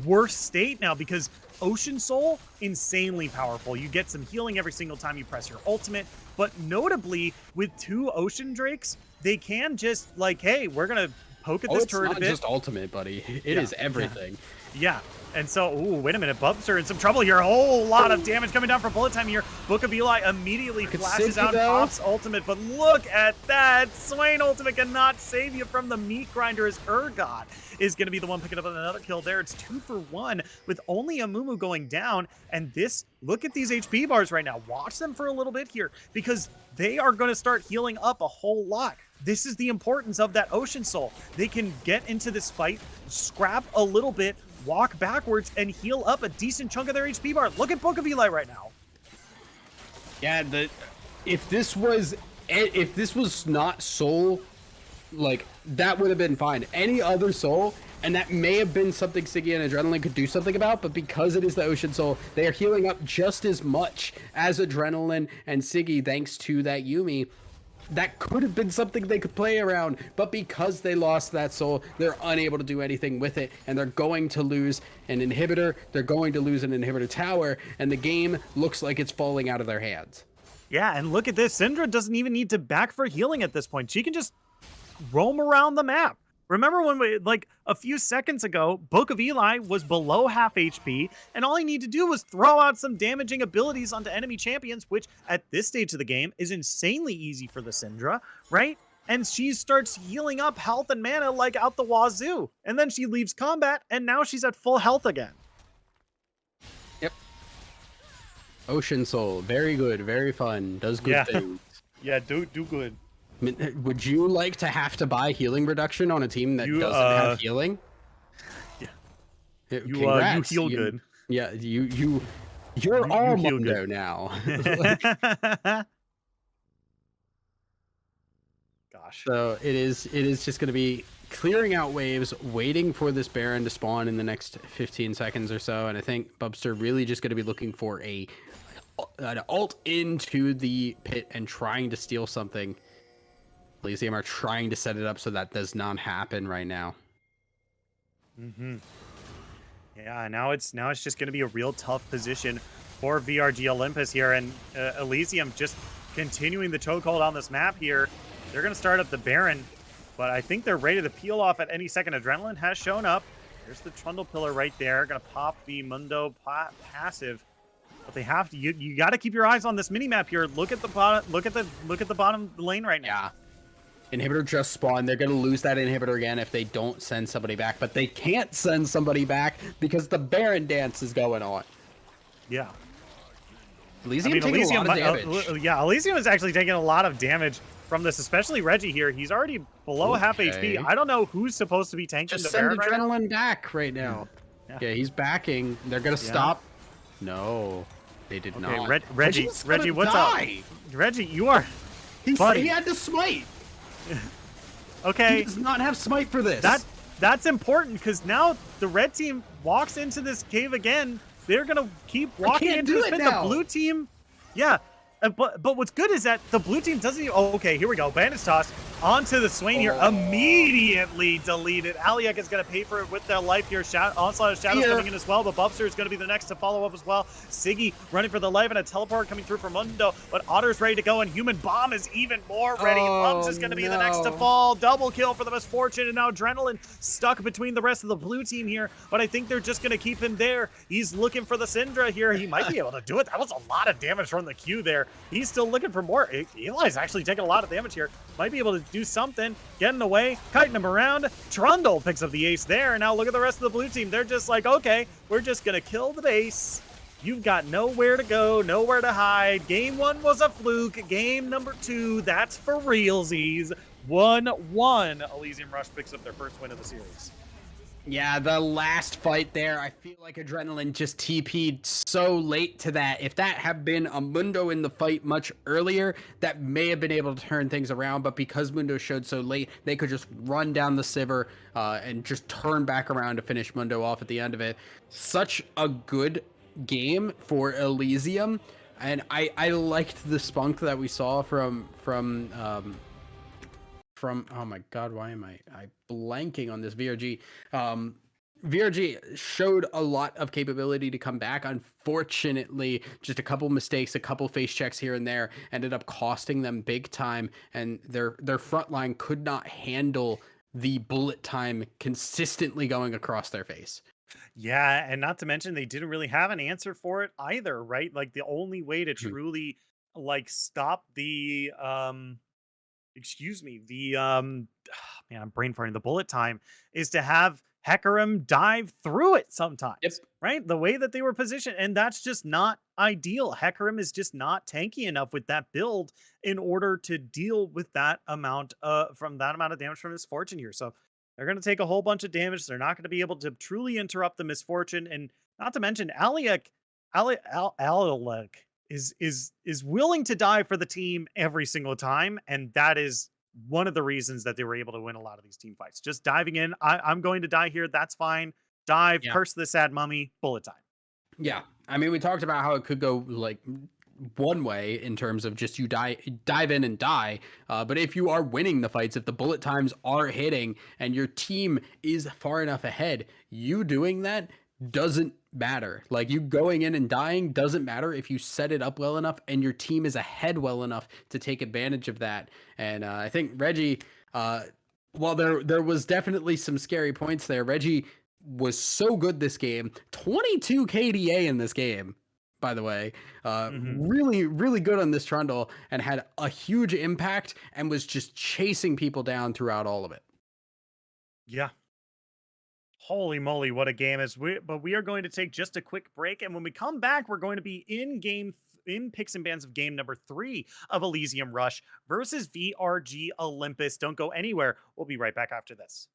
worse state now because Ocean Soul, insanely powerful. You get some healing every single time you press your ultimate, but notably with two Ocean Drakes, they can just like, hey, we're gonna poke at this turret a bit.
It's not just ultimate, buddy. It is everything.
Yeah. And so, ooh, wait a minute, Bubs are in some trouble here. A whole lot of damage coming down from Bullet Time here. Book of Eli immediately flashes out Pop's ultimate, but look at that. Swain ultimate cannot save you from the meat grinder as Urgot is going to be the one picking up another kill there. It's 2 for 1 with only Amumu going down. And this, look at these HP bars right now. Watch them for a little bit here because they are going to start healing up a whole lot. This is the importance of that Ocean Soul. They can get into this fight, scrap a little bit, walk backwards, and heal up a decent chunk of their HP bar. Look at Book of Eli right now.
Yeah, if this was not Soul, like, that would have been fine. Any other Soul, and that may have been something Siggy and Adrenaline could do something about, but because it is the Ocean Soul, they are healing up just as much as Adrenaline and Siggy, thanks to that Yuumi. That could have been something they could play around, but because they lost that soul, they're unable to do anything with it, and they're going to lose an inhibitor, they're going to lose an inhibitor tower, and the game looks like it's falling out of their hands.
Yeah, and look at this. Syndra doesn't even need to back for healing at this point. She can just roam around the map. Remember when we, like, a few seconds ago, Book of Eli was below half HP, and all he needed to do was throw out some damaging abilities onto enemy champions, which at this stage of the game is insanely easy for the Syndra, right? And she starts healing up health and mana like out the wazoo. And then she leaves combat, and now she's at full health again.
Yep. Ocean Soul, very good, very fun, does good things.
Yeah, do good.
Would you like to have to buy healing reduction on a team that doesn't have healing?
Yeah. You heal good.
Yeah, you're all Mundo now.
Gosh.
So it is just going to be clearing out waves, waiting for this Baron to spawn in the next 15 seconds or so, and I think Bubster really just going to be looking for an ult into the pit and trying to steal something. Elysium are trying to set it up so that does not happen right now.
Yeah, now it's just going to be a real tough position for VRG Olympus here, and Elysium just continuing the chokehold on this map here. They're going to start up the Baron, but I think they're ready to peel off at any second. Adrenaline has shown up. There's the Trundle Pillar right there. Going to pop the Mundo passive. But they have to. You got to keep your eyes on this mini map here. Look at the bottom. Look at the bottom lane right now.
Yeah. Inhibitor just spawned. They're going to lose that inhibitor again if they don't send somebody back. But they can't send somebody back because the Baron dance is going on.
Yeah.
Elysium taking a lot of damage.
Yeah, Elysium is actually taking a lot of damage from this, especially Reggie here. He's already below half HP. I don't know who's supposed to be tanking
just
the
send
Baron
Adrenaline back right now. Yeah, he's backing. They're going to stop. No, they did not.
Reggie, what's up? Reggie, you are...
He said he had to smite.
Okay.
He does not have smite for this.
That's important because now the red team walks into this cave again. They're going to keep walking into this pit. The blue team... Yeah. But what's good is that the blue team doesn't even... Oh, okay, here we go. Bandage toss onto the Swain here. Immediately deleted. Aliak is going to pay for it with their life here. Onslaught of Shadows coming in as well, but Bubster is going to be the next to follow up as well. Siggy running for the life and a teleport coming through from Mundo, but Otter's ready to go, and Human Bomb is even more ready. Lums is going to be the next to fall. Double kill for the Misfortune, and now Adrenaline stuck between the rest of the blue team here, but I think they're just going to keep him there. He's looking for the Syndra here. He might be able to do it. That was a lot of damage from the Q there. He's still looking for more. Eli's actually taking a lot of damage here. Might be able to do something. Getting away, kiting him around. Trundle picks up the ace there. And now look at the rest of the blue team. They're just like, okay, we're just going to kill the base. You've got nowhere to go, nowhere to hide. Game 1 was a fluke. Game number 2, that's for realsies. 1-1. Elysium Rush picks up their first win of the series.
Yeah, the last fight there, I feel like Adrenaline just TP'd so late to that. If that had been a Mundo in the fight much earlier, that may have been able to turn things around. But because Mundo showed so late, they could just run down the Sivir and just turn back around to finish Mundo off at the end of it. Such a good game for Elysium. And I liked the spunk that we saw from oh my god, why am I blanking on this VRG? VRG showed a lot of capability to come back. Unfortunately, just a couple mistakes, a couple face checks here and there ended up costing them big time, and their front line could not handle the bullet time consistently going across their face.
Yeah, and not to mention they didn't really have an answer for it either, right? Like the only way to truly like stop the man, I'm brain farting. The bullet time is to have Hecarim dive through it sometimes, right? The way that they were positioned, and that's just not ideal. Hecarim is just not tanky enough with that build in order to deal with that amount of damage from Misfortune here. So they're going to take a whole bunch of damage. They're not going to be able to truly interrupt the Misfortune, and not to mention Aliak is willing to die for the team every single time, and that is one of the reasons that they were able to win a lot of these team fights. Just diving in. I'm going to die here. That's fine. Dive, curse the sad mummy, bullet time.
Yeah. I mean, we talked about how it could go like one way in terms of just you dive in and die. But if you are winning the fights, if the bullet times are hitting and your team is far enough ahead, you doing that doesn't matter. Like, you going in and dying doesn't matter if you set it up well enough and your team is ahead well enough to take advantage of that. And I think Reggie, while there was definitely some scary points there, Reggie was so good this game. 22 KDA in this game, by the way. Really, really good on this Trundle, and had a huge impact and was just chasing people down throughout all of it.
Yeah. Holy moly, what a game. But we are going to take just a quick break, and when we come back, we're going to be in picks and bans of game number 3 of Elysium Rush versus VRG Olympus. Don't go anywhere. We'll be right back after this.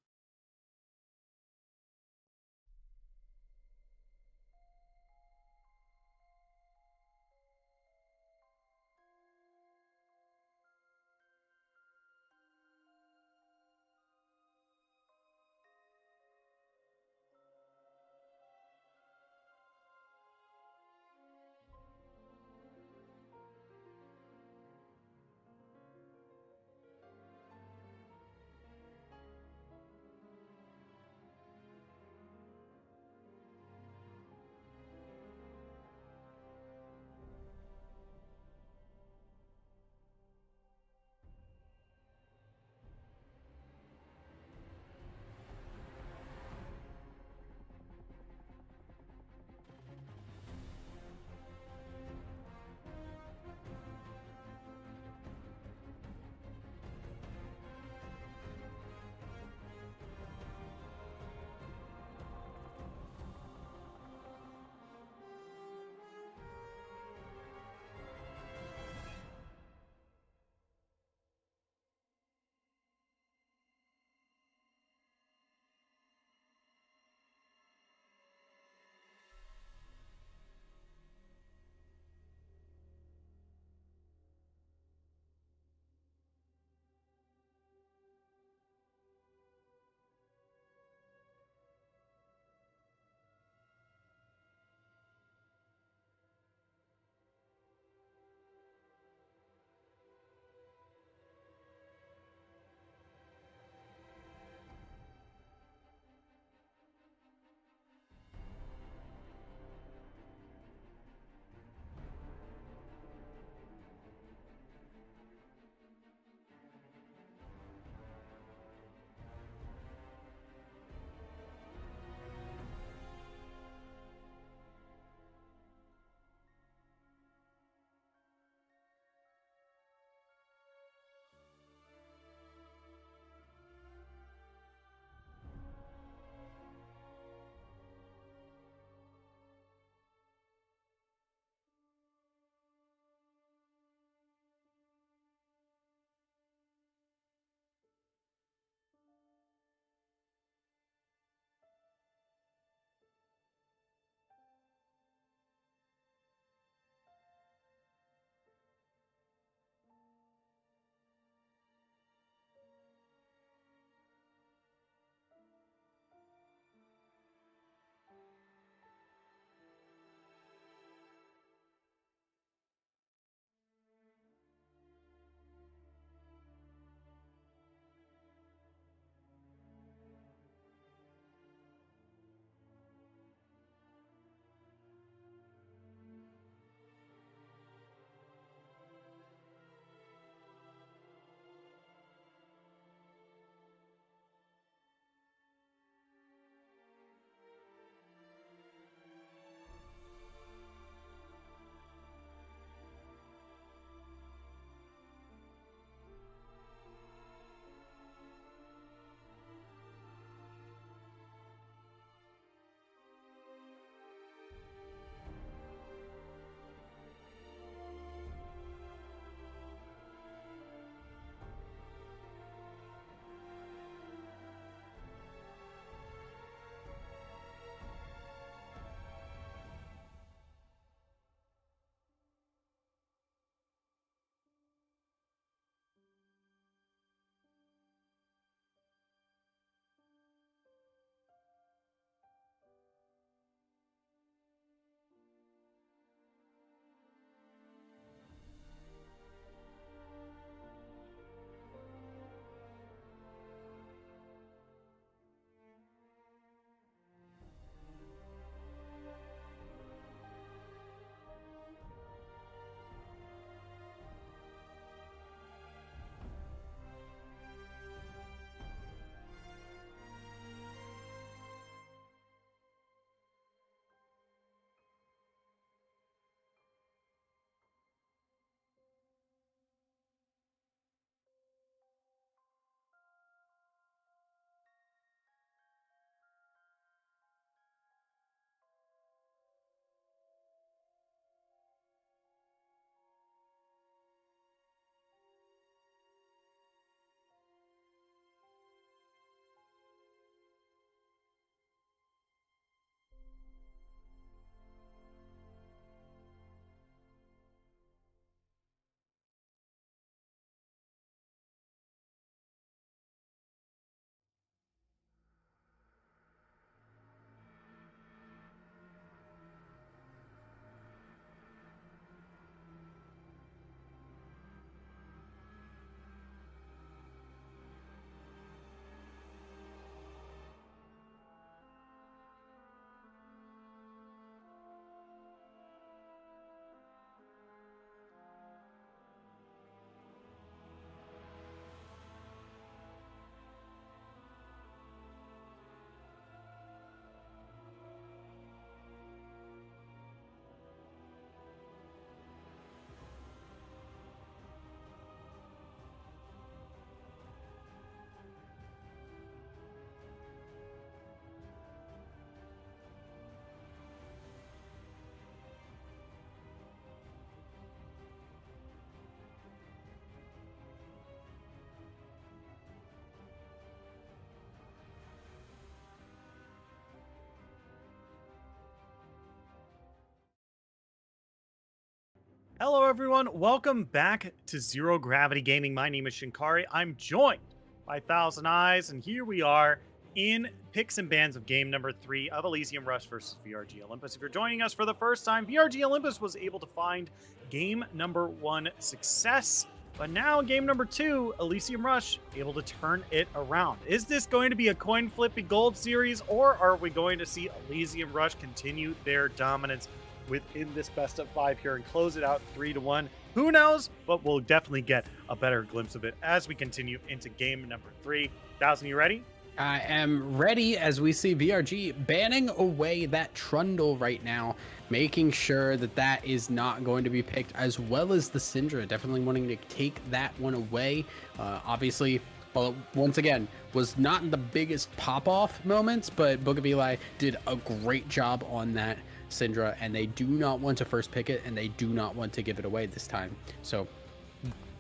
Hello, everyone. Welcome back to Zero Gravity Gaming. My name is Shinkari. I'm joined by Thousand Eyes, and here we are in picks and bans of game number 3 of Elysium Rush versus VRG Olympus. If you're joining us for the first time, VRG Olympus was able to find game number 1 success, but now game number 2, Elysium Rush, able to turn it around. Is this going to be a coin flippy gold series, or are we going to see Elysium Rush continue their dominance within this best of 5 here and close it out 3-1? Who knows? But we'll definitely get a better glimpse of it as we continue into game number 3. Thousand, you ready?
I am ready as we see VRG banning away that Trundle right now, making sure that that is not going to be picked, as well as the Syndra, definitely wanting to take that one away. Obviously, well, once again, was not the biggest pop-off moments, but Book of Eli did a great job on that Syndra, and they do not want to first pick it, and they do not want to give it away this time. So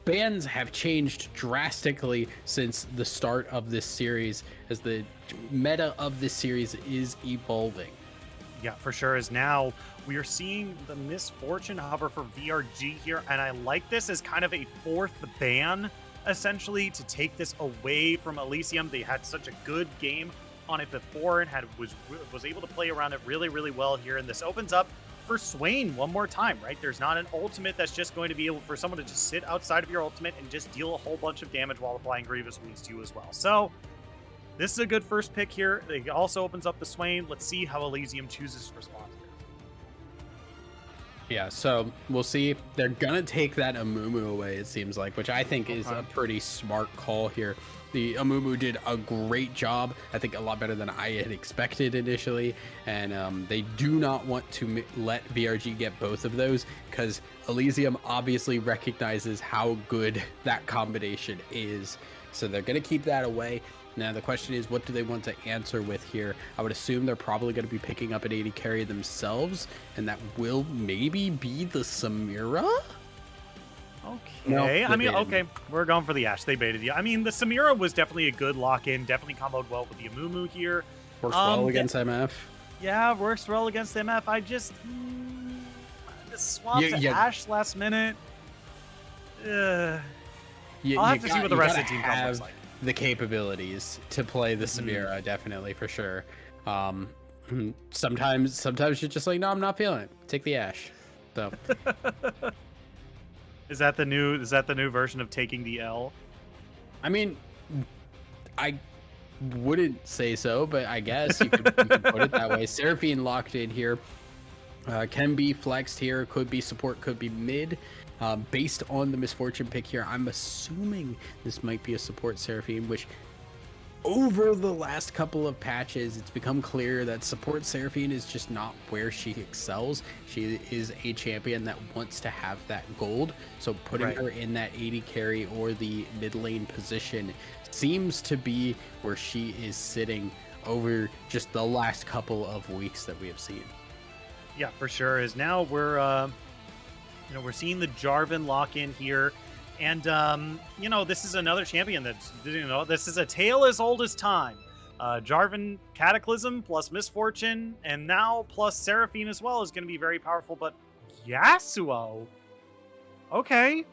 bans have changed drastically since the start of this series, as the meta of this series is evolving.
Yeah, for sure. Is now we are seeing the misfortune hover for VRG here, and I like this as kind of a 4th ban, essentially, to take this away from Elysium. They had such a good game on it before and was able to play around it really well here, and this opens up for Swain one more time, right? There's not an ultimate that's just going to be able for someone to just sit outside of your ultimate and just deal a whole bunch of damage while applying Grievous Wounds to you as well. So this is a good first pick here. It also opens up the Swain. Let's see how Elysium chooses to respond here.
Yeah, so we'll see. They're gonna take that Amumu away, it seems like, which I think is a pretty smart call here. The Amumu did a great job, I think a lot better than I had expected initially, and they do not want to let VRG get both of those, because Elysium obviously recognizes how good that combination is, so they're going to keep that away. Now the question is, what do they want to answer with here? I would assume they're probably going to be picking up an AD carry themselves, and that will maybe be the Samira?
Okay,
No,
I mean, okay, we're going for the Ashe. They baited you. I mean, the Samira was definitely a good lock-in, definitely comboed well with the Amumu here.
Works well against MF.
Yeah, works well against MF. I just... the swap to Ashe last minute. I'll have to see what the rest of the team looks like.
The capabilities to play the Samira, definitely, for sure. Sometimes you're just like, no, I'm not feeling it. Take the Ashe. So...
Is that the new version of taking the L?
I mean, I wouldn't say so, but I guess you could put it that way. Seraphine locked in here. Can be flexed here. Could be support, could be mid. Based on the Misfortune pick here, I'm assuming this might be a support Seraphine, which over the last couple of patches, it's become clear that support Seraphine is just not where she excels. She is a champion that wants to have that gold, so putting her in that AD carry or the mid lane position seems to be where she is sitting over just the last couple of weeks that we have seen.
Yeah, for sure. Is now we're seeing the Jarvan lock in here. And, this is another champion that's, this is a tale as old as time. Jarvan Cataclysm plus Misfortune, and now plus Seraphine as well is going to be very powerful. But Yasuo. Okay,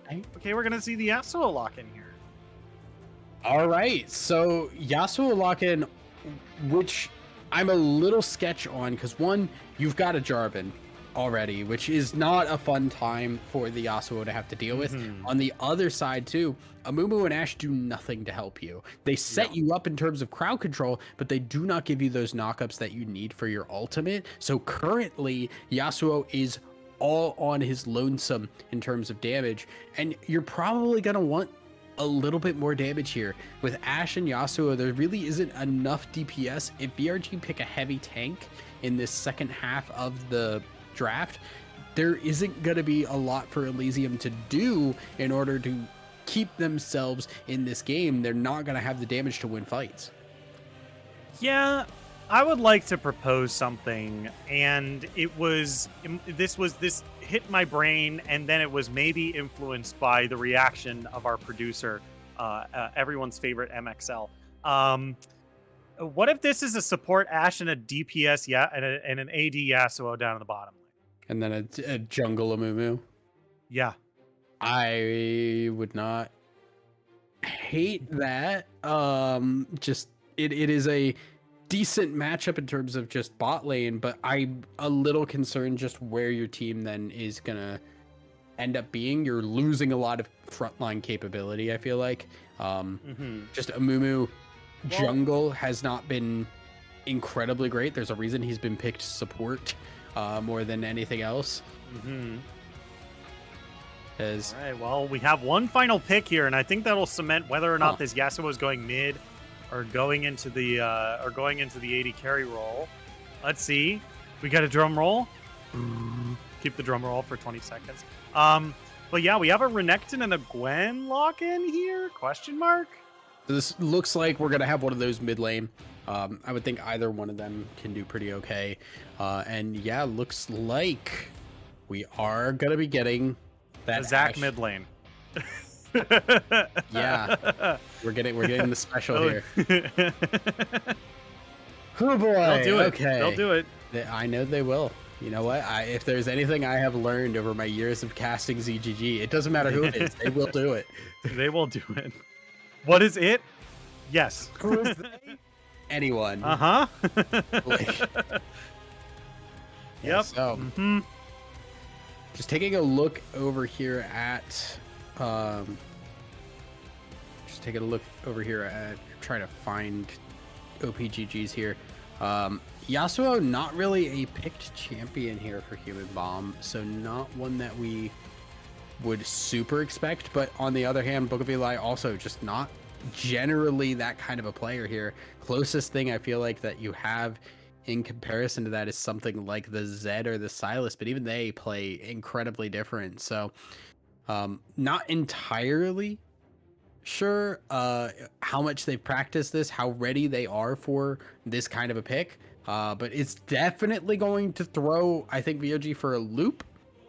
we're going to see the Yasuo lock in here.
All right, so Yasuo lock in, which I'm a little sketch on, because one, you've got a Jarvan already, which is not a fun time for the Yasuo to have to deal with. On the other side too, Amumu and Ashe do nothing to help you. They set you up in terms of crowd control, but they do not give you those knockups that you need for your ultimate. So currently Yasuo is all on his lonesome in terms of damage, and you're probably going to want a little bit more damage here. With Ashe and Yasuo, there really isn't enough DPS. If VRG pick a heavy tank in this second half of the draft, there isn't going to be a lot for Elysium to do in order to keep themselves in this game. They're not going to have the damage to win fights.
Yeah, I would like to propose something, and this hit my brain, and then it was maybe influenced by the reaction of our producer, everyone's favorite MXL. What if this is a support Ashe and a DPS and an AD Yasuo down in the bottom?
And then a jungle Amumu.
Yeah.
I would not hate that. Just it is a decent matchup in terms of just bot lane, but I'm a little concerned just where your team then is gonna end up being. You're losing a lot of frontline capability, I feel like. Just Amumu jungle has not been incredibly great. There's a reason he's been picked support more than anything else.
All right, well, we have one final pick here, and I think that'll cement whether or not this Yasuo is going mid or going into the AD carry role. Let's see. We got a drum roll. Keep the drum roll for 20 seconds. But yeah, we have a Renekton and a Gwen lock-in here? Question mark?
This looks like we're gonna have one of those mid lane. I would think either one of them can do pretty okay. And yeah, looks like we are gonna be getting that
Zac mid lane.
Yeah, we're getting the special here. Oh boy,
They'll do it.
Okay,
They'll do it.
I know they will. You know what? If there's anything I have learned over my years of casting ZGG, it doesn't matter who it is. They will do it.
They will do it. What is it? Yes.
Who is they? Anyone.
Yep.
So, just taking a look over here at, trying to find OPGGs here. Yasuo, not really a picked champion here for Human Bomb, so not one that we would super expect. But on the other hand, Book of Eli also just not generally that kind of a player here. Closest thing I feel like that you have in comparison to that is something like the Zed or the Sylas, but even they play incredibly different. So not entirely sure how much they've practiced this, how ready they are for this kind of a pick. But it's definitely going to throw, I think, VRG for a loop.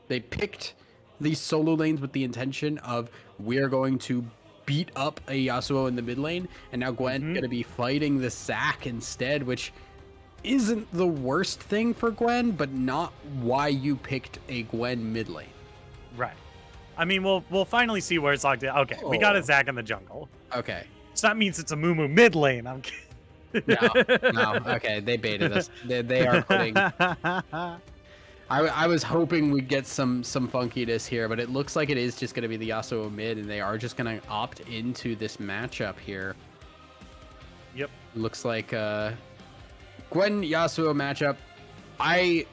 They picked these solo lanes with the intention of we're going to beat up a Yasuo in the mid lane, and now Gwen's going to be fighting the Zac instead, which isn't the worst thing for Gwen, but not why you picked a Gwen mid lane.
Right. I mean, we'll finally see where it's locked in. Okay, we got a Zac in the jungle.
Okay.
So that means it's a Mumu mid lane. I'm kidding.
No. Okay, they baited us. They are putting. I was hoping we'd get some funkiness here, but it looks like it is just going to be the Yasuo mid, and they are just going to opt into this matchup here.
Yep.
Looks like Gwen Yasuo matchup. I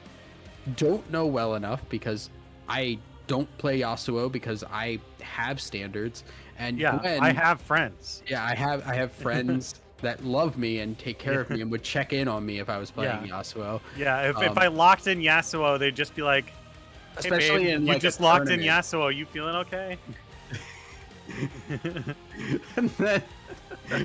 don't know well enough because I don't play Yasuo because I have standards, and
yeah,
Gwen,
I have friends.
Yeah, I have friends that love me and take care of me and would check in on me if I was playing Yasuo.
Yeah, if I locked in Yasuo, they'd just be like, hey,
especially
babe,
in
you
like
just locked in Yasuo. You feeling okay?
And then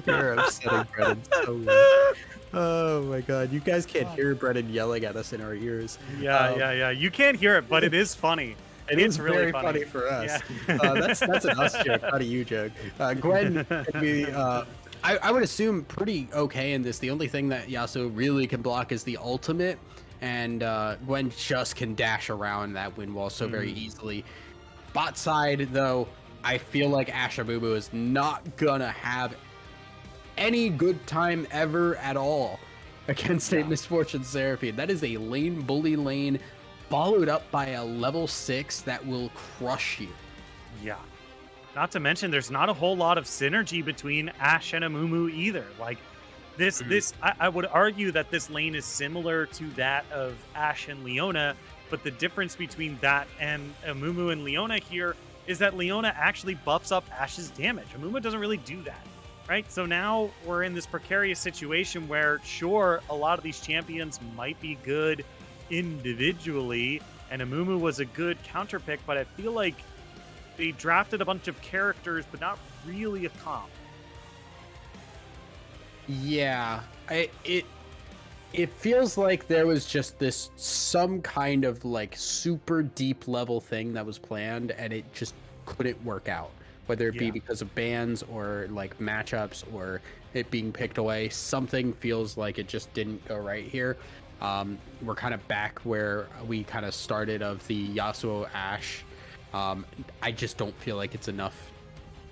you're upsetting Brennan so much. Oh my god, you guys can't hear Brennan yelling at us in our ears.
Yeah. You can't hear it, but it is funny.
It's really
really
funny for us.
Yeah.
That's an us joke, not a you joke. Gwen can be, I would assume, pretty okay in this. The only thing that Yasuo really can block is the ultimate, and Gwen just can dash around that wind wall so very easily. Bot side, though, I feel like Ashamumu is not gonna have any good time ever at all against a Misfortune Seraphine. That is a lane bully lane followed up by a level 6 that will crush you.
Yeah. Not to mention, there's not a whole lot of synergy between Ashe and Amumu either. Like, I would argue that this lane is similar to that of Ashe and Leona, but the difference between that and Amumu and Leona here is that Leona actually buffs up Ashe's damage. Amumu doesn't really do that, right? So now we're in this precarious situation where, sure, a lot of these champions might be good individually, and Amumu was a good counter pick, but I feel like they drafted a bunch of characters, but not really a comp.
Yeah, it feels like there was just this some kind of like super deep level thing that was planned, and it just couldn't work out. Whether it be because of bans or like matchups or it being picked away, something feels like it just didn't go right here. We're kind of back where we kind of started of the Yasuo Ashe I just don't feel like it's enough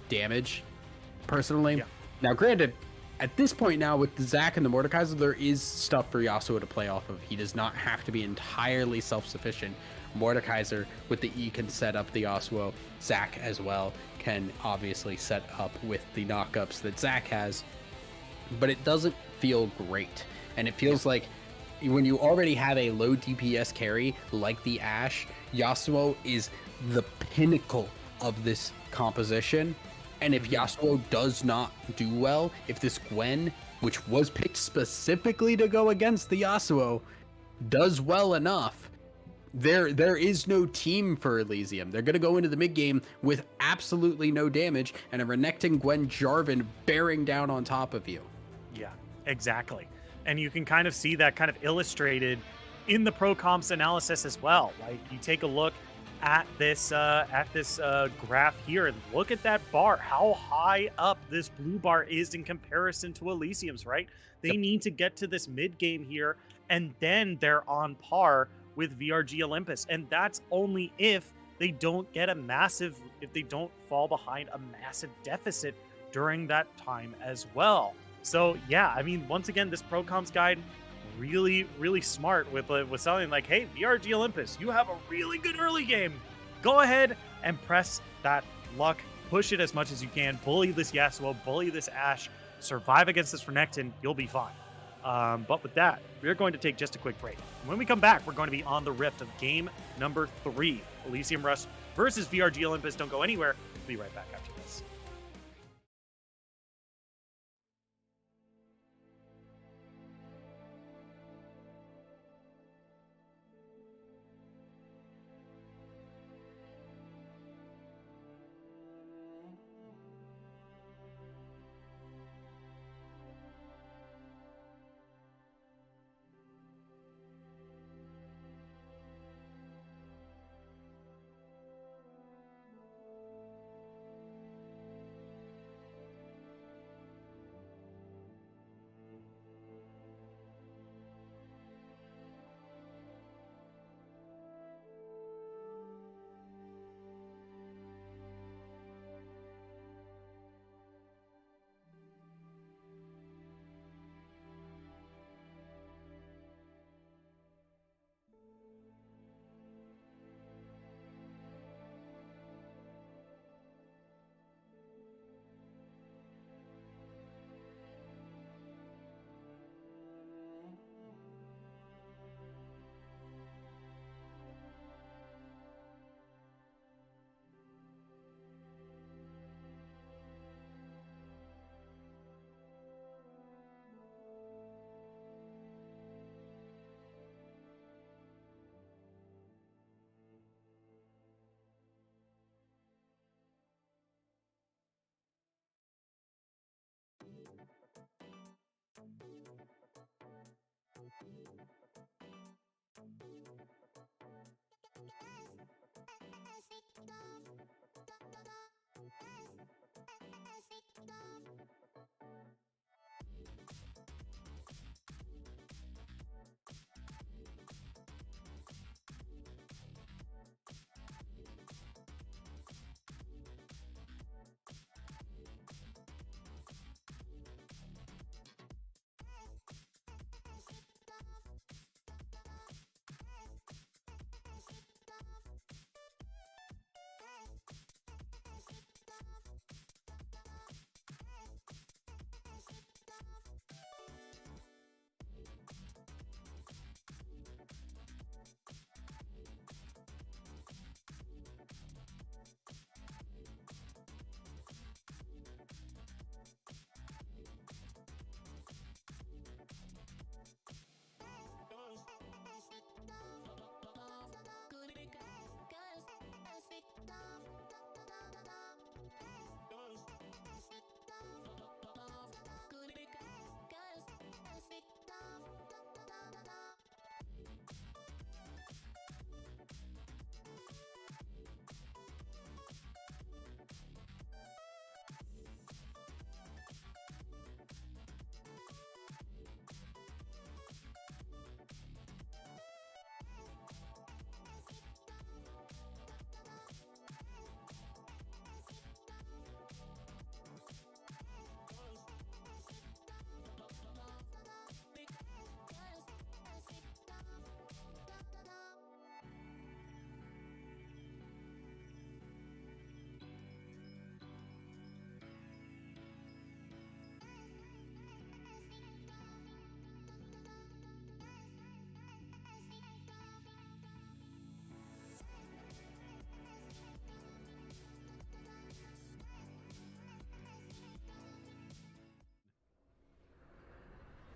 damage, personally.
Yeah.
Now, granted, at this point now with the Zac and the Mordekaiser, there is stuff for Yasuo to play off of. He does not have to be entirely self-sufficient. Mordekaiser with the E can set up the Yasuo. Zac as well can obviously set up with the knockups that Zac has, but it doesn't feel great. And it feels like when you already have a low DPS carry like the Ashe, Yasuo is the pinnacle of this composition. And if Yasuo does not do well, if this Gwen, which was picked specifically to go against the Yasuo, does well enough, there is no team for Elysium. They're going to go into the mid game with absolutely no damage and a Renekton Gwen Jarvan bearing down on top of you.
Yeah, exactly. And you can kind of see that kind of illustrated in the pro comps analysis as well. Like, you take a look at this graph here and look at that bar, how high up this blue bar is in comparison to Elysium's, right? They need to get to this mid game here, and then they're on par with VRG Olympus. And that's only if they don't get if they don't fall behind a massive deficit during that time as well. So yeah, I mean, once again, this pro comps guide, really, really smart with selling like, hey, VRG Olympus, you have a really good early game. Go ahead and press that luck, push it as much as you can, bully this Yasuo, bully this Ashe, survive against this Renekton, you'll be fine. But with that, we're going to take just a quick break. And when we come back, we're going to be on the rift of game number 3, Elysium Rush versus VRG Olympus. Don't go anywhere. We'll be right back after this.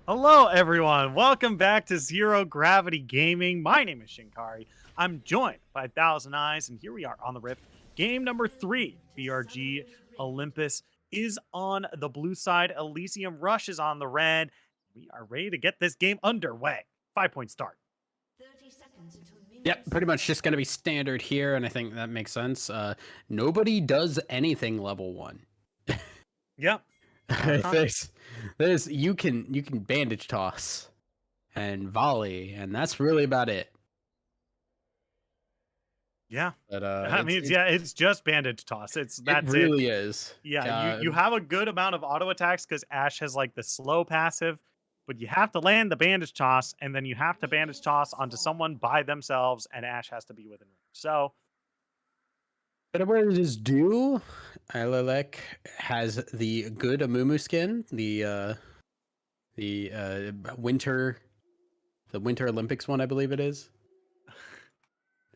Hello, everyone. Welcome back to Zero Gravity Gaming. My name is Shinkari. I'm joined by 1,000 Eyes, and here we are on the Rift. Game number 3, VRG Olympus is on the blue side. Elysium Rush is on the red. We are ready to get this game underway. 5-point start.
30 seconds until
Yep, pretty much just going to be standard here, and I think that makes sense. Nobody does anything level 1.
Yep.
There's you can bandage toss and volley, and that's really about it.
Yeah.
But
I mean, it's just bandage toss. That's
it really is.
Yeah, you have a good amount of auto attacks because Ashe has like the slow passive, but you have to land the bandage toss, and then you have to bandage toss onto someone by themselves, and Ashe has to be within range. So,
but what it is do, Ilelek has the good Amumu skin, the winter Olympics one, I believe it is.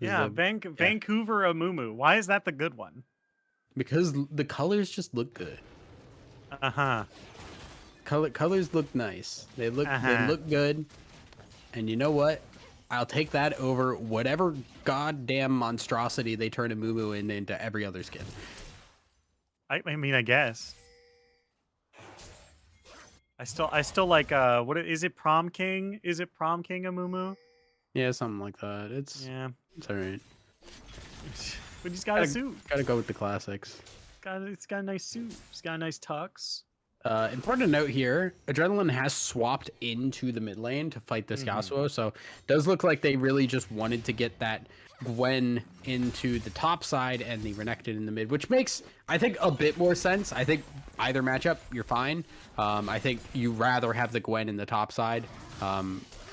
yeah, Vancouver Amumu. Why is that the good one?
Because the colors just look good.
Uh-huh.
Colors look nice. They look good. And you know what? I'll take that over whatever goddamn monstrosity they turn Amumu into every other skin.
I mean, I guess. I still like what is it, Prom King? Is it Prom King Amumu?
Yeah, something like that. It's all right.
But he's got a suit.
Gotta go with the classics.
It's got a nice suit. It's got a nice tux.
Important to note here, Adrenaline has swapped into the mid lane to fight this Yasuo, so it does look like they really just wanted to get that Gwen into the top side and the Renekton in the mid, which makes, I think, a bit more sense. I think either matchup, you're fine. I think you rather have the Gwen in the top side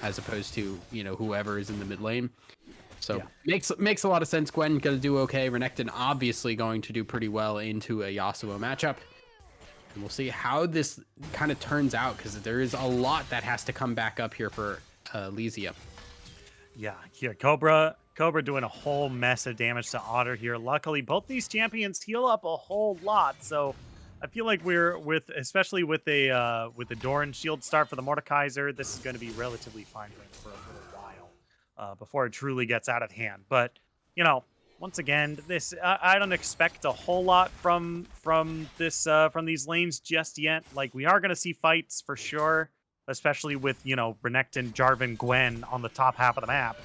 as opposed to, whoever is in the mid lane. So makes a lot of sense. Gwen gonna do okay. Renekton obviously going to do pretty well into a Yasuo matchup. And we'll see how this kind of turns out, because there is a lot that has to come back up here for Elysium.
Yeah, here, Cobra doing a whole mess of damage to Otter here. Luckily, both these champions heal up a whole lot, so I feel like especially with the Doran shield start for the Mordekaiser, this is going to be relatively fine for a little while before it truly gets out of hand. But, once again, I don't expect a whole lot from these lanes just yet. Like, we are going to see fights for sure, especially with Renekton, Jarvan, Gwen on the top half of the map.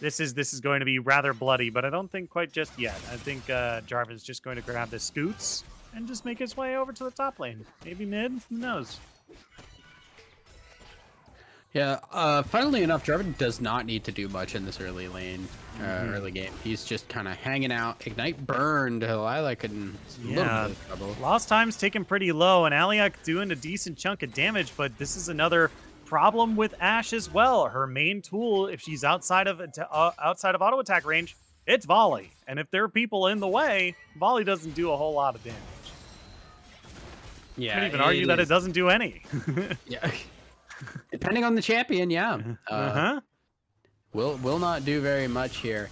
This is going to be rather bloody, but I don't think quite just yet. I think Jarvan's just going to grab the scoots and just make his way over to the top lane. Maybe mid, who knows?
Yeah, funnily enough, Jarvan does not need to do much in this early lane, early game. He's just kind of hanging out. Ignite burned. Lilac in a little bit of trouble.
Lost time's taken pretty low, and Aliak doing a decent chunk of damage, but this is another problem with Ashe as well. Her main tool, if she's outside of auto attack range, it's volley. And if there are people in the way, volley doesn't do a whole lot of damage.
Yeah,
you can even argue that it doesn't do any.
Yeah. Depending on the champion, will not do very much here.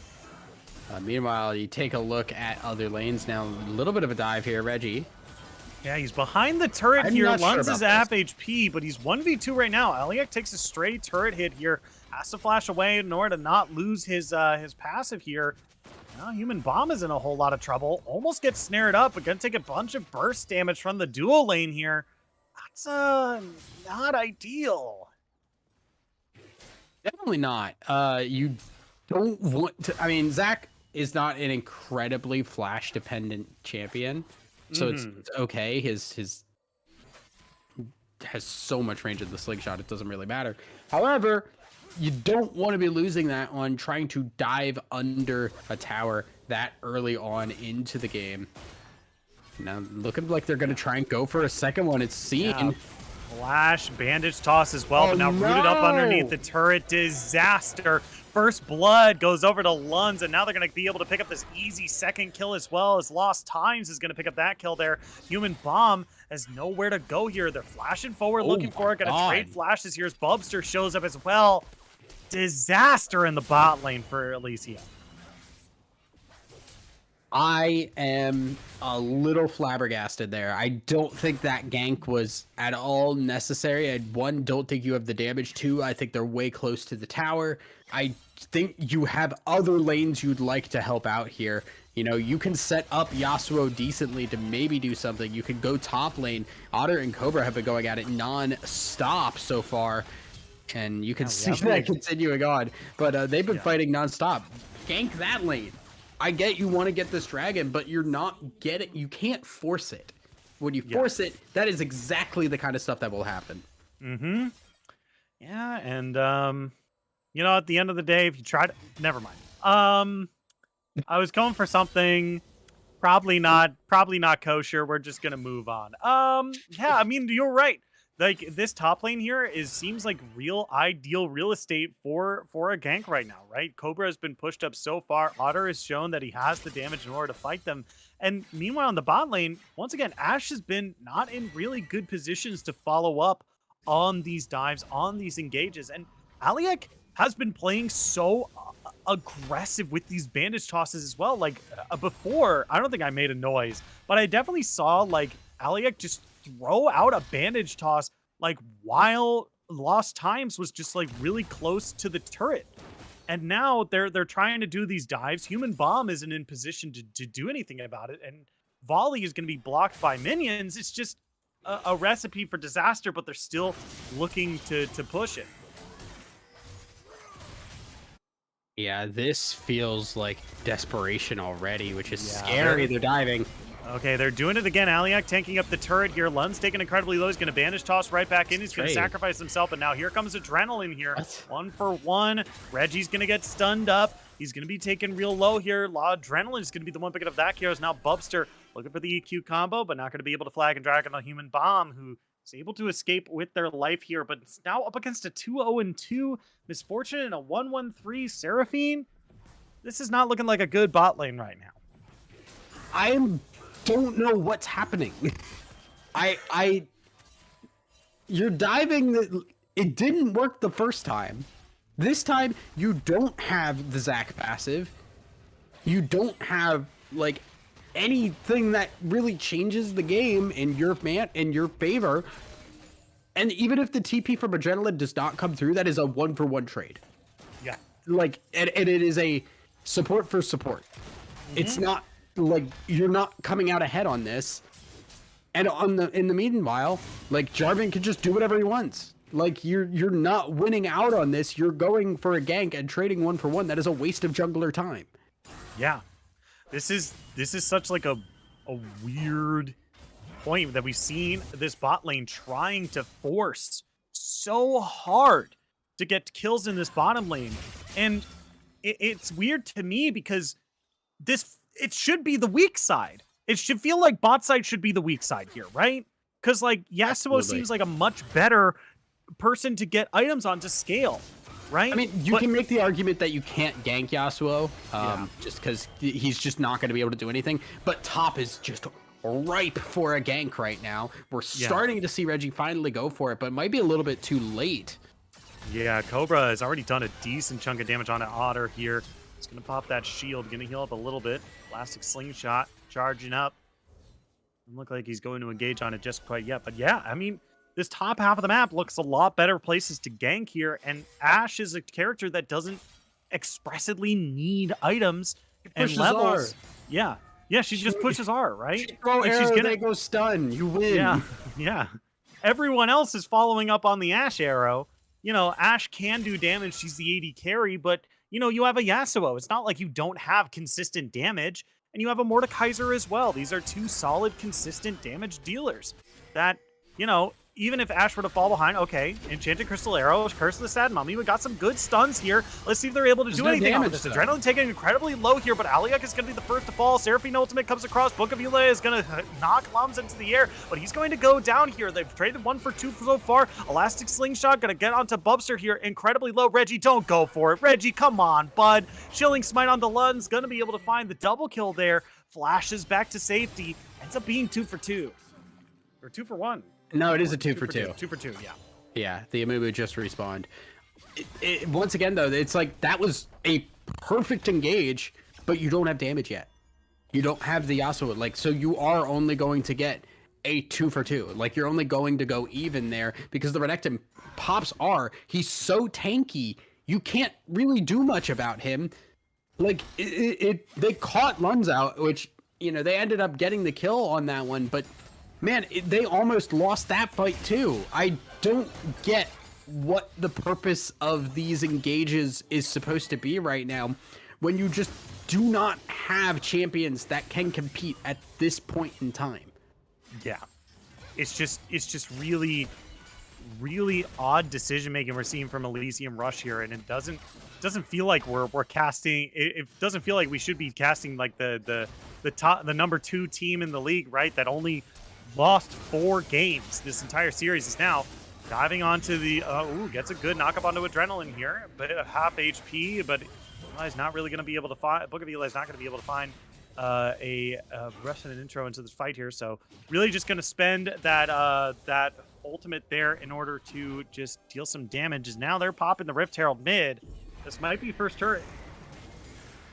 Meanwhile, you take a look at other lanes now. A little bit of a dive here, Reggie.
Yeah, he's behind the turret here. Lunds is half HP, but he's 1v2 right now. Eliak takes a stray turret hit here. Has to flash away in order to not lose his passive here. Now, Human Bomb is in a whole lot of trouble. Almost gets snared up, but gonna take a bunch of burst damage from the dual lane here. That's not ideal.
Definitely not. You don't want to. I mean, Zac is not an incredibly flash dependent champion, so it's okay. His has so much range of the slingshot, it doesn't really matter. However, you don't want to be losing that on trying to dive under a tower that early on into the game. Now, looking like they're going to try and go for a second one, it's seen.
Yeah. Flash, bandage toss as well, but now rooted up underneath the turret. Disaster. First blood goes over to Lunds, and now they're going to be able to pick up this easy second kill as well, as Lost Times is going to pick up that kill there. Human Bomb has nowhere to go here. They're flashing forward, looking for it. Going to trade flashes here as Bubster shows up as well. Disaster in the bot lane for Elysium.
I am a little flabbergasted there. I don't think that gank was at all necessary. One, don't think you have the damage. Two, I think they're way close to the tower. I think you have other lanes you'd like to help out here. You know, you can set up Yasuo decently to maybe do something. You can go top lane. Otter and Cobra have been going at it non-stop so far. And you can see that continuing on. But they've been fighting non-stop. Gank that lane. I get you want to get this dragon, but you're not getting. You can't force it. When you force it, that is exactly the kind of stuff that will happen.
Mm-hmm. Yeah, and you know, at the end of the day, if you try to, never mind. I was going for something, probably not kosher. We're just gonna move on. Yeah, I mean, you're right. Like, this top lane here seems like ideal real estate for a gank right now, right? Cobra has been pushed up so far. Otter has shown that he has the damage in order to fight them. And meanwhile, in the bot lane, once again, Ashe has been not in really good positions to follow up on these dives, on these engages. And Aliak has been playing so aggressive with these bandage tosses as well. Like, before, I don't think I made a noise, but I definitely saw, like, Aliak just throw out a bandage toss, like, while Lost Times was just, like, really close to the turret. And now they're trying to do these dives. Human Bomb isn't in position to do anything about it, and Volley is going to be blocked by minions. It's just a recipe for disaster, but they're still looking to push it.
Yeah, this feels like desperation already, which is scary. They're diving.
Okay, they're doing it again. Aliak tanking up the turret here. Lund's taking incredibly low. He's going to bandage toss right back in. He's going to sacrifice himself, but now here comes Adrenaline here.
What?
1 for 1. Reggie's going to get stunned up. He's going to be taken real low here. Adrenaline is going to be the one picking up that hero. Now Bubster looking for the EQ combo, but not going to be able to flag and drag on the Human Bomb, who is able to escape with their life here, but it's now up against a 2-0-2 Misfortune and a 1-1-3 Seraphine. This is not looking like a good bot lane right now.
I don't know what's happening. You're diving. It didn't work the first time. This time you don't have the Zac passive. You don't have, like, anything that really changes the game in your favor. And even if the TP from Adrenaline does not come through, that is a 1-for-1 trade.
Yeah.
Like, and it is a support for support. It's not like you're not coming out ahead on this. And in the meanwhile, like, Jarvan can just do whatever he wants. Like, you're not winning out on this. You're going for a gank and trading 1-for-1. That is a waste of jungler time.
Yeah. This is such, like, a weird point that we've seen this bot lane trying to force so hard to get kills in this bottom lane. And it's weird to me because it should be the weak side. It should feel like bot side should be the weak side here, right? Because, like, Yasuo seems like a much better person to get items on to scale, right?
I mean, you can make the argument that you can't gank Yasuo, just because he's just not going to be able to do anything. But top is just ripe for a gank right now. We're starting to see Reggie finally go for it, but it might be a little bit too late.
Yeah, Cobra has already done a decent chunk of damage on Otter here. He's going to pop that shield, going to heal up a little bit. Elastic Slingshot, charging up. Doesn't look like he's going to engage on it just quite yet. But yeah, I mean, this top half of the map looks a lot better places to gank here. And Ashe is a character that doesn't expressively need items and levels. Yeah. Yeah, she just pushes R, right?
Throw arrow, they go stun. You win.
Yeah, yeah. Everyone else is following up on the Ashe arrow. You know, Ashe can do damage. She's the AD carry, but, you know, you have a Yasuo. It's not like you don't have consistent damage. And you have a Mordekaiser as well. These are two solid, consistent damage dealers that, you know, even if Ashe were to fall behind, okay, Enchanted Crystal Arrow, Curse of the Sad Mummy, we got some good stuns here. Let's see if they're able to do anything on this. Adrenaline taking incredibly low here, but Aliak is going to be the first to fall. Seraphine ultimate comes across. Book of Eli is going to knock Lums into the air, but he's going to go down here. They've traded 1 for 2 so far. Elastic Slingshot going to get onto Bubster here, incredibly low. Reggie, don't go for it. Reggie, come on, bud. Chilling Smite on the Lund's going to be able to find the double kill there. Flashes back to safety. Ends up being 2 for 2. Or 2 for 1.
No, it is a 2 for 2.
2 for 2, yeah.
Yeah, the Amumu just respawned. Once again, though, it's like that was a perfect engage, but you don't have damage yet. You don't have the Yasuo, like, so you are only going to get a 2-for-2. Like, you're only going to go even there because the Renekton pops are. He's so tanky, you can't really do much about him. Like, they caught Luns out, which, you know, they ended up getting the kill on that one, but man, they almost lost that fight too. I don't get what the purpose of these engages is supposed to be right now when you just do not have champions that can compete at this point in time.
Yeah, it's just really odd decision making we're seeing from Elysium Rush here, and it doesn't feel like we're casting. It doesn't feel like we should be casting like the number 2 team in the league, right? That only lost 4 games this entire series is now diving onto the gets a good knockup onto Adrenaline here, but half HP, but Eli's not really going to be able to find. Book of Eli's not going to be able to find a rest and an intro into this fight here. So really just going to spend that ultimate there in order to just deal some damage. As now they're popping the Rift Herald mid. This might be first turret.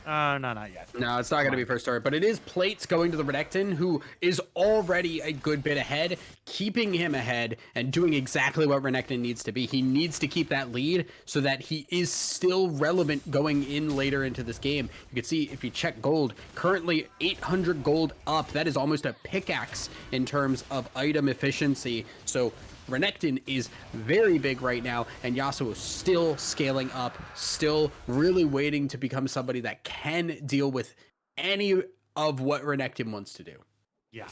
No, not yet.
No, it's not going to be first turret, but it is Plates going to the Renekton, who is already a good bit ahead, keeping him ahead and doing exactly what Renekton needs to be. He needs to keep that lead so that he is still relevant going in later into this game. You can see if you check gold, currently 800 gold up. That is almost a pickaxe in terms of item efficiency. So Renekton is very big right now, and Yasuo is still scaling up, still really waiting to become somebody that can deal with any of what Renekton wants to do.
Yeah.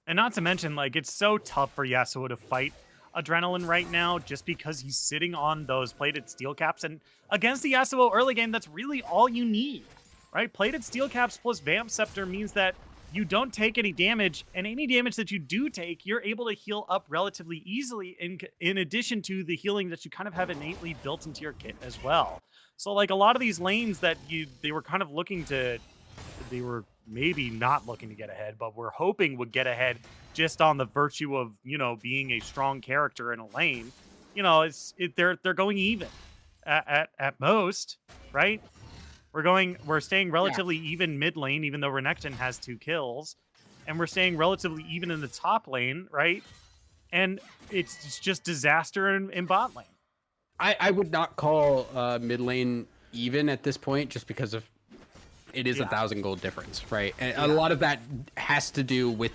And not to mention, like, it's so tough for Yasuo to fight Adrenaline right now just because he's sitting on those plated steel caps. And against the Yasuo early game, that's really all you need, right? Plated steel caps plus Vamp Scepter means that you don't take any damage, and any damage that you do take, you're able to heal up relatively easily in addition to the healing that you kind of have innately built into your kit as well. So like a lot of these lanes that they were kind of looking to, they were maybe not looking to get ahead, but we're hoping would get ahead just on the virtue of, you know, being a strong character in a lane. You know, they're going even at most, right? We're staying relatively even mid lane, even though Renekton has 2 kills, and we're staying relatively even in the top lane, right? And it's just disaster in bot lane.
I would not call mid lane even at this point, just because of it is 1,000 gold difference, right? And a lot of that has to do with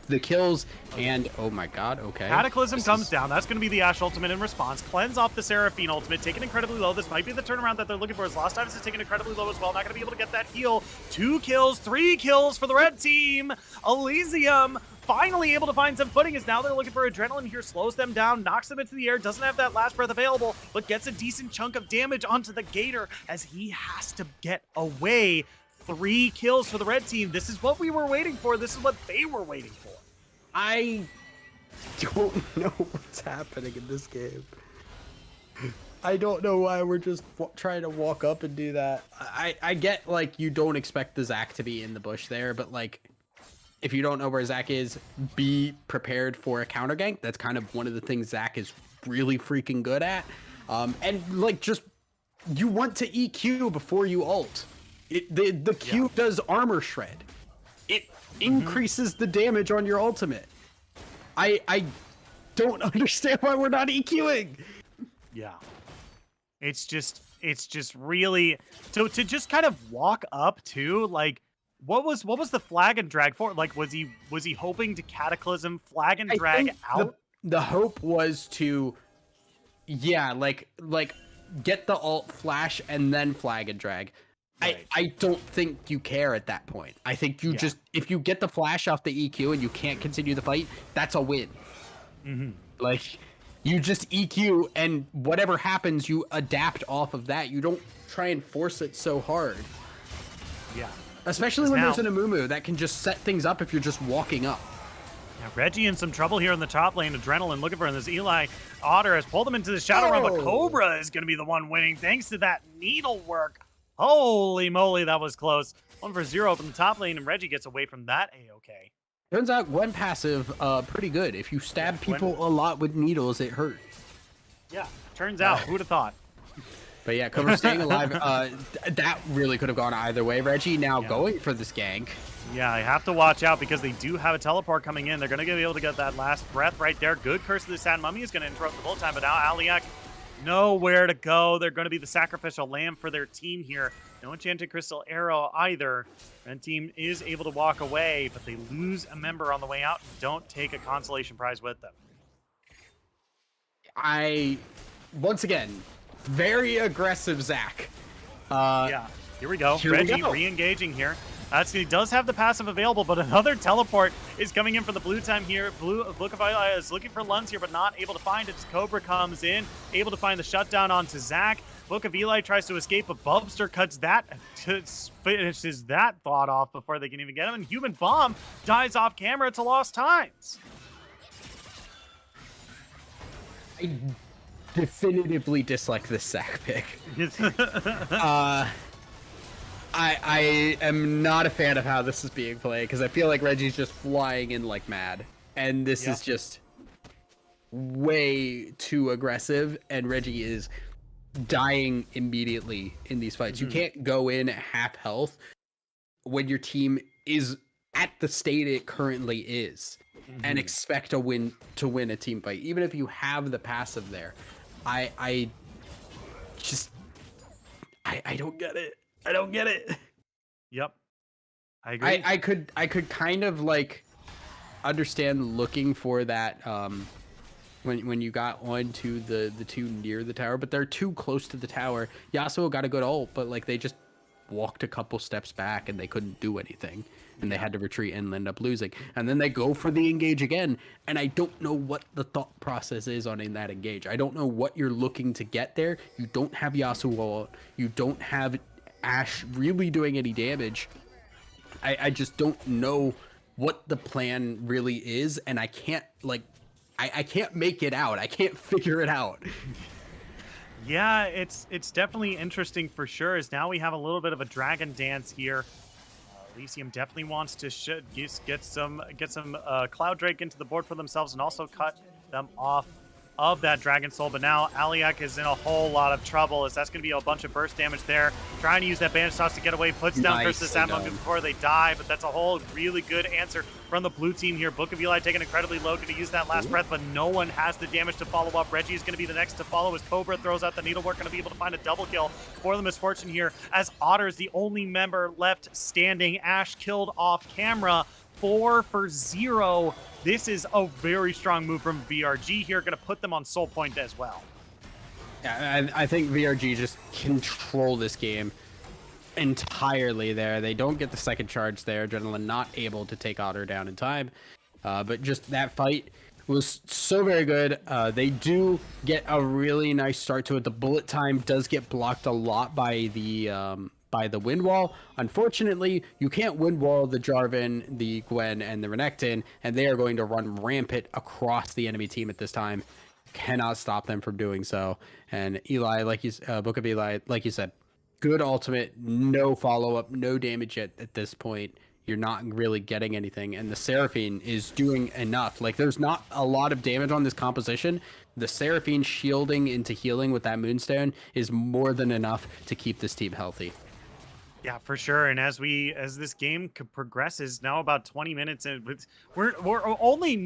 the kills and oh my god, okay.
Cataclysm comes down. That's going to be the Ashe ultimate in response. Cleanse off the Seraphine ultimate, taken incredibly low. This might be the turnaround that they're looking for. As Lost Times is taken incredibly low as well. Not going to be able to get that heal. 2 kills, 3 kills for the red team. Elysium finally able to find some footing as now they're looking for Adrenaline here. Slows them down, knocks them into the air. Doesn't have that last breath available, but gets a decent chunk of damage onto the Gator as he has to get away. 3 kills for the red team. This is what we were waiting for. This is what they were waiting for.
I don't know what's happening in this game. I don't know why we're just trying to walk up and do that. I get, like, you don't expect the Zac to be in the bush there, but, like, if you don't know where Zac is, be prepared for a counter gank. That's kind of one of the things Zac is really freaking good at. And, like, just, you want to EQ before you ult. The Q does armor shred. It increases the damage on your ultimate. I don't understand why we're not EQing.
Yeah. It's just really to just kind of walk up to, like, what was the flag and drag for? Like, was he hoping to Cataclysm flag and drag out?
The hope was to like get the ult flash and then flag and drag. Right. I don't think you care at that point. I think you just, if you get the flash off the EQ and you can't continue the fight, that's a win. Like, you just EQ and whatever happens, you adapt off of that. You don't try and force it so hard.
Yeah.
Especially when there's an Amumu that can just set things up if you're just walking up.
Yeah, Reggie in some trouble here in the top lane. Adrenaline looking for him. This Eli Otter has pulled him into the Shadow Realm, but Cobra is going to be the one winning thanks to that needlework. Holy moly, that was close. 1 for 0 from the top lane, and Reggie gets away from that A-OK.
Turns out Gwen passive pretty good. If you stab people a lot with needles, it hurt.
Yeah, turns out. Who'd have thought?
But yeah, Cobra staying alive. That really could have gone either way. Reggie now
Yeah.
going for this gank.
Yeah, I have to watch out because they do have a teleport coming in. They're going to be able to get that last breath right there. Good Curse of the Sad Mummy is going to interrupt the whole time, but now Aliak, nowhere to go. They're going to be the sacrificial lamb for their team here. No Enchanted Crystal Arrow either. Red team is able to walk away, but they lose a member on the way out and don't take a consolation prize with them.
Once again, very aggressive Zach.
Yeah, here we go.
Here we
Reggie
go.
re-engaging here. He does have the passive available, but another teleport is coming in for the blue time here. Book of Eli is looking for Luns here, but not able to find it. Cobra comes in, able to find the shutdown onto Zach. Book of Eli tries to escape, but Bubster cuts that, finishes that thought off before they can even get him. And Human Bomb dies off camera to lost times.
I definitively dislike this Zach pick. I am not a fan of how this is being played because I feel like Reggie's just flying in like mad. And this is just way too aggressive, and Reggie is dying immediately in these fights. You can't go in at half health when your team is at the state it currently is and expect to win a team fight, even if you have the passive there. I don't get it. I don't get it.
Yep. I agree.
I could kind of like understand looking for that when you got onto the two near the tower, but they're too close to the tower. Yasuo got a good ult, but like they just walked a couple steps back and they couldn't do anything. And they had to retreat and end up losing. And then they go for the engage again. And I don't know what the thought process is on in that engage. I don't know what you're looking to get there. You don't have Yasuo ult. You don't have Ashe really doing any damage. I just don't know what the plan really is, and I can't I can't make it out. I can't figure it out.
Yeah, it's definitely interesting for sure. As now we have a little bit of a dragon dance here. Elysium definitely wants to get some Cloud Drake into the board for themselves and also cut them off of that Dragon Soul, but now Aliak is in a whole lot of trouble as that's going to be a bunch of burst damage there. Trying to use that Bandage Toss to get away, puts down Curse of the Sad Mummy before they die, but that's a whole really good answer from the blue team here. Book of Eli taking incredibly low, going to use that last breath, but no one has the damage to follow up. Reggie is going to be the next to follow as Cobra throws out the needlework, going to be able to find a double kill for the Misfortune here as Otter is the only member left standing. Ashe killed off camera. 4 for 0. This is a very strong move from VRG here. Going to put them on soul point as well.
Yeah, I think VRG just control this game entirely there. They don't get the second charge there. Adrenaline not able to take Otter down in time. But just that fight was so very good. They do get a really nice start to it. The bullet time does get blocked a lot by the wind wall. Unfortunately, you can't wind wall the Jarvan, the Gwen, and the Renekton, and they are going to run rampant across the enemy team at this time. Cannot stop them from doing so. And Eli, Book of Eli, like you said, good ultimate, no follow-up, no damage yet at this point. You're not really getting anything, and the Seraphine is doing enough. Like, there's not a lot of damage on this composition. The Seraphine shielding into healing with that Moonstone is more than enough to keep this team healthy.
Yeah, for sure. And as this game progresses, now about 20 minutes in, we're only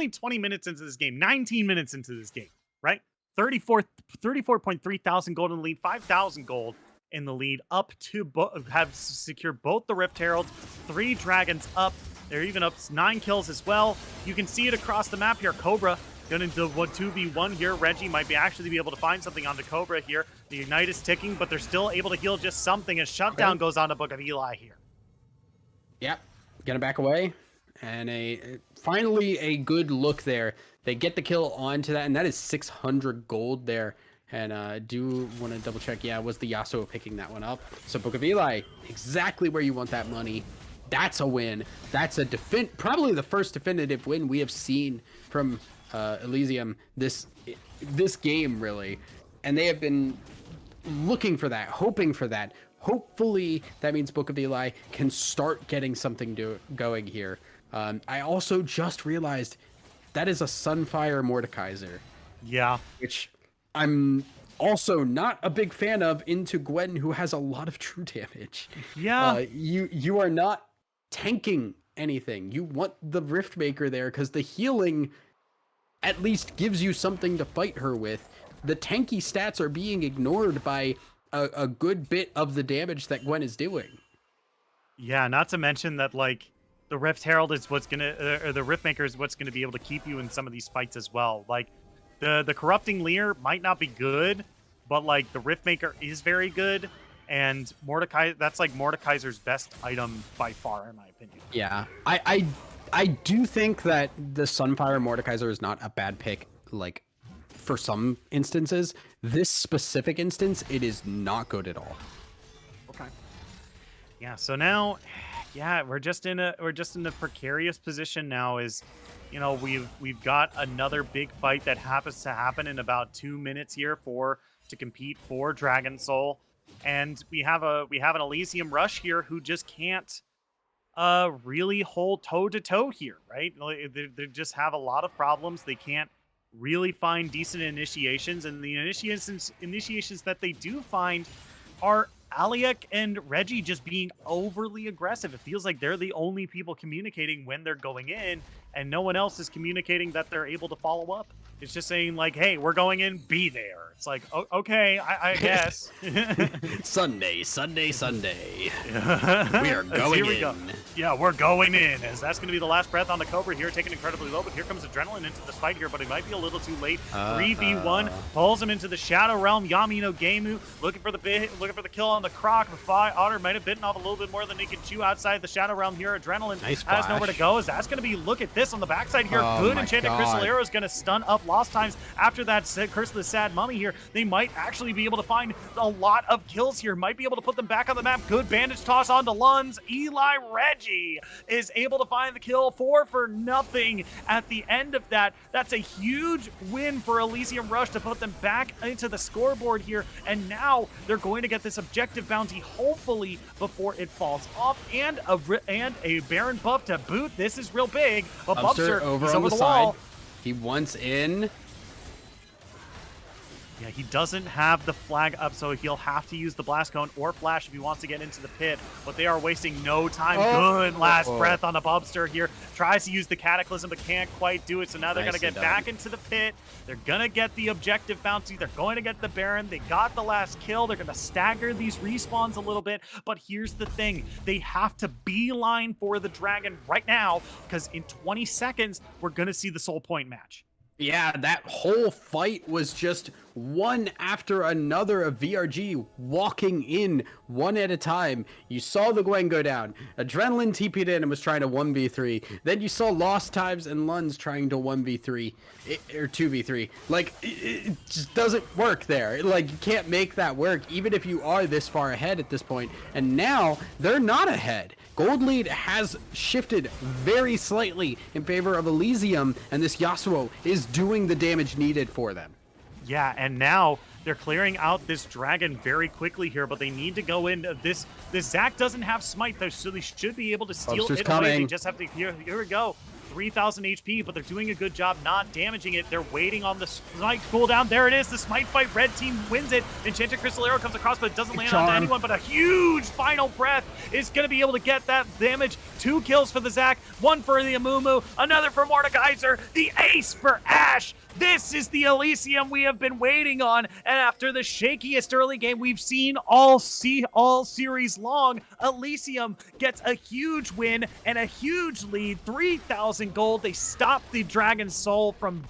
20 minutes into this game, 19 minutes into this game, right? 34.3 thousand gold in the lead, 5,000 gold in the lead, up to have secured both the Rift Heralds, 3 dragons up. They're even up 9 kills as well. You can see it across the map here. Cobra going into 2v1 here. Reggie might actually be able to find something onto Cobra here. The Ignite is ticking, but they're still able to heal just something as Shutdown goes on to Book of Eli here.
Yep, gonna back away. And finally a good look there. They get the kill onto that, and that is 600 gold there. And I do want to double check. Yeah, it was the Yasuo picking that one up. So Book of Eli, exactly where you want that money. That's a win. That's a probably the first definitive win we have seen from Elysium this game, really. And they have been looking for that, hoping for that. Hopefully that means Book of Eli can start getting something going here. I also just realized that is a Sunfire Mordekaiser.
Yeah.
Which I'm also not a big fan of into Gwen, who has a lot of true damage.
Yeah.
You are not tanking anything. You want the Riftmaker there because the healing at least gives you something to fight her with. The tanky stats are being ignored by a good bit of the damage that Gwen is doing.
Yeah, not to mention that, like, the Rift Herald is what's gonna, or the Riftmaker is what's gonna be able to keep you in some of these fights as well. Like, the Corrupting Leer might not be good, but, like, the Riftmaker is very good, and Mordecai, that's, like, Mordekaiser's best item by far, in my opinion.
Yeah, I do think that the Sunfire Mordekaiser is not a bad pick, like, for some instances. This specific instance, it is not good at all.
Okay. Yeah, so now, yeah, we're just in a precarious position now. Is, you know, we've got another big fight that happens to happen in about 2 minutes here to compete for Dragon Soul, and we have an Elysium Rush here who just can't really hold toe to toe here, right? They just have a lot of problems. They can't really find decent initiations, and the initiations that they do find are Aliak and Reggie just being overly aggressive. It feels like they're the only people communicating when they're going in, and no one else is communicating that they're able to follow up. It's just saying, like, hey, we're going in, be there. It's like, okay, I guess.
Sunday. We are going
Here
in.
we go. Yeah, we're going in, as that's going to be the last breath on the Cobra here, taken incredibly low, but here comes Adrenaline into this fight here, but he might be a little too late. 3v1, pulls him into the Shadow Realm. Yamino Gemu looking for the kill on the Croc. Otter might have bitten off a little bit more than he can chew outside the Shadow Realm here. Adrenaline has nowhere to go, as that's going to be, look at this on the backside here. Good Enchanted Crystal Arrow is going to stun up Lost Times after that Curse of the Sad Mummy here. They might actually be able to find a lot of kills here, might be able to put them back on the map. Good bandage toss onto Lunds. Eli Reggie is able to find the kill, 4 for nothing at the end of that. That's a huge win for Elysium Rush to put them back into the scoreboard here, and now they're going to get this objective bounty, hopefully, before it falls off, and a Baron buff to boot. This is real big, but Bubster
over
is
on
over
the
the wall.
side. He wants in.
Yeah, he doesn't have the flag up, so he'll have to use the Blast Cone or Flash if he wants to get into the pit, but they are wasting no time. Good last breath on the Bubster here. Tries to use the Cataclysm, but can't quite do it, so now they're going to get back into the pit. They're going to get the objective bounty. They're going to get the Baron. They got the last kill. They're going to stagger these respawns a little bit, but here's the thing. They have to beeline for the Dragon right now, because in 20 seconds, we're going to see the Soul Point match.
Yeah, that whole fight was just one after another of VRG walking in one at a time. You saw the Gwen go down. Adrenaline TP'd in and was trying to 1v3. Then you saw Lost Times and Lunds trying to 1v3 or 2v3. Like, it just doesn't work there. Like, you can't make that work even if you are this far ahead at this point. And now they're not ahead. Gold lead has shifted very slightly in favor of Elysium, and this Yasuo is doing the damage needed for them.
Yeah, and now they're clearing out this Dragon very quickly here, but they need to go in. This Zac doesn't have Smite, though, so they should be able to steal it away. They just have to, here we go. 3,000 HP, but they're doing a good job not damaging it. They're waiting on the Smite cooldown. There it is. The Smite fight. Red team wins it. Enchanted Crystal Arrow comes across, but it doesn't land onto anyone. But a huge final breath is going to be able to get that damage. 2 kills for the Zac, 1 for the Amumu, another for Mordekaiser, the ace for Ashe. This is the Elysium we have been waiting on, and after the shakiest early game we've seen all series long, Elysium gets a huge win and a huge lead, 3,000 gold. They stopped the Dragon Soul from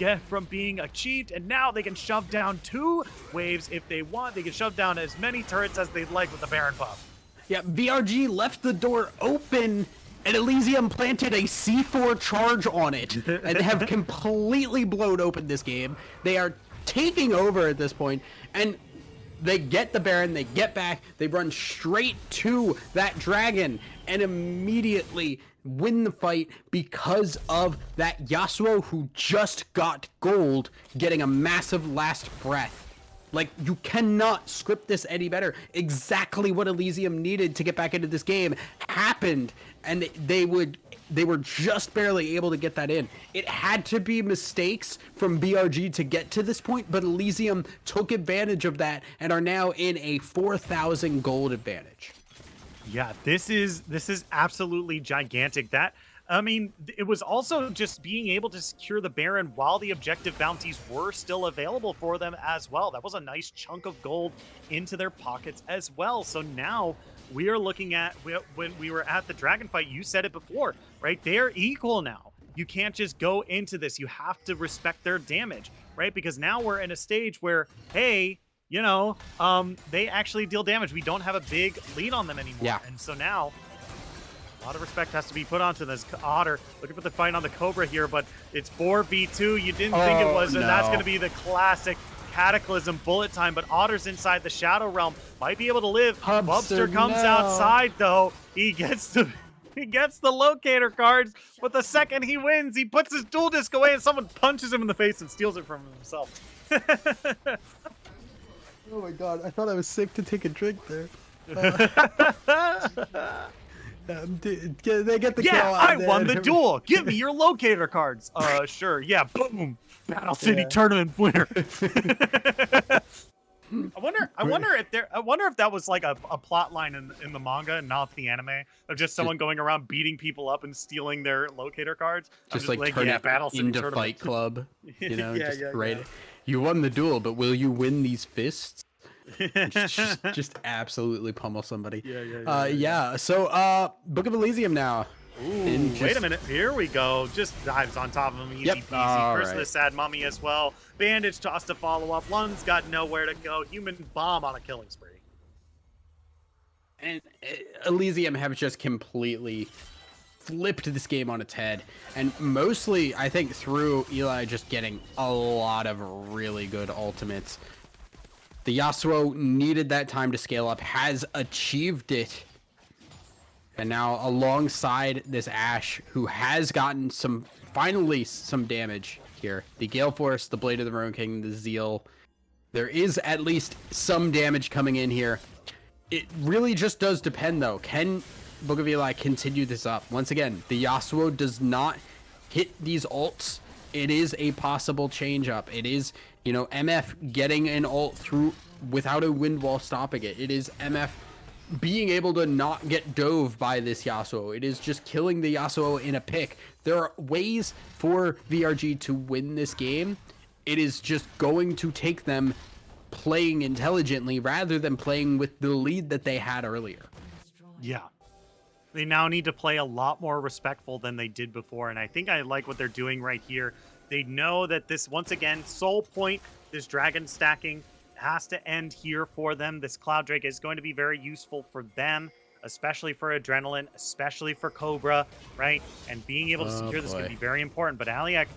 being achieved, and now they can shove down 2 waves if they want. They can shove down as many turrets as they'd like with the Baron buff.
Yeah, VRG left the door open, and Elysium planted a C4 charge on it and have completely blown open this game. They are taking over at this point, and they get the Baron, they get back, they run straight to that Dragon, and immediately win the fight because of that Yasuo who just got gold, getting a massive last breath. Like, you cannot script this any better. Exactly what Elysium needed to get back into this game happened, and they were just barely able to get that in. It had to be mistakes from VRG to get to this point, but Elysium took advantage of that and are now in a 4,000 gold advantage.
Yeah, this is absolutely gigantic. I mean, it was also just being able to secure the Baron while the objective bounties were still available for them as well. That was a nice chunk of gold into their pockets as well. So now we are looking at, when we were at the Dragon fight, you said it before, right? They're equal now. You can't just go into this. You have to respect their damage, right? Because now we're in a stage where, hey, you know, they actually deal damage. We don't have a big lead on them anymore.
Yeah.
And so now a lot of respect has to be put onto this. Otter looking for the fight on the Cobra here, but it's 4v2. You didn't think it was, and that's going to be the classic Cataclysm bullet time, but Otter's inside the Shadow Realm. Might be able to live. Bubster comes outside, though. He gets the locator cards, but the second he wins, he puts his dual disc away, and someone punches him in the face and steals it from himself.
Oh my god, I thought I was sick to take a drink there. They get the kill out
I won the duel. Give me your locator cards. Sure. Yeah. Boom. Battle City tournament winner. I wonder if that was like a plot line in the manga and not the anime of just someone going around beating people up and stealing their locator cards.
Just like turn it
Battle City
into
tournament.
Fight Club. You know,
Yeah.
You won the duel, but will you win these fists? just absolutely pummel somebody. Yeah. So, Book of Elysium now.
Ooh, wait a minute. Here we go. Just dives on top of him. Easy peasy. Curse of the Sad Mummy as well. Bandage toss to follow up. Lund's got nowhere to go. Human bomb on a killing spree.
And Elysium have just completely flipped this game on its head. And mostly, I think, through Eli just getting a lot of really good ultimates. The Yasuo needed that time to scale up, has achieved it. And now alongside this Ashe, who has gotten finally some damage here. The Gale Force, the Blade of the Ruin King, the Zeal. There is at least some damage coming in here. It really just does depend though. Can Book of Eli continue this up? Once again, the Yasuo does not hit these ults. It is a possible change up. It is, you know, MF getting an ult through without a wind wall stopping it. It is MF being able to not get dove by this Yasuo. It is just killing the Yasuo in a pick. There are ways for VRG to win this game. It is just going to take them playing intelligently rather than playing with the lead that they had earlier.
Yeah. They now need to play a lot more respectful than they did before, and I think I like what they're doing right here. They know that this, once again, Soul Point, this dragon stacking, has to end here for them. This Cloud Drake is going to be very useful for them, especially for Adrenaline, especially for Cobra, right? And being able to secure this is going to be very important, but Aliak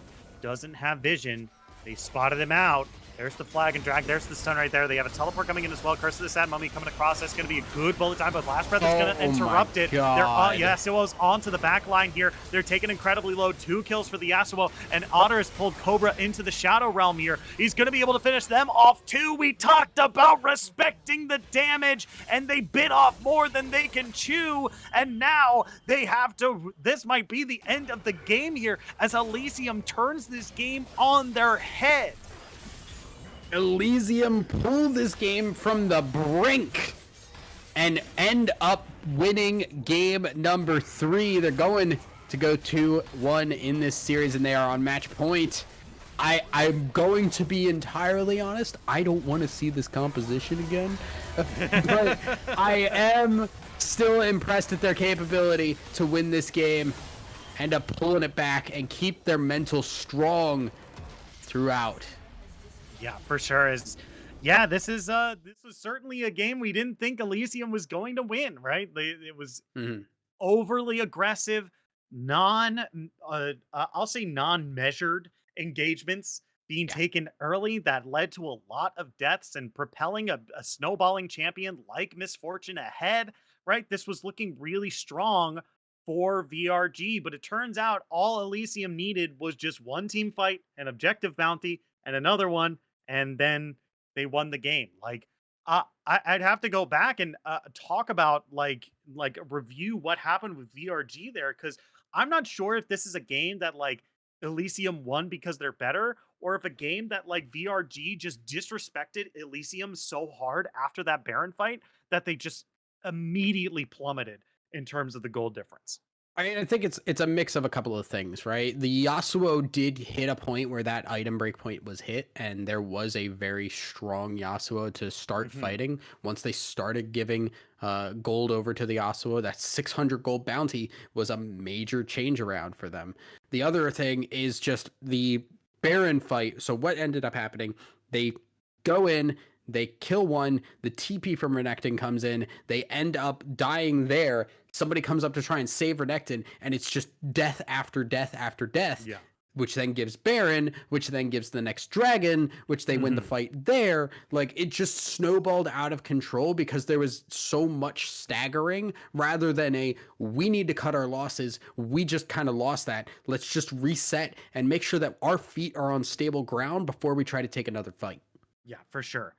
doesn't have vision. They spotted him out. There's the flag and drag. There's the stun right there. They have a teleport coming in as well. Curse of the Sad Mummy coming across. That's going to be a good bullet time, but Last Breath is going to interrupt it. Yasuo's onto the back line here. They're taking incredibly low. 2 kills for the Yasuo, and Otter has pulled Cobra into the Shadow Realm here. He's going to be able to finish them off too. We talked about respecting the damage, and they bit off more than they can chew, and now they have to... This might be the end of the game here as Elysium turns this game on their head.
Elysium pull this game from the brink and end up winning game number 3. They're going to go 2-1 in this series, and they are on match point. I'm going to be entirely honest. I don't want to see this composition again, but I am still impressed at their capability to win this game, end up pulling it back, and keep their mental strong throughout.
Yeah, for sure. This was certainly a game we didn't think Elysium was going to win, right? It was overly aggressive, I'll say non-measured engagements being taken early that led to a lot of deaths and propelling a snowballing champion like Misfortune ahead, right? This was looking really strong for VRG, but it turns out all Elysium needed was just one team fight, an objective bounty, and another one, and then they won the game. Like, I'd have to go back and talk about review what happened with VRG there, because I'm not sure if this is a game that like Elysium won because they're better, or if a game that like VRG just disrespected Elysium so hard after that Baron fight that they just immediately plummeted in terms of the gold difference.
I think it's a mix of a couple of things, right? The Yasuo did hit a point where that item break point was hit, and there was a very strong Yasuo to start fighting. Once they started giving gold over to the Yasuo, that 600 gold bounty was a major change around for them. The other thing is just the Baron fight. So what ended up happening, they go in, they kill one, the TP from Renekton comes in, they end up dying there. Somebody comes up to try and save Renekton, and it's just death after death after death.
Yeah.
Which then gives Baron, which then gives the next dragon, which they win the fight there. Like, it just snowballed out of control because there was so much staggering rather than we need to cut our losses. We just kind of lost that. Let's just reset and make sure that our feet are on stable ground before we try to take another fight.
Yeah, for sure.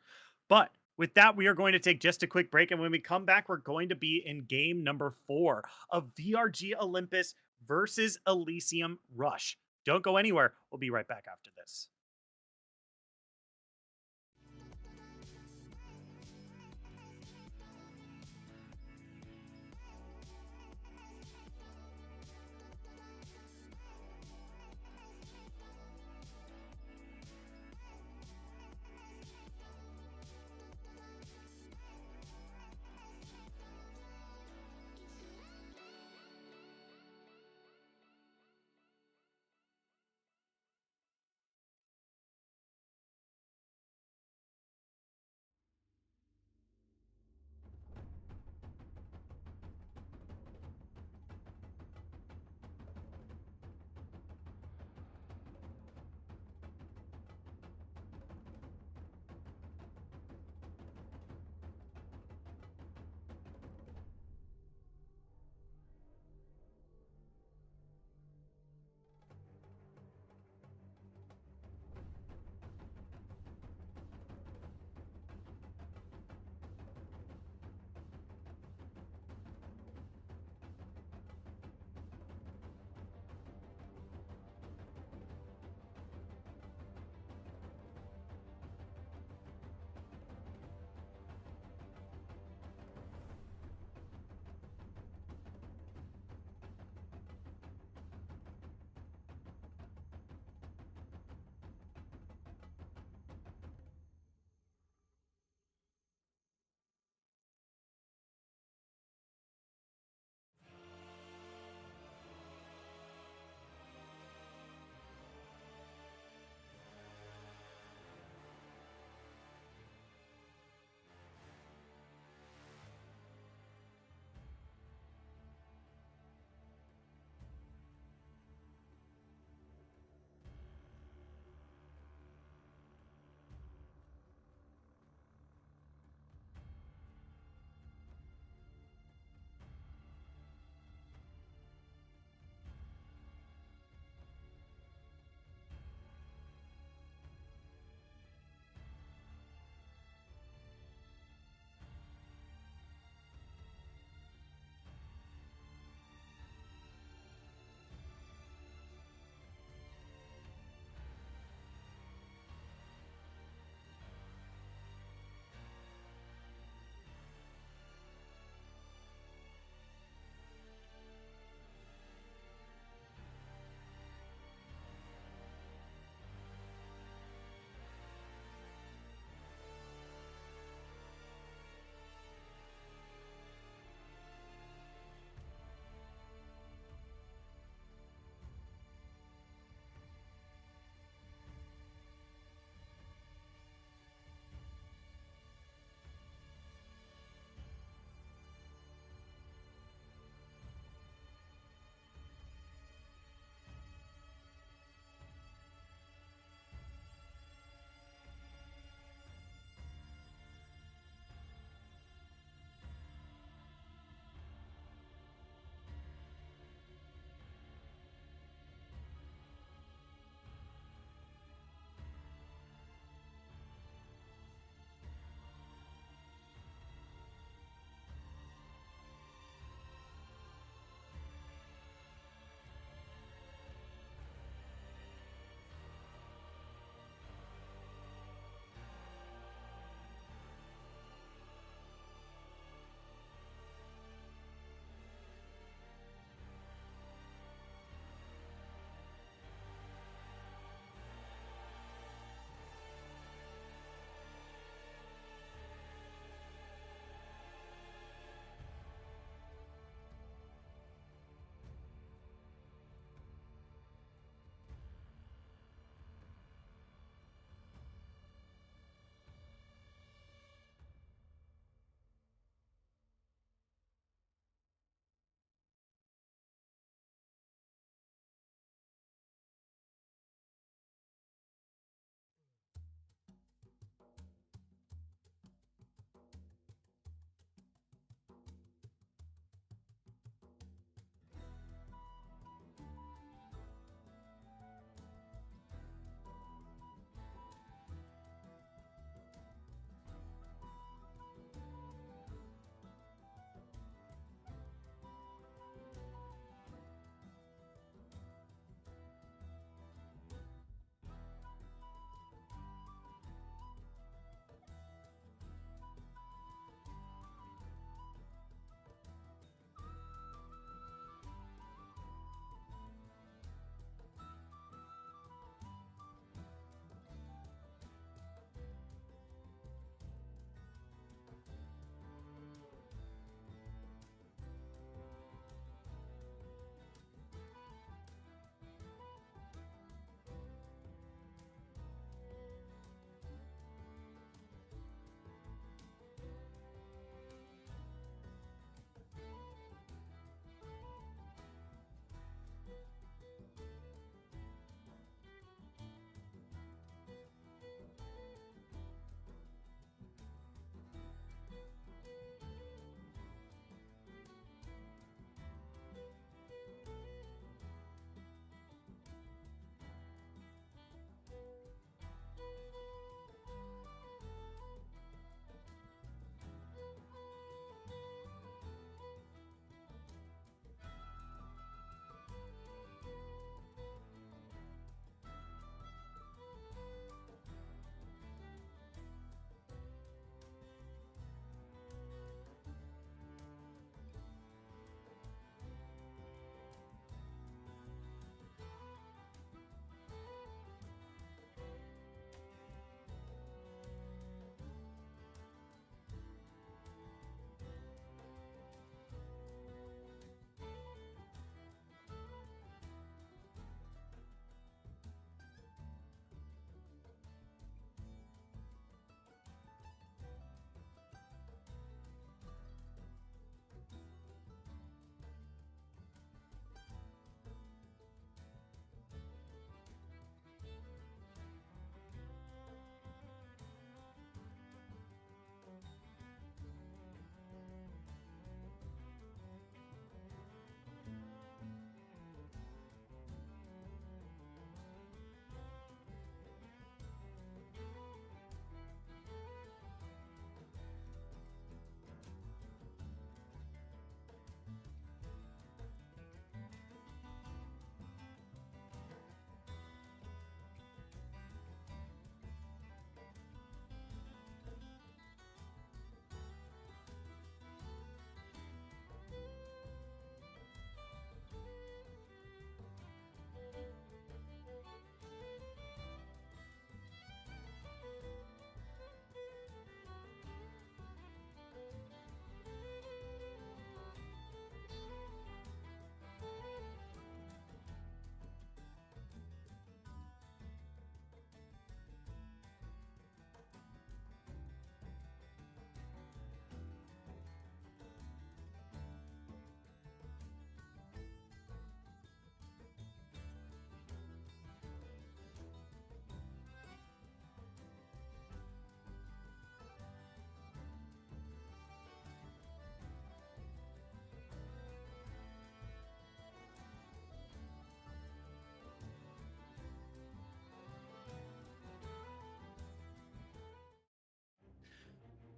But with that, we are going to take just a quick break. And when we come back, we're going to be in game number 4 of VRG Olympus versus Elysium Rush. Don't go anywhere. We'll be right back after this.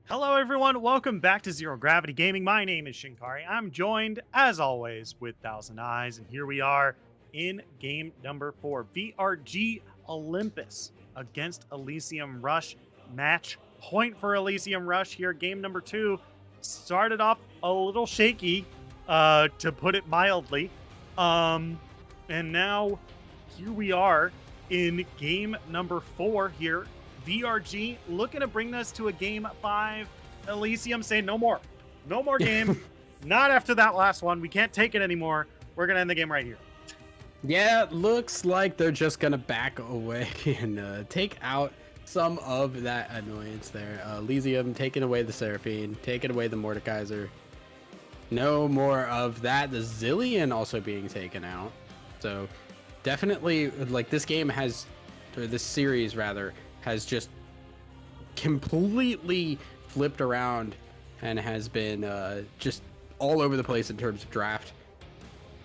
Hello, everyone. Welcome back to Zero Gravity Gaming. My name is Shinkari. I'm joined, as always, with Thousand Eyes, and here we are in game number 4, VRG Olympus against Elysium Rush. Match point for Elysium Rush here. Game number 2 started off a little shaky, to put it mildly, and now here we are in game number 4 here. VRG looking to bring this to a game 5. Elysium saying no more game. Not after that last one. We can't take it anymore. We're gonna end the game right here.
Yeah, looks like they're just gonna back away and take out some of that annoyance there. Elysium taking away the Seraphine, taking away the Mordekaiser. No more of that. The Zillion also being taken out. So definitely, like, this game has, or this series rather, has just completely flipped around and has been just all over the place in terms of draft.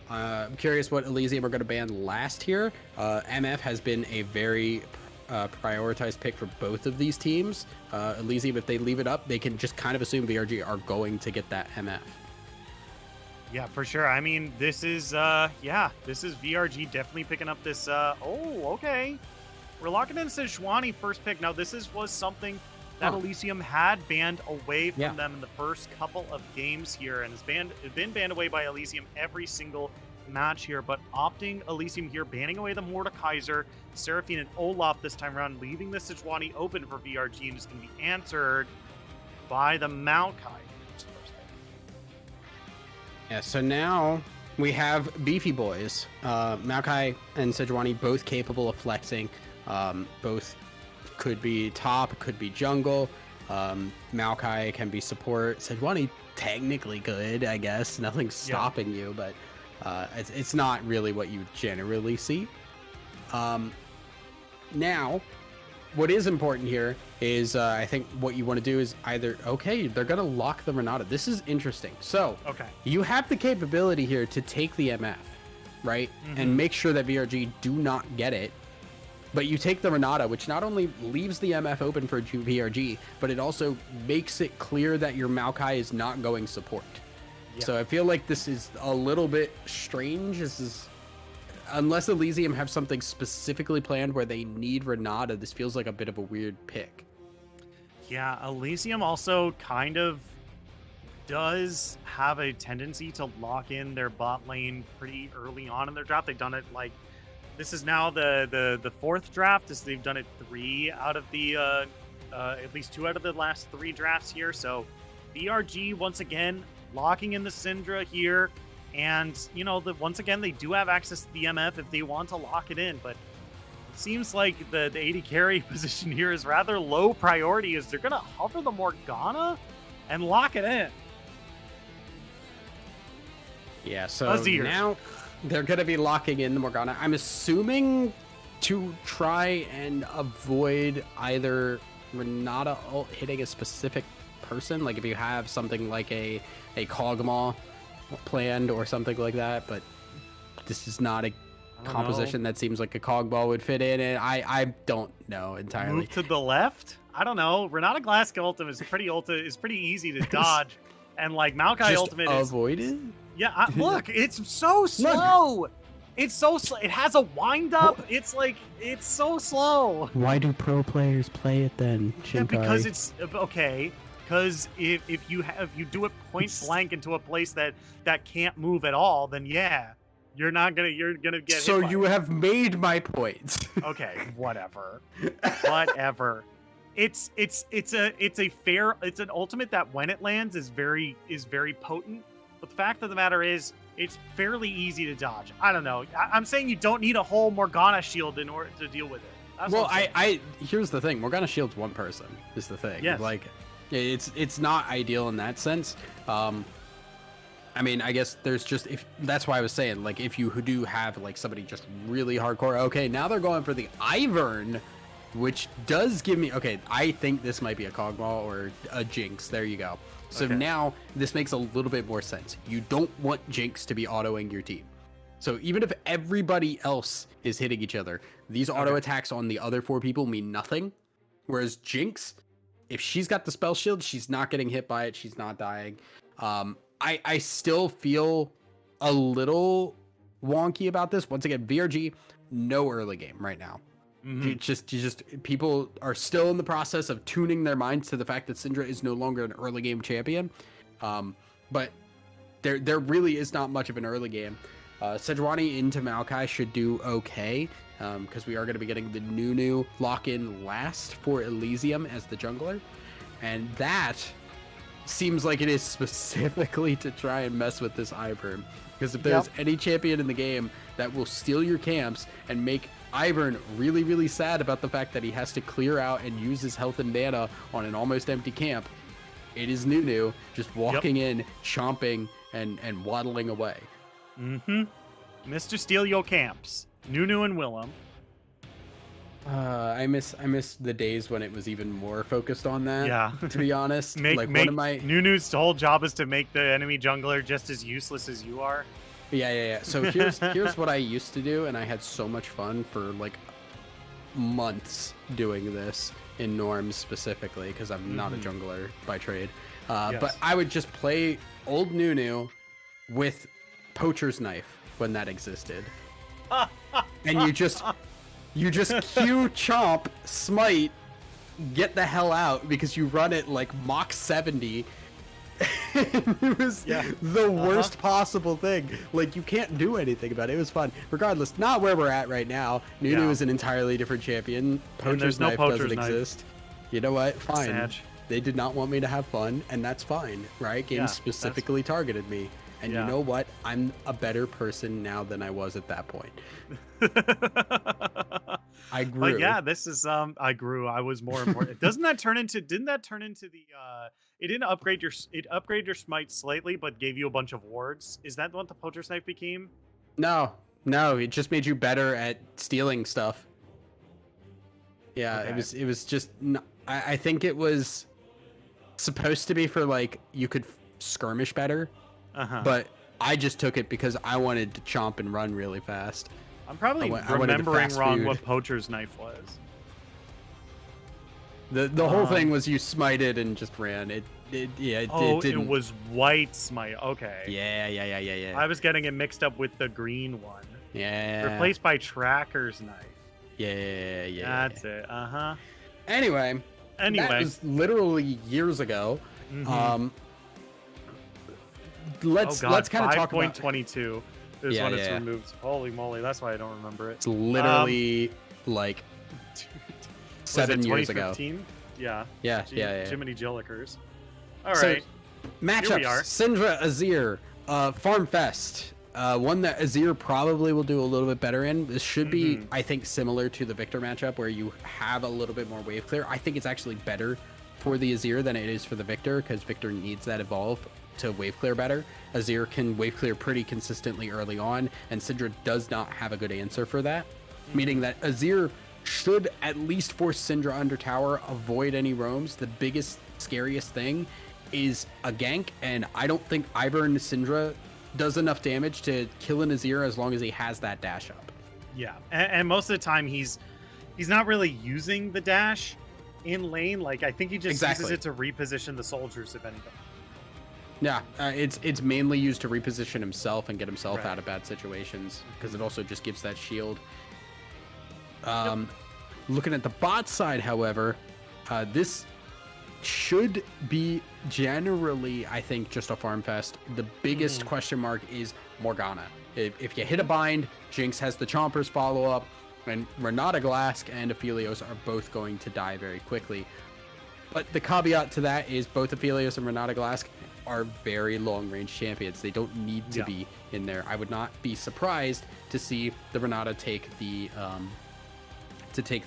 I'm curious what Elysium are going to ban last here. MF has been a very prioritized pick for both of these teams. Elysium, if they leave it up, they can just kind of assume VRG are going to get that MF.
Yeah, for sure. I mean, this is VRG definitely picking up this. Okay. We're locking in Sejuani first pick. Now, this was something that Elysium had banned away from them in the first couple of games here, and has been banned away by Elysium every single match here. But opting Elysium here, banning away the Mordekaiser, Seraphine, and Olaf this time around, leaving the Sejuani open for VRG, and is going to be answered by the Maokai.
Yeah, so now we have beefy boys. Maokai and Sejuani both capable of flexing. Both could be top, could be jungle. Maokai can be support. Sejuani technically good, I guess. Nothing's stopping you, but it's not really what you generally see. Now, what is important here is I think what you want to do is either, okay, they're going to lock the Renata. This is interesting. So you have the capability here to take the MF, right? And make sure that VRG do not get it. But you take the Renata, which not only leaves the MF open for VRG, but it also makes it clear that your Maokai is not going support. So I feel like this is a little bit strange. This is, unless Elysium have something specifically planned where they need Renata, this feels like a bit of a weird pick.
Yeah, Elysium also kind of does have a tendency to lock in their bot lane pretty early on in their draft. They've done it like, this is now the fourth draft. They've done it 3 out of the at least 2 out of the last 3 drafts here. So VRG once again locking in the Syndra here, and you know, once again they do have access to the MF if they want to lock it in. But it seems like the AD carry position here is rather low priority, as they're gonna hover the Morgana and lock it in.
Yeah, so now they're going to be locking in the Morgana. I'm assuming to try and avoid either Renata ult hitting a specific person. Like if you have something like a Kog'Maw planned or something like that. But this is not a composition that seems like a Kog'Maw would fit in. And I don't know entirely.
Move to the left? I don't know. Renata Glass ultimate is pretty easy to dodge. And like Maokai ultimate is
avoid it?
Yeah, look, it's so slow. It's so slow. It has a wind up. It's like, it's so slow.
Why do pro players play it then, Shinkari?
Yeah, because it's okay. Because if you do it point blank into a place that can't move at all, then yeah, you're gonna get.
So
hit by
you
it.
have made my point.
Okay, whatever. Whatever. It's an ultimate that when it lands is very potent. But the fact of the matter is, it's fairly easy to dodge. I don't know. I'm saying you don't need a whole Morgana shield in order to deal with it. That's
well, here's the thing. Morgana shield's one person, is the thing.
Yes.
Like, it's not ideal in that sense. I mean, I guess there's just, if that's why I was saying, like, if you do have like somebody just really hardcore, okay, now they're going for the Ivern, which does give me, okay, I think this might be a Kog'Maw or a Jinx. There you go. So now this makes a little bit more sense. You don't want Jinx to be autoing your team. So even if everybody else is hitting each other, these auto attacks on the other 4 people mean nothing. Whereas Jinx if she's got the spell shield, she's not getting hit by it. She's not dying. I still feel a little wonky about this. Once again, VRG, no early game right now. You just people are still in the process of tuning their minds to the fact that Syndra is no longer an early game champion. But there really is not much of an early game. Sejuani into Maokai should do okay, because we are going to be getting the Nunu lock-in last for Elysium as the jungler. And that seems like it is specifically to try and mess with this Ivern. Because if there's any champion in the game that will steal your camps and make Ivern really, really sad about the fact that he has to clear out and use his health and mana on an almost empty camp, it is Nunu just walking in, chomping, and waddling away.
Mr. Steal Your Camps, Nunu and Willem.
I miss the days when it was even more focused on that.
Yeah.
To be honest,
Nunu's whole job is to make the enemy jungler just as useless as you are.
Yeah. So here's what I used to do, and I had so much fun for like months doing this in norms specifically because I'm not a jungler by trade. But I would just play old Nunu with Poacher's Knife when that existed, and you just Q chomp smite, get the hell out because you run it like Mach 70. It was the worst possible thing. Like, you can't do anything about it. It was fun. Regardless, not where we're at right now. Nunu is an entirely different champion. Poacher's Knife doesn't exist. You know what? Fine.
Sad.
They did not want me to have fun, and that's fine. Riot Games specifically targeted me. And you know what? I'm a better person now than I was at that point. I grew.
But yeah, this is I grew. I was more important. Didn't that turn into the it didn't upgrade your smite slightly but gave you a bunch of wards? Is that what the Poacher's Knife became?
No, it just made you better at stealing stuff. Yeah, okay. It was just I think it was supposed to be for like you could skirmish better. But I just took it because I wanted to chomp and run really fast.
I'm probably remembering wrong what Poacher's Knife was.
The whole thing was you smited and just ran. It didn't.
It was white smite. Okay.
Yeah.
I was getting it mixed up with the green one.
Yeah.
Replaced by Tracker's Knife.
Yeah.
That's it.
Anyway, that was literally years ago. Let's kind of talk about
5.22 is when it's removed. Holy moly, that's why I don't remember it.
It's literally like 7 years ago.
Yeah. Jiminy Jillikers. All right.
Matchups: Syndra, Azir, Farm Fest. One that Azir probably will do a little bit better in. This should be, I think, similar to the Victor matchup where you have a little bit more wave clear. I think it's actually better for the Azir than it is for the Victor because Victor needs that evolve to wave clear better. Azir can wave clear pretty consistently early on, and Syndra does not have a good answer for that, meaning that Azir should at least force Syndra under tower, avoid any roams. The biggest, scariest thing is a gank, and I don't think Ivern Syndra does enough damage to kill an Azir as long as he has that dash up.
Yeah, and most of the time he's not really using the dash in lane. Like, I think he just uses it to reposition the soldiers, if anything.
Yeah, it's mainly used to reposition himself and get himself out of bad situations because it also just gives that shield. Looking at the bot side, however, this should be generally, I think, just a farm fest. The biggest question mark is Morgana. If you hit a bind, Jinx has the Chompers follow up, and Renata Glask and Aphelios are both going to die very quickly. But the caveat to that is both Aphelios and Renata Glask are very long-range champions. They don't need to be in there. I would not be surprised to see the Renata take the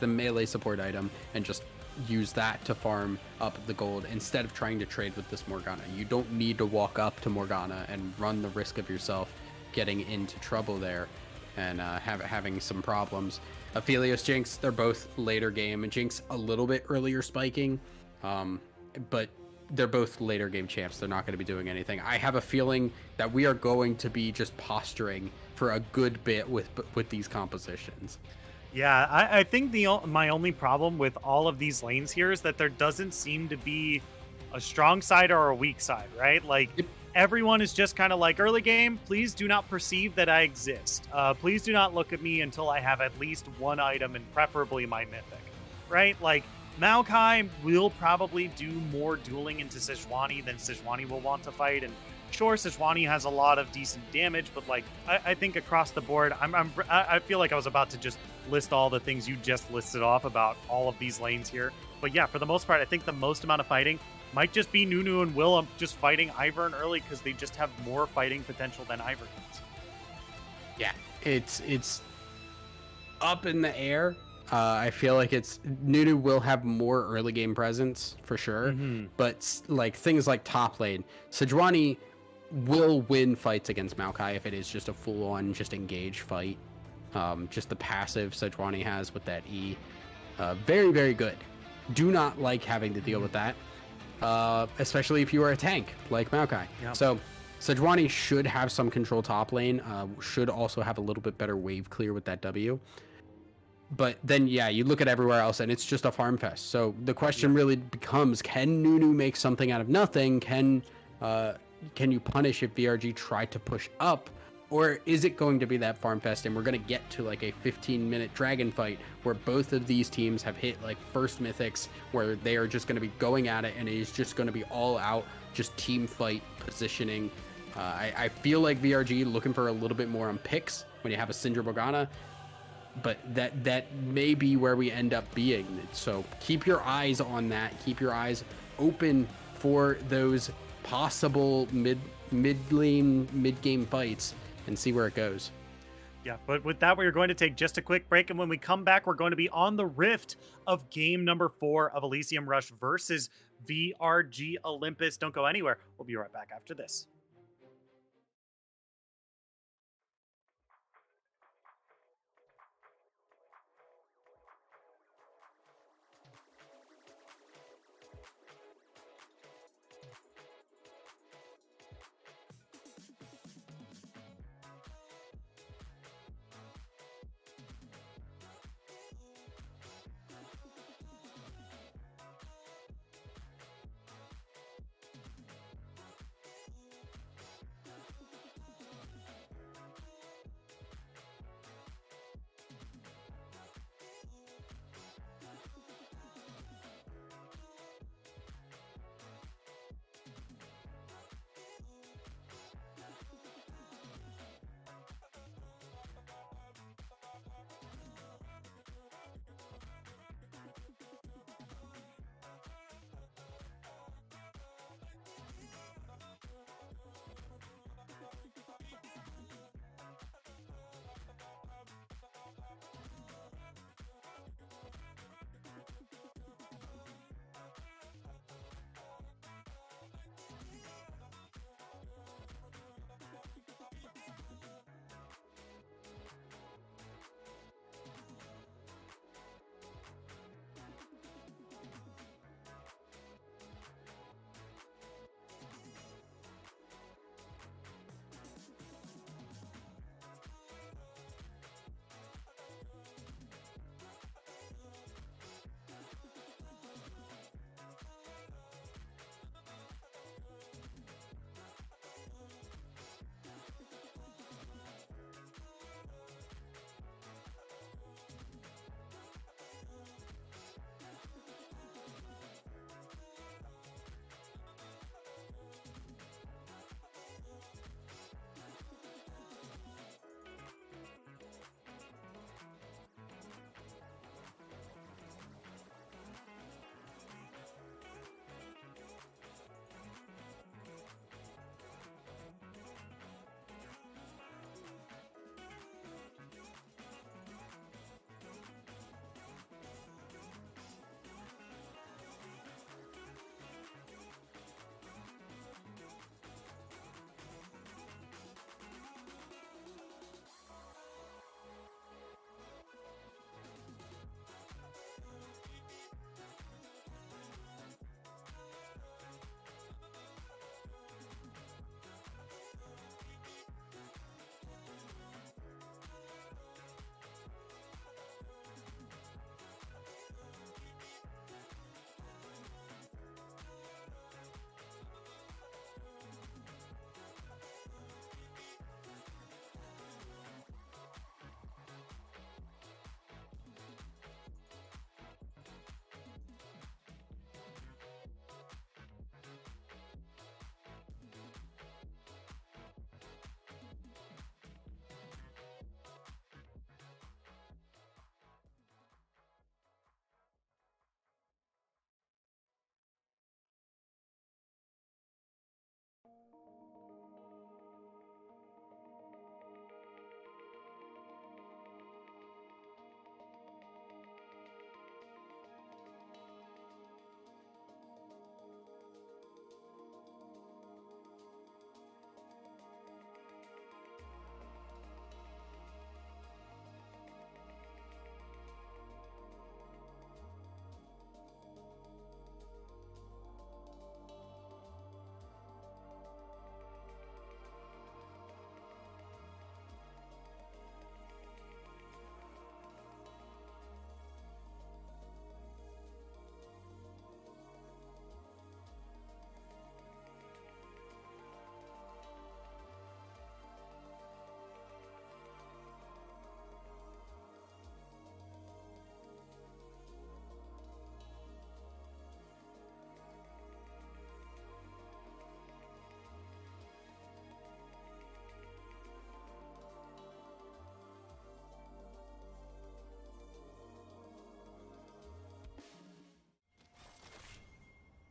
melee support item and just use that to farm up the gold instead of trying to trade with this Morgana. You don't need to walk up to Morgana and run the risk of yourself getting into trouble there and having some problems. Aphelios, Jinx, they're both later game, and Jinx a little bit earlier spiking, but they're both later game champs. They're not going to be doing anything. I have a feeling that we are going to be just posturing for a good bit with these compositions.
Yeah, I think my only problem with all of these lanes here is that there doesn't seem to be a strong side or a weak side, right? Like
Yep.
everyone is just kind of like early game. Please do not perceive that I exist. Please do not look at me until I have at least one item and preferably my mythic, right? Like Maokai will probably do more dueling into Sejuani than Sejuani will want to fight, and sure, Sejuani has a lot of decent damage, but like I think across the board, I feel like I was about to just list all the things you just listed off about all of these lanes here. But yeah, for the most part, I think the most amount of fighting might just be Nunu and Willem just fighting Ivern early because they just have more fighting potential than Ivern does.
Yeah, it's up in the air. I feel like Nunu will have more early game presence for sure, but like things like top lane, Sejuani will win fights against Maokai if it is just a full-on just engage fight. Just the passive Sejuani has with that E, very very good. Do not like having to deal with that, especially if you are a tank like Maokai.
Yep.
So Sejuani should have some control top lane. Should also have a little bit better wave clear with that W. But then, yeah, you look at everywhere else, and it's just a farm fest. So the question really becomes: can Nunu make something out of nothing? Can you punish if VRG try to push up, or is it going to be that farm fest, and we're going to get to like a 15-minute dragon fight where both of these teams have hit like first mythics, where they are just going to be going at it, and it is just going to be all out, just team fight positioning. I feel like VRG looking for a little bit more on picks when you have a Syndra Morgana. But that may be where we end up being. So keep your eyes on that. Keep your eyes open for those possible mid-lane, mid-game fights and see where it goes.
Yeah, but with that, we're going to take just a quick break. And when we come back, we're going to be on the rift of game number 4 of Elysium Rush versus VRG Olympus. Don't go anywhere. We'll be right back after this.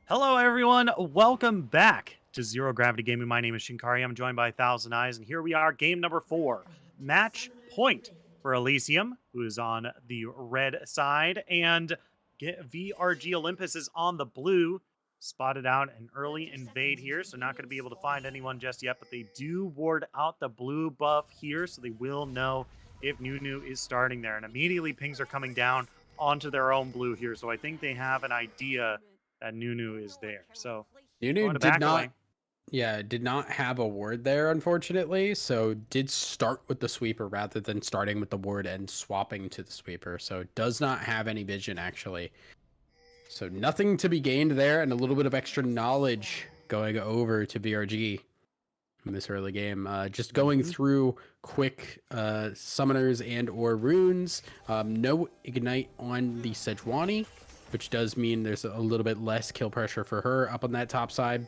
Hello, everyone. Welcome back to Zero Gravity Gaming. My name is Shinkari. I'm joined by Thousand Eyes, and here we are, game number 4. Match point for Elysium, who is on the red side, and VRG Olympus is on the blue. Spotted out an early invade here, so not going to be able to find anyone just yet, but they do ward out the blue buff here, so they will know if Nunu is starting there. And immediately pings are coming down onto their own blue here, so I think they have an idea that Nunu is there. So
Nunu did not have a ward there, unfortunately, so did start with the sweeper rather than starting with the ward and swapping to the sweeper. So does not have any vision, actually. So nothing to be gained there, and a little bit of extra knowledge going over to VRG in this early game. Just going through quick summoners and or runes. No ignite on the Sejuani, which does mean there's a little bit less kill pressure for her up on that top side.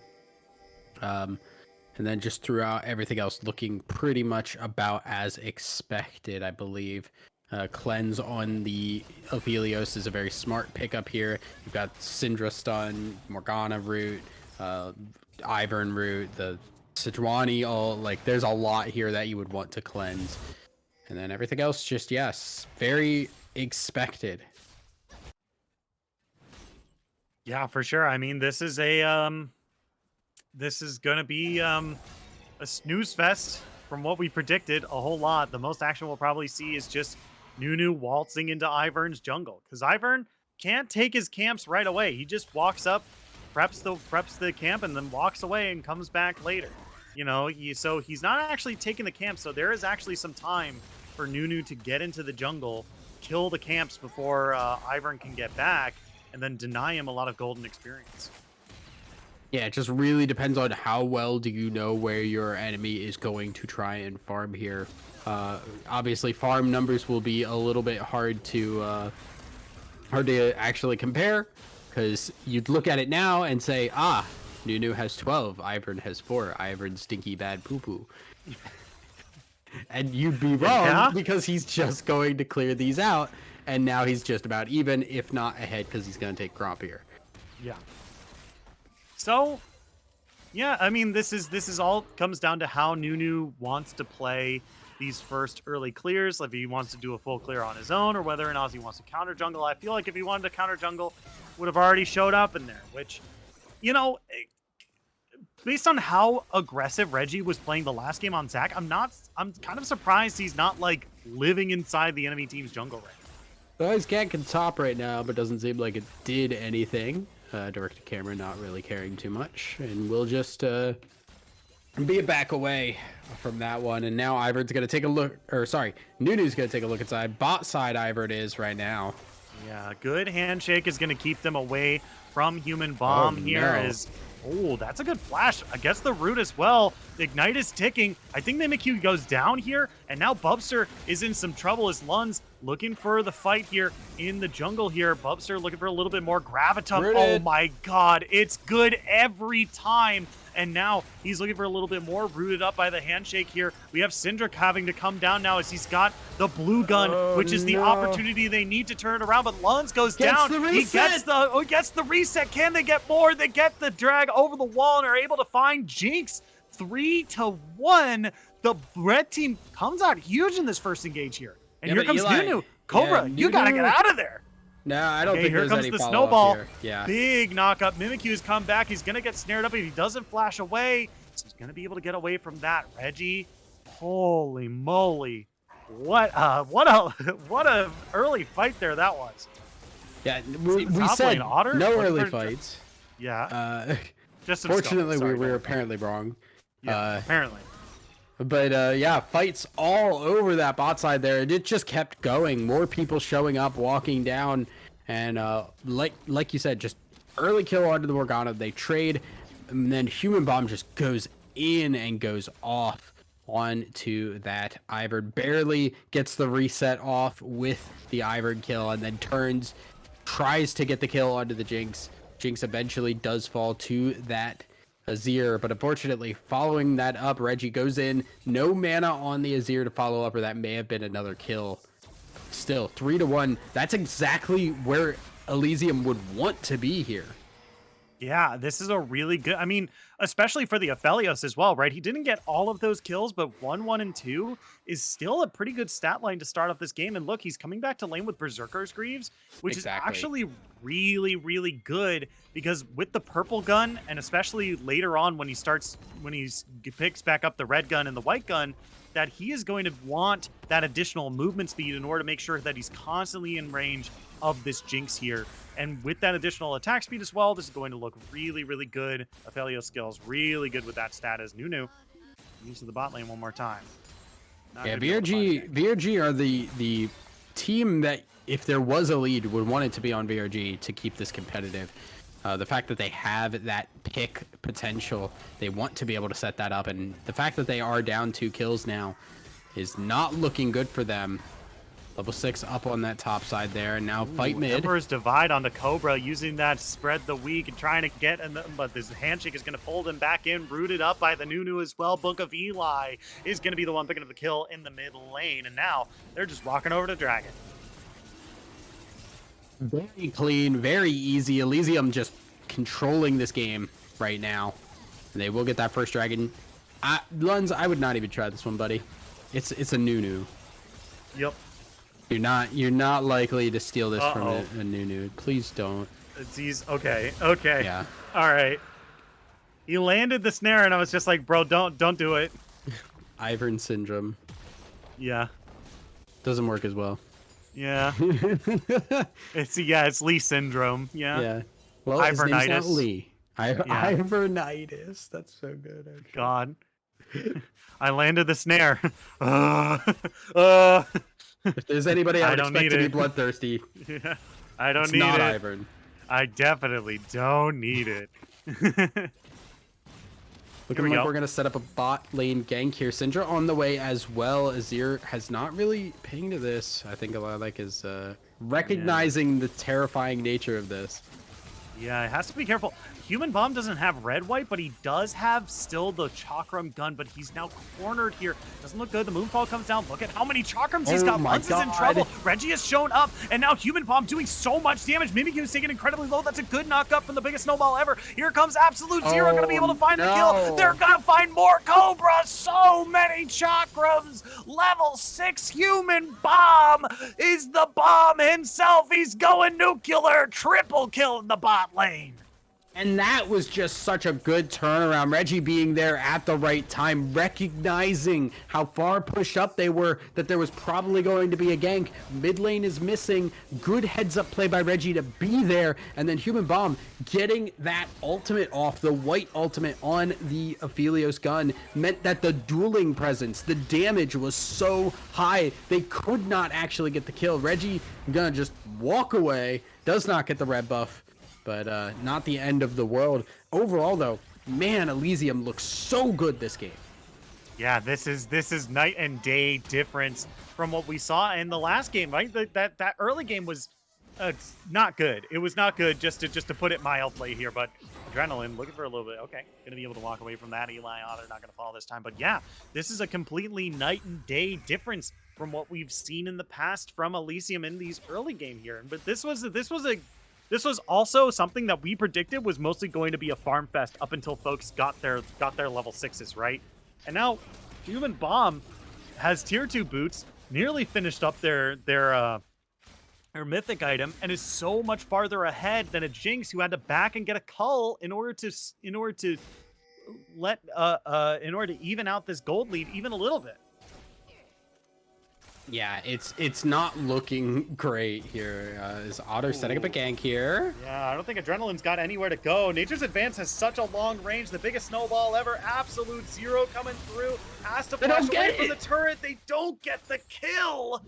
And then just throughout everything else looking pretty much about as expected, I believe. Cleanse on the Aphelios is a very smart pickup here. You've got Syndra stun, Morgana root, Ivern root, the Sejuani, there's a lot here that you would want to cleanse. And then everything else just, yes, very expected.
Yeah, for sure. I mean, this is a this is gonna be a snooze fest from what we predicted a whole lot. The most action we'll probably see is just Nunu waltzing into Ivern's jungle, because Ivern can't take his camps right away. He just walks up, preps the camp, and then walks away and comes back later. You know, so he's not actually taking the camp. So there is actually some time for Nunu to get into the jungle, kill the camps before Ivern can get back, and then deny him a lot of golden experience.
Yeah, it just really depends on how well do you know where your enemy is going to try and farm here. Obviously, farm numbers will be a little bit hard to actually compare, because you'd look at it now and say, Nunu has 12, Ivern has 4, Ivern stinky bad poo-poo. And you'd be wrong, because he's just going to clear these out, and now he's just about even, if not ahead, because he's going to take Gromp here.
Yeah. So, yeah, I mean, this is all comes down to how Nunu wants to play these first early clears. If he wants to do a full clear on his own, or whether or not he wants to counter jungle. I feel like if he wanted to counter jungle, would have already showed up in there, which, you know, based on how aggressive Reggie was playing the last game on Zac, I'm kind of surprised he's not, like, living inside the enemy team's jungle right now.
Well, his cat can top right now, but doesn't seem like it did anything. Direct to camera, not really caring too much, and we'll just be a back away from that one. And now Ivern's gonna take a look, or sorry, Nunu's gonna take a look inside. Bot side Ivern is right now.
Yeah, good handshake is gonna keep them away from human bomb here.
No.
That's a good flash. I guess the root as well. The ignite is ticking. I think the MQ goes down here, and now Bubster is in some trouble as Lun's looking for the fight here in the jungle here. Bubster looking for a little bit more gravitum.
Rooted.
Oh my god, it's good every time. And now he's looking for a little bit more, rooted up by the handshake here. We have Syndra having to come down now as he's got the blue gun, which is the opportunity they need to turn it around. But Luns goes down. He gets the reset. Can they get more? They get the drag over the wall and are able to find Jinx. 3-1. The red team comes out huge in this first engage here. And here comes Nunu. Cobra, you gotta get out of there.
No, I don't think
here
there's
comes
any
the
follow-up
snowball.
here. Yeah.
Big knockup. Mimikyu's come back. He's gonna get snared up if he doesn't flash away. So he's gonna be able to get away from that. Reggie, holy moly, what a early fight there that was.
Yeah, we said
Otter?
no early fights.
Yeah. Just some
fortunately,
Sorry,
we were apparently wrong.
Yeah, apparently.
But yeah, fights all over that bot side there. It just kept going. More people showing up, walking down, and like you said, just early kill onto the Morgana. They trade, and then Human Bomb just goes in and goes off onto that. Ivern barely gets the reset off with the Ivern kill, and then tries to get the kill onto the Jinx. Jinx eventually does fall to that Azir, but unfortunately, following that up, Reggie goes in. No mana on the Azir to follow up, or that may have been another kill. Still, 3-1. That's exactly where Elysium would want to be here.
Yeah, this is a really good, I mean, especially for the Aphelios as well, right? He didn't get all of those kills, but 1, 1, and 2 is still a pretty good stat line to start off this game. And look, he's coming back to lane with Berserker's Greaves, which
Exactly.
is actually really, really good because with the purple gun, and especially later on when he picks back up the red gun and the white gun, that he is going to want that additional movement speed in order to make sure that he's constantly in range of this Jinx here. And with that additional attack speed as well, this is going to look really, really good. Aphelios skills really good with that stat as Nunu moves to the bot lane one more time. Not
Yeah,
gonna be able to find
VRG are the team that, if there was a lead, would want it to be on VRG to keep this competitive. The fact that they have that pick potential, they want to be able to set that up, and the fact that they are down 2 kills now is not looking good for them. Level 6 up on that top side there, and now fight mid.
Emperor's Divide onto Cobra, using that spread the weak and trying to get, but this handshake is going to pull them back in, rooted up by the Nunu as well. Book of Eli is going to be the one picking up the kill in the mid lane, and now they're just walking over to Dragon.
Very clean, very easy. Elysium just controlling this game right now. And they will get that first dragon. Luns, I would not even try this one, buddy. It's a Nunu.
Yep.
You're not likely to steal this from a Nunu. Please don't.
Okay.
Yeah.
All right. He landed the snare, and I was just like, bro, don't do it.
Ivern syndrome.
Yeah.
Doesn't work as well.
Yeah. It's Lee syndrome. Yeah.
Yeah. Well, his name's not
Ivernitis.
Lee. Ivernitis. That's so good. Actually.
God. I landed the snare.
If there's anybody I would expect to be bloodthirsty,
Yeah. I don't
it's
need
not
it.
Ivern.
I definitely don't need it.
Looking
we
like
go.
we're gonna set up a bot lane gank here. Syndra on the way as well. Azir has not really pinged to this. I think a lot like is recognizing the terrifying nature of this.
Yeah, it has to be careful. Human Bomb doesn't have red white, but he does have still the Chakram gun, but he's now cornered here. Doesn't look good. The Moonfall comes down. Look at how many Chakrams he's got. Luns is in trouble. Reggie has shown up, and now Human Bomb doing so much damage. Mimikyu is taking incredibly low. That's a good knock-up from the biggest snowball ever. Here comes Absolute Zero, going to be able to find the kill. They're going to find more Cobra. So many Chakrams. Level 6 Human Bomb is the bomb himself. He's going nuclear. Triple kill in the bot lane.
And that was just such a good turnaround. Reggie being there at the right time, recognizing how far pushed up they were, that there was probably going to be a gank. Mid lane is missing. Good heads up play by Reggie to be there. And then Human Bomb getting that ultimate off, the white ultimate on the Aphelios gun, meant that the dueling presence, the damage was so high, they could not actually get the kill. Reggie gonna just walk away, does not get the red buff. But not the end of the world. Overall, though, man, Elysium looks so good this game.
Yeah, this is night and day difference from what we saw in the last game, right? That early game was not good. It was not good, just to put it mildly here. But Adrenaline looking for a little bit. Okay, gonna be able to walk away from that. Eli, they're not gonna fall this time. But yeah, this is a completely night and day difference from what we've seen in the past from Elysium in these early game here. But this was also something that we predicted was mostly going to be a farm fest up until folks got their level 6s, right? And now Human Bomb has tier 2 boots, nearly finished up their mythic item, and is so much farther ahead than a Jinx who had to back and get a cull in order to even out this gold lead even a little bit.
Yeah, it's not looking great here. Is Otter setting up a gank here?
Yeah, I don't think Adrenaline's got anywhere to go. Nature's Advance has such a long range. The biggest snowball ever. Absolute Zero coming through. Has to flash away from the turret. They don't get the kill.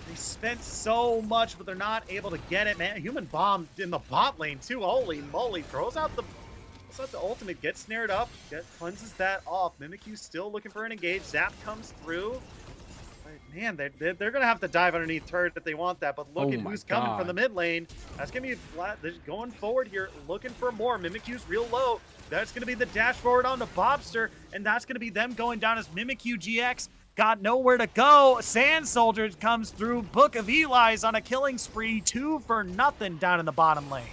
They spent so much, but they're not able to get it, man. Human Bomb in the bot lane, too. Holy moly. Throws out the ultimate. Gets snared up. Cleanses that off. Mimikyu still looking for an engage. Zap comes through. Man, they're going to have to dive underneath turret if they want that, but look at who's coming from the mid lane. That's going to be flat. They're going forward here, looking for more. Mimikyu's real low. That's going to be the dash forward onto Bobster, and that's going to be them going down as Mimikyu GX got nowhere to go. Sand Soldier comes through. Book of Eli's on a killing spree. 2 for nothing down in the bottom lane.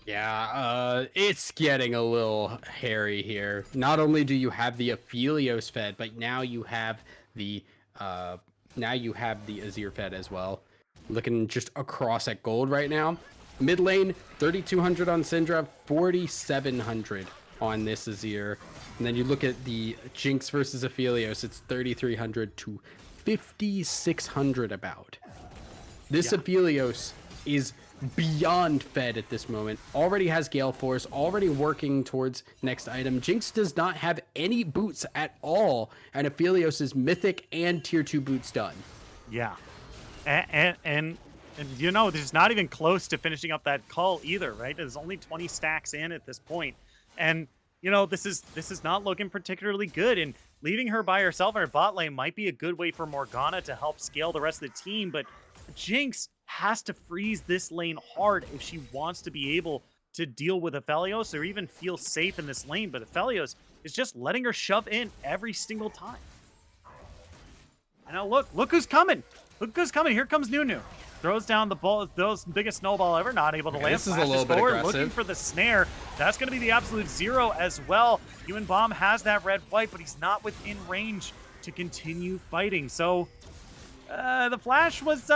Yeah, it's getting a little hairy here. Not only do you have the Aphelios fed, but now you have the Azir fed as well. Looking just across at gold right now. Mid lane, 3,200 on Syndra, 4,700 on this Azir. And then you look at the Jinx versus Aphelios, it's 3,300 to 5,600 about. This Aphelios is beyond fed at this moment. Already has Gale Force, already working towards next item. Jinx does not have any boots at all, and Aphelios is mythic and tier 2 boots done.
Yeah. And you know, there's not even close to finishing up that call either, right? There's only 20 stacks in at this point. And you know, this is not looking particularly good, and leaving her by herself in her bot lane might be a good way for Morgana to help scale the rest of the team, but Jinx has to freeze this lane hard if she wants to be able to deal with Aphelios or even feel safe in this lane, but Aphelios is just letting her shove in every single time. And now look who's coming. Look who's coming. Here comes Nunu. Throws down the ball, those biggest snowball ever, not able to land.
This is a little bit
forward,
aggressive.
looking for the snare. That's going to be the absolute zero as well. Human Bomb has that red white, but he's not within range to continue fighting. So the flash was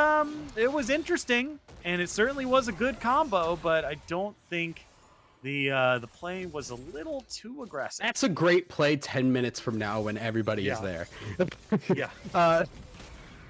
it was interesting, and it certainly was a good combo, but I don't think the play was a little too aggressive.
That's a great play 10 minutes from now when everybody is there.
Yeah.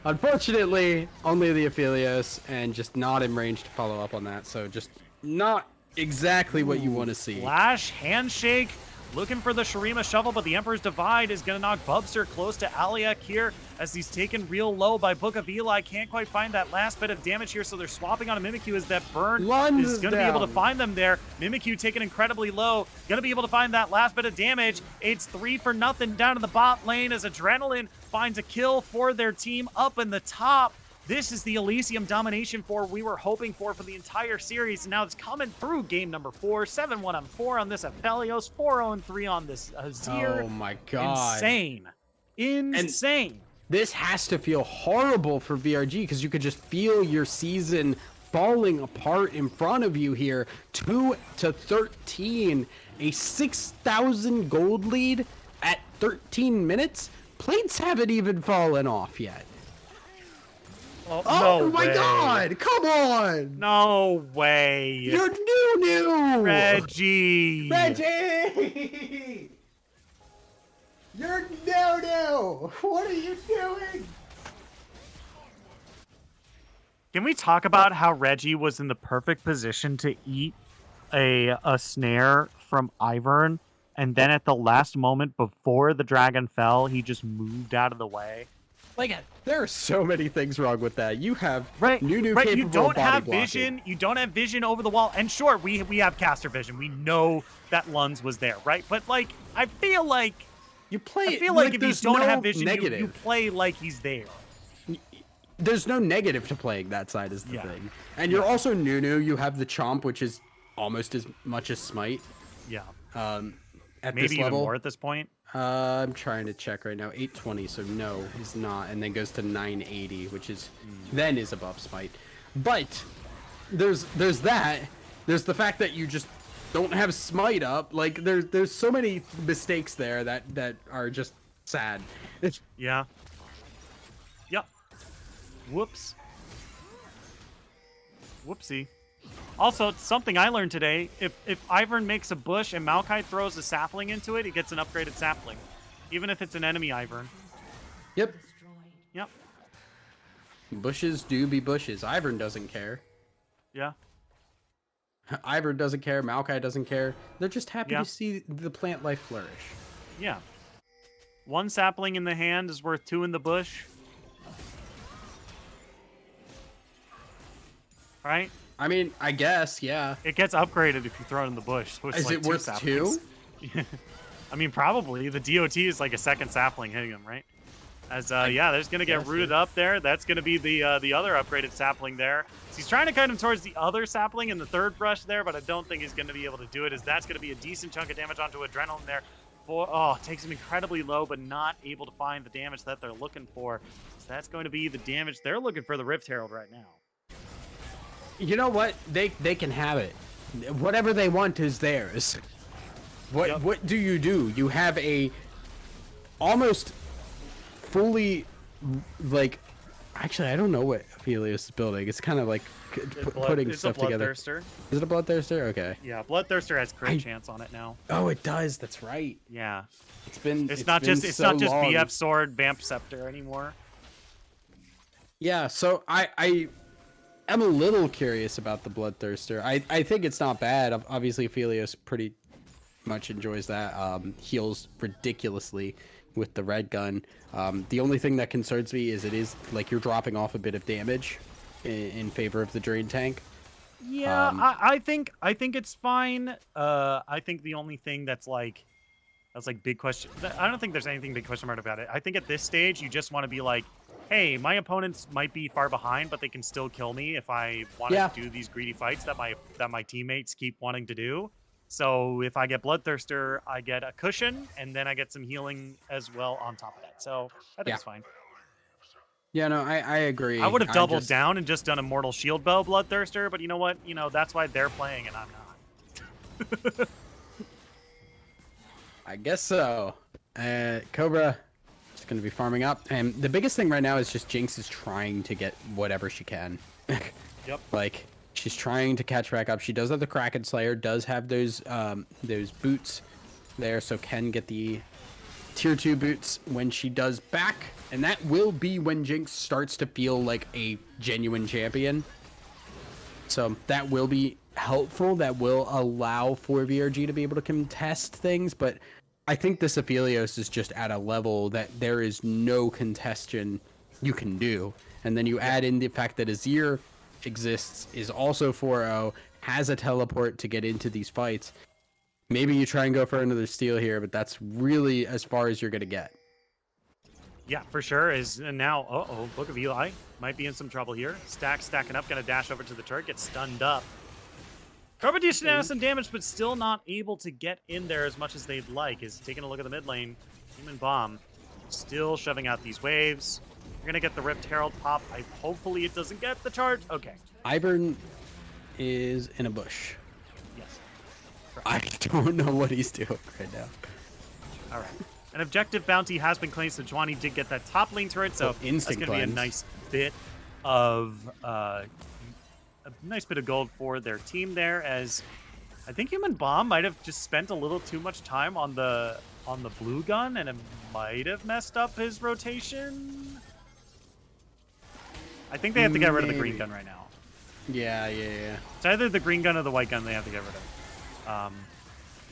Unfortunately, only the Aphelios, and just not in range to follow up on that, so just not exactly what you want to see.
Flash, handshake, looking for the Shurima shovel, but the Emperor's Divide is going to knock Bubster close to Aliak here as he's taken real low by Book of Eli. Can't quite find that last bit of damage here, so they're swapping on a Mimikyu as that burn is going to be able to find them there. Mimikyu taken incredibly low, going to be able to find that last bit of damage. It's 3 for nothing down in the bot lane as Adrenaline finds a kill for their team up in the top. This is the Elysium domination we were hoping for the entire series, and now it's coming through game number 4. 7-1-4 on this Aphelios, 4-0-3 on this Azir.
Oh my god.
Insane.
And this has to feel horrible for VRG because you could just feel your season falling apart in front of you here. 2-13, a 6,000 gold lead at 13 minutes. Plates haven't even fallen off yet.
Oh,
Oh
no
my
way.
god, come on!
No way.
You're new!
Reggie.
Reggie! You're new! What are you doing?
Can we talk about how Reggie was in the perfect position to eat a snare from Ivern, and then at the last moment before the dragon fell, he just moved out of the way?
Like, there are so many things wrong with that. You have
Right,
capable
you don't
body
have
blocking.
vision. You don't have vision over the wall. And sure, we have caster vision. We know that Lunds was there, right? But like, I feel like
You play.
if you
there's
don't
no
have vision,
negative.
you play like he's there.
There's no negative to playing that side is the
Yeah.
thing. And you're also Nunu. You have the Chomp, which is almost as much as Smite.
Yeah,
At
maybe
this
even
level.
more at this point.
I'm trying to check right now. 820, so no, he's not. And then goes to 980, which is then is above Smite. But there's that. There's the fact that you just don't have Smite up. Like there's so many mistakes there that are just sad.
Yeah. Yep. Whoops. Whoopsie. Also, something I learned today, if Ivern makes a bush and Maokai throws a sapling into it, he gets an upgraded sapling. Even if it's an enemy Ivern.
Yep.
Yep.
Bushes do be bushes. Ivern doesn't care.
Yeah.
Ivern doesn't care. Maokai doesn't care. They're just happy
Yeah.
to see the plant life flourish.
Yeah. 1 sapling in the hand is worth 2 in the bush. Right?
I mean, I guess, yeah.
It gets upgraded if you throw it in the bush. So it's
Is
like
it
2
worth
saplings.
2?
I mean, probably. The DOT is like a second sapling hitting him, right? As yeah, there's gonna get
guess,
rooted
yeah.
up there. That's gonna be the other upgraded sapling there. So he's trying to kite him towards the other sapling in the third brush there, but I don't think he's gonna be able to do it, as that's gonna be a decent chunk of damage onto Adrenaline there. Takes him incredibly low, but not able to find the damage that they're looking for. So that's going to be the damage they're looking for the Rift Herald right now.
You know what? They can have it. whatever they want is theirs. What do? You have a almost fully like. Actually, I don't know what Helios is building. It's kind of like putting stuff together.
Bloodthirster.
Is it a Bloodthirster? Okay.
Yeah, Bloodthirster has crit chance on it now.
Oh, it does. That's right.
Yeah.
It's
not
been
just
so long.
BF Sword Vamp Scepter anymore.
Yeah, so I am a little curious about the Bloodthirster. I think it's not bad. Obviously, Helios pretty much enjoys that. Heals ridiculously with the red gun. The only thing that concerns me is it is like you're dropping off a bit of damage in favor of the drain tank.
Yeah, I think it's fine. I think the only thing that's like big question. I don't think there's anything big question mark about it. I think at this stage you just want to be like, hey, my opponents might be far behind, but they can still kill me if I want to do these greedy fights that my teammates keep wanting to do. So if I get Bloodthirster, I get a cushion, and then I get some healing as well on top of that. So I think it's fine.
Yeah, no, I agree.
I would have doubled down and just done Immortal Shield Bow Bloodthirster, but you know what? That's why they're playing and I'm not.
I guess so. Cobra is going to be farming up, and the biggest thing right now is just Jinx is trying to get whatever she can.
Yep.
Like, she's trying to catch back up. She does have the Kraken Slayer, does have those boots there, so can get the tier 2 boots when she does back, and that will be when Jinx starts to feel like a genuine champion. So that will be helpful. That will allow for VRG to be able to contest things, but I think this Aphelios is just at a level that there is no contestion you can do. And then you add in the fact that Azir exists, is also 4-0, has a teleport to get into these fights. Maybe you try and go for another steal here, but that's really as far as you're going to get.
Yeah, for sure. And now, Book of Eli might be in some trouble here. Stacking up, gonna dash over to the turret, get stunned up. Carbonation has some damage, but still not able to get in there as much as they'd like. Is taking a look at the mid lane. Human Bomb still shoving out these waves. You're gonna get the Rift Herald pop. Hopefully it doesn't get the charge. Okay.
Ivern is in a bush.
Yes.
I don't know what he's doing right now.
All right. An objective bounty has been claimed, so Juani did get that top lane turret, so that's going to be a nice bit of gold for their team there. As I think Human Bomb might have just spent a little too much time on the blue gun, and it might have messed up his rotation. I think they have to get rid of the green gun right now.
Yeah.
It's either the green gun or the white gun they have to get rid of.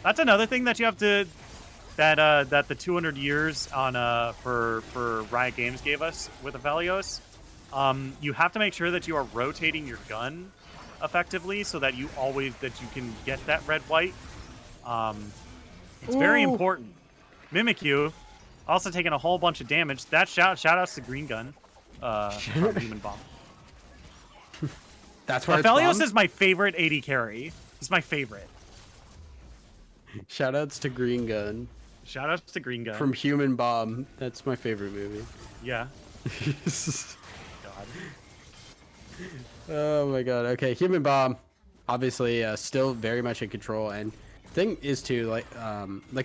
That's another thing that you have to. That the 200 years on for Riot Games gave us with Aphelios, you have to make sure that you are rotating your gun effectively so that you can get that red-white. It's very important. Mimikyu also taking a whole bunch of damage. That shout-outs to Green Gun from Human Bomb.
That's where
Aphelios is my favorite AD carry. He's my favorite.
Shoutouts to Green Gun.
Shoutouts to Green Gun.
From Human Bomb. That's my favorite movie.
Yeah.
God. Oh my god. Okay, Human Bomb. Obviously, still very much in control. And thing is too, like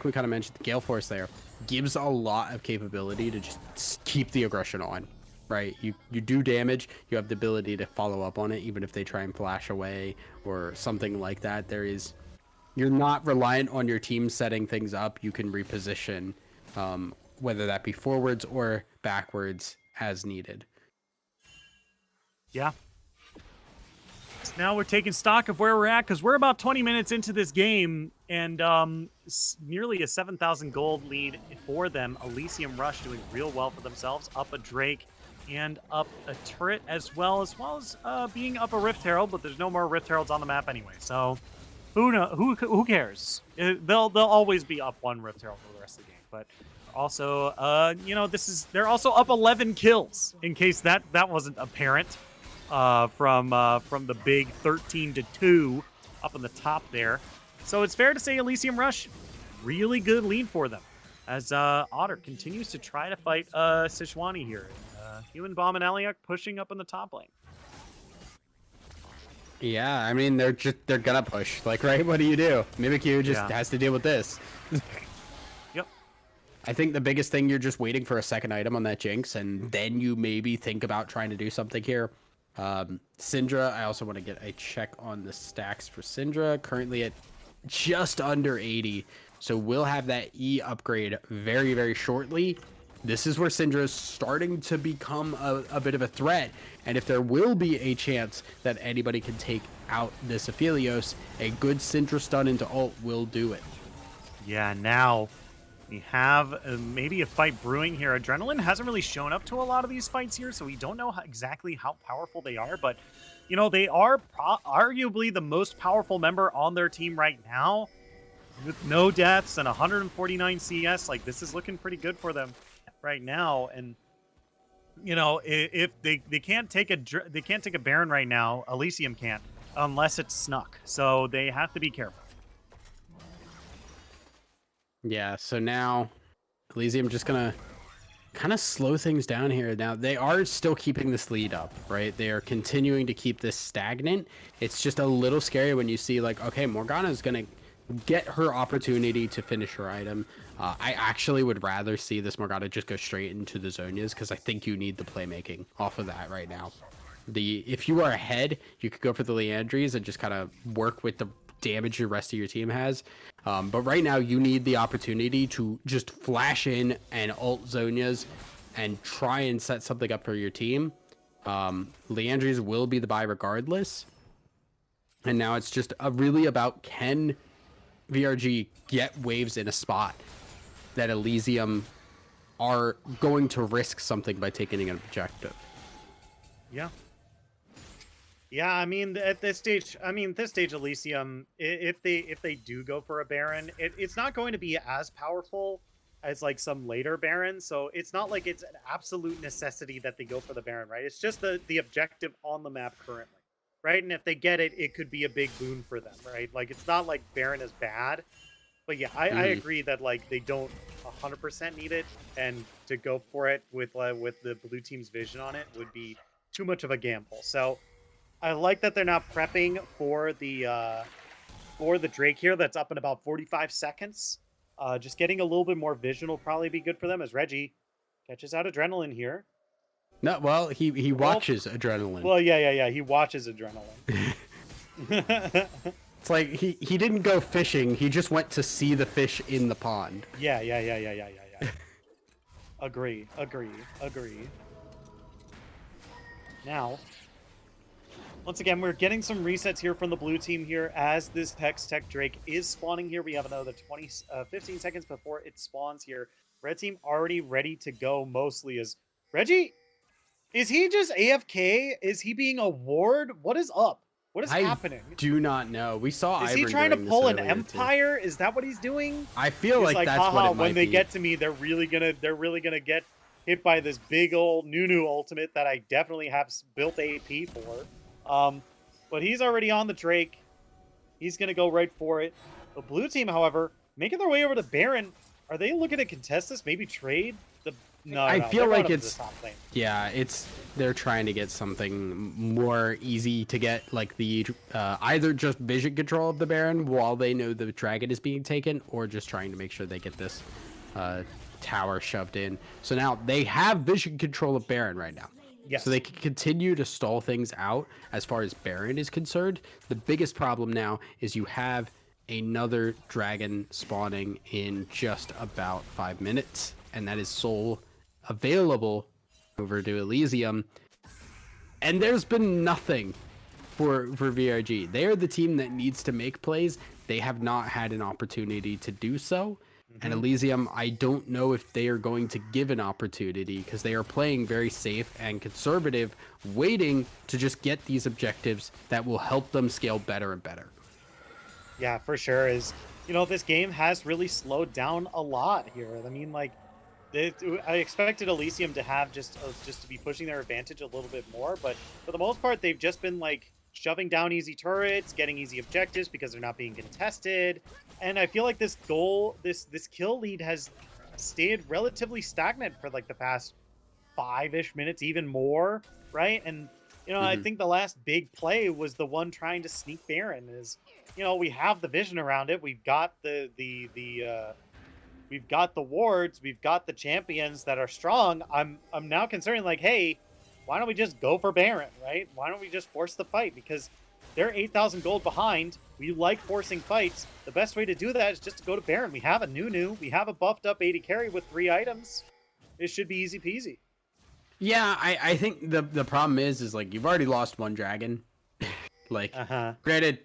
we kind of mentioned, the Gale Force there gives a lot of capability to just keep the aggression on. Right? You do damage. You have the ability to follow up on it, even if they try and flash away or something like that. You're not reliant on your team setting things up. You can reposition, whether that be forwards or backwards as needed.
Yeah. So now we're taking stock of where we're at, because we're about 20 minutes into this game, and nearly a 7,000 gold lead for them. Elysium Rush doing real well for themselves, up a Drake and up a turret as well as being up a Rift Herald, but there's no more Rift Heralds on the map anyway, so... Who cares? They'll always be up one Rift Herald for the rest of the game. But also, they're also up 11 kills, in case that wasn't apparent from the big 13-2 up on the top there. So it's fair to say Elysium Rush, really good lead for them, as Otter continues to try to fight Sejuani here. Human Bomb and Aliak pushing up in the top lane.
Yeah, I mean they're gonna push. Like, right? What do you do? Mimikyu just has to deal with this.
Yep.
I think the biggest thing, you're just waiting for a second item on that Jinx, and then you maybe think about trying to do something here. Syndra, I also want to get a check on the stacks for Syndra. Currently at just under 80, so we'll have that E upgrade very, very shortly. This is where Syndra is starting to become a bit of a threat, and if there will be a chance that anybody can take out this Aphelios, a good Syndra stun into ult will do it.
Yeah, now we have maybe a fight brewing here. Adrenaline hasn't really shown up to a lot of these fights here, so we don't know exactly how powerful they are, but, you know, they are arguably the most powerful member on their team right now. With no deaths and 149 CS, like, this is looking pretty good for them right now. And, you know, if they can't take a Baron right now, Elysium can't, unless it's snuck. So they have to be careful.
Yeah, so now Elysium just gonna kind of slow things down here. Now they are still keeping this lead up, right? They are continuing to keep this stagnant. It's just a little scary when you see, like, okay, Morgana's gonna get her opportunity to finish her item. I actually would rather see this Morgana just go straight into the Zonias, because I think you need the playmaking off of that right now. If you are ahead, you could go for the Leandries and just kind of work with the damage the rest of your team has. But right now, you need the opportunity to just flash in and ult Zonias and try and set something up for your team. Leandries will be the buy regardless. And now it's just really about, can VRG get waves in a spot that Elysium are going to risk something by taking an objective.
Yeah. Yeah, I mean, at this stage, Elysium, if they do go for a Baron, it's not going to be as powerful as, like, some later Barons. So it's not like it's an absolute necessity that they go for the Baron, right? It's just the objective on the map currently, right? And if they get it, it could be a big boon for them, right? Like, it's not like Baron is bad. But yeah, I agree that, like, they don't 100% need it, and to go for it with the blue team's vision on it would be too much of a gamble. So I like that they're not prepping for the Drake here. That's up in about 45 seconds. Just getting a little bit more vision will probably be good for them, as Reggie catches out Adrenaline here.
No, well, he watches Adrenaline.
Well, yeah. He watches Adrenaline.
It's like he didn't go fishing. He just went to see the fish in the pond.
Yeah. Agree. Now, once again, we're getting some resets here from the blue team here as this Hex Tech Drake is spawning here. We have another 15 seconds before it spawns here. Red team already ready to go mostly. Is Reggie, is he just AFK? Is he being a ward? What is up? What is happening?
I do not know. We saw
Is
Ivern
he trying to pull an Empire?
Too.
Is that what he's doing?
I feel like that's what it might
when they
be.
get to me, they're really gonna get hit by this big old Nunu ultimate that I definitely have built AP for. But he's already on the Drake. He's gonna go right for it. The blue team, however, making their way over to Baron. Are they looking to contest this? Maybe trade?
I feel like it's they're trying to get something more easy to get, like the either just vision control of the Baron while they know the dragon is being taken, or just trying to make sure they get this tower shoved in. So now they have vision control of Baron right now.
Yes.
So they can continue to stall things out as far as Baron is concerned. The biggest problem now is you have another dragon spawning in just about 5 minutes, and that is Soul available over to Elysium. And there's been nothing for VRG. They are the team that needs to make plays. They have not had an opportunity to do so. And Elysium, I don't know if they are going to give an opportunity, because they are playing very safe and conservative, waiting to just get these objectives that will help them scale better and better.
Yeah, for sure. This game has really slowed down a lot here. I mean, like, I expected Elysium to have just to be pushing their advantage a little bit more, but for the most part, they've just been, like, shoving down easy turrets, getting easy objectives because they're not being contested. And I feel like this kill lead has stayed relatively stagnant for, like, the past 5-ish minutes, even more, right? And I think the last big play was the one trying to sneak Baron. We have the vision around it. We've got we've got the wards. We've got the champions that are strong. I'm now considering like, hey, why don't we just go for Baron, right? Why don't we just force the fight? Because they're 8,000 gold behind. We like forcing fights. The best way to do that is just to go to Baron. We have a Nunu. We have a buffed up AD carry with 3 items. It should be easy peasy.
Yeah, I think the problem is like you've already lost 1 dragon. Like, granted,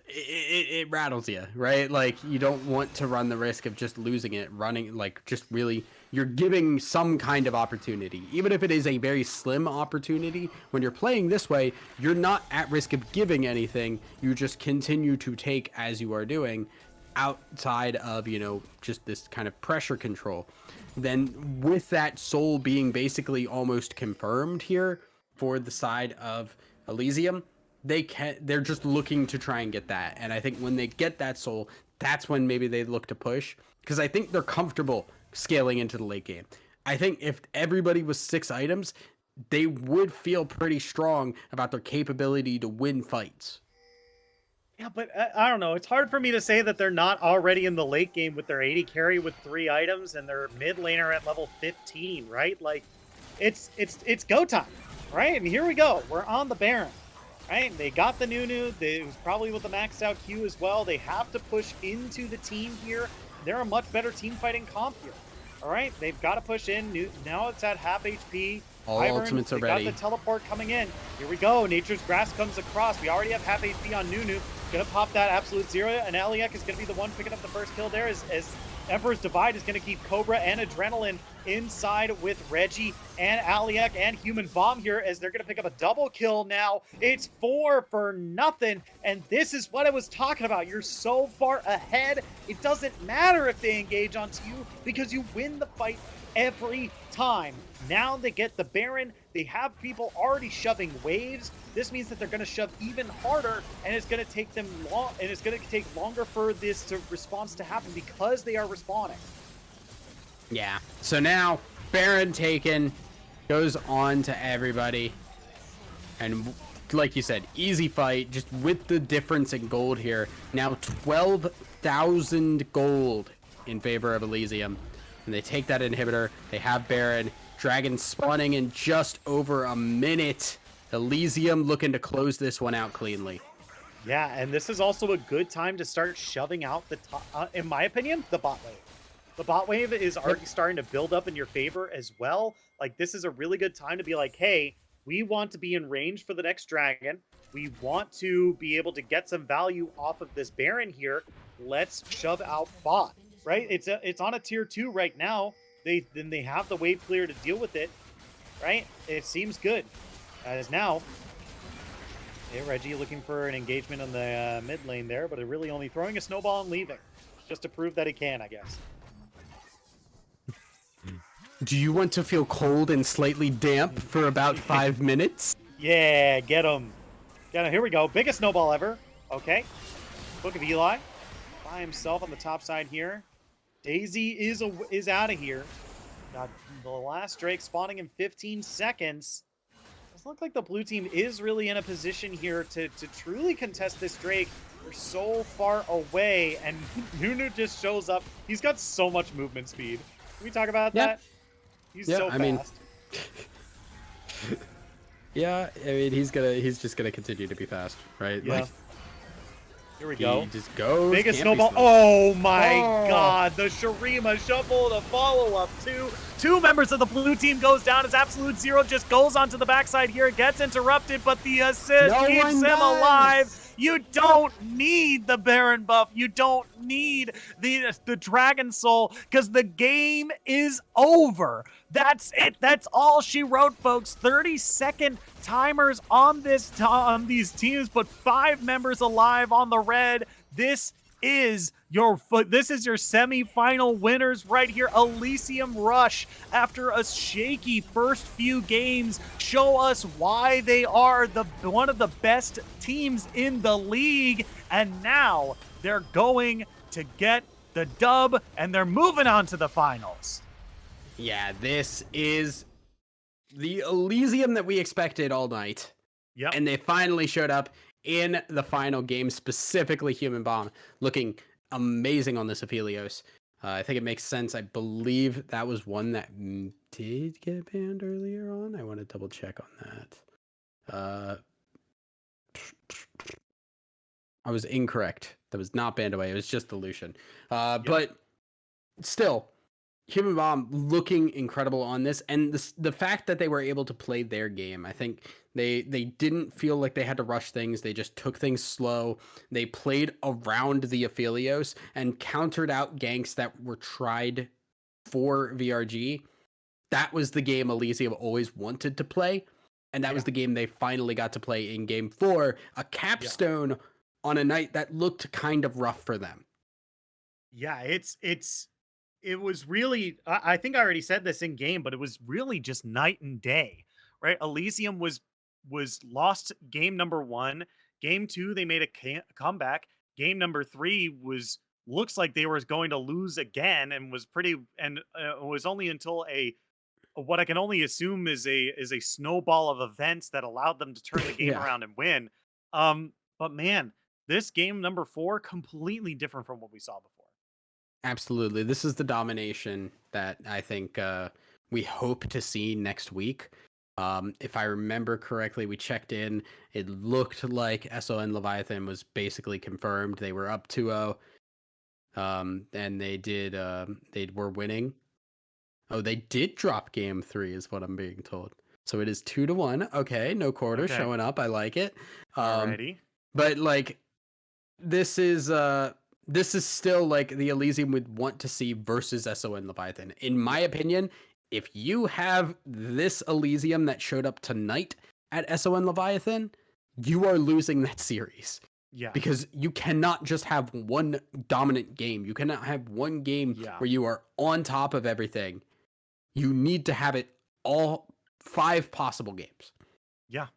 it rattles you, right? Like, you don't want to run the risk of just losing it, running, like, just really, you're giving some kind of opportunity. Even if it is a very slim opportunity, when you're playing this way, you're not at risk of giving anything. You just continue to take as you are doing outside of, just this kind of pressure control. Then with that soul being basically almost confirmed here for the side of Elysium, they're just looking to try and get that. And I think when they get that soul, that's when maybe they look to push, because I think they're comfortable scaling into the late game. I think if everybody was 6 items, they would feel pretty strong about their capability to win fights.
Yeah, but I don't know. It's hard for me to say that they're not already in the late game with their 80 carry with 3 items and their mid laner at level 15, right? Like, it's go time, right? And here we go. We're on the Baron. Right, they got the Nunu. It was probably with the maxed out Q as well. They have to push into the team here. They're a much better team fighting comp here. All right, they've got to push in. Now it's at half HP.
All ultimates are ready.
Got the teleport coming in. Here we go. Nature's Grasp comes across. We already have half HP on Nunu. Gonna pop that absolute 0, and Aliek is gonna be the one picking up the first kill there as Emperor's Divide is gonna keep Cobra and Adrenaline inside with Reggie and Aliek and Human Bomb here as they're gonna pick up a double kill now. It's 4 for nothing, and this is what I was talking about. You're so far ahead, it doesn't matter if they engage onto you because you win the fight every time. Now they get the Baron. They have people already shoving waves. This means that they're going to shove even harder, and it's going to take them long, and it's going to take longer for this response to happen because they are respawning.
Yeah. So now Baron taken, goes on to everybody, and like you said, easy fight. Just with the difference in gold here, now 12,000 gold in favor of Elysium. And they take that inhibitor. They have Baron. Dragon spawning in just over a minute. Elysium looking to close this one out cleanly.
Yeah, and this is also a good time to start shoving out the top, in my opinion, the bot wave. The bot wave is already starting to build up in your favor as well. Like, this is a really good time to be like, hey, we want to be in range for the next dragon. We want to be able to get some value off of this Baron here. Let's shove out bot. Right, it's on a tier 2 right now. They have the wave clear to deal with it. Right, it seems good. As now, Reggie looking for an engagement on the mid lane there, but really only throwing a snowball and leaving, just to prove that he can, I guess.
Do you want to feel cold and slightly damp for about 5 minutes?
Yeah, get him. Here we go. Biggest snowball ever. Okay. Book of Eli by himself on the top side here. Daisy is out of here. Got the last Drake spawning in 15 seconds. It looks like the blue team is really in a position here to truly contest this Drake. They're so far away, and Nunu just shows up. He's got so much movement speed. Can we talk about that? He's so fast.
Yeah, I mean, he's just gonna continue to be fast, right?
Yeah.
Like,
here we go.
He just goes.
Biggest snowball. Oh my god. The Shurima shuffle to follow up. Two members of the blue team goes down as Absolute Zero just goes onto the backside here. Gets interrupted, but the assist keeps him alive. You don't need the Baron buff. You don't need the Dragon Soul because the game is over. That's it. That's all she wrote, folks. 30-second timers on these teams, but 5 members alive on the red. This is your semifinal winners right here. Elysium Rush, after a shaky first few games, show us why they are one of the best teams in the league, and now they're going to get the dub and they're moving on to the finals.
Yeah, this is the Elysium that we expected all night.
Yep.
And they finally showed up in the final game, specifically Human Bomb, looking amazing on this Aphelios. I think it makes sense. I believe that was one that did get banned earlier on. I want to double check on that. I was incorrect. That was not banned away. It was just the Lucian. But still, Human Bomb looking incredible on this, and the fact that they were able to play their game, I think they didn't feel like they had to rush things. They just took things slow. They played around the Aphelios and countered out ganks that were tried for VRG. That was the game Elysium always wanted to play, and that was the game they finally got to play in Game 4, a capstone on a night that looked kind of rough for them.
Yeah, it was really, I think I already said this in game, but it was really just night and day, right? Elysium was lost game number 1. Game 2, they made a comeback. Game number 3 looks like they were going to lose again, and was it was only until what I can only assume is a snowball of events that allowed them to turn the game around and win. But man, this game number 4, completely different from what we saw before.
Absolutely. This is the domination that I think we hope to see next week. If I remember correctly, we checked in. It looked like SON Leviathan was basically confirmed. They were up 2-0. And they were winning. Oh, they did drop game 3 is what I'm being told. So it is 2-1. Okay, no quarter showing up. I like it.
Alrighty.
But like this is still like the Elysium would want to see versus SON Leviathan. In my opinion, if you have this Elysium that showed up tonight at SON Leviathan, you are losing that series.
Yeah.
Because you cannot just have one dominant game. You cannot have one game where you are on top of everything. You need to have it all 5 possible games.
Yeah.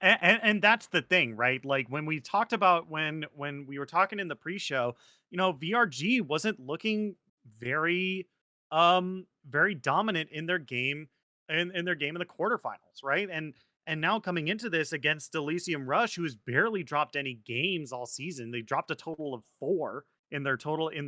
And that's the thing, right? Like when we talked about when we were talking in the pre-show, VRG wasn't looking very very dominant in their game in their game in the quarterfinals, right? And now coming into this against Elysium Rush, who has barely dropped any games all season. They dropped a total of 4 in their 20 total. In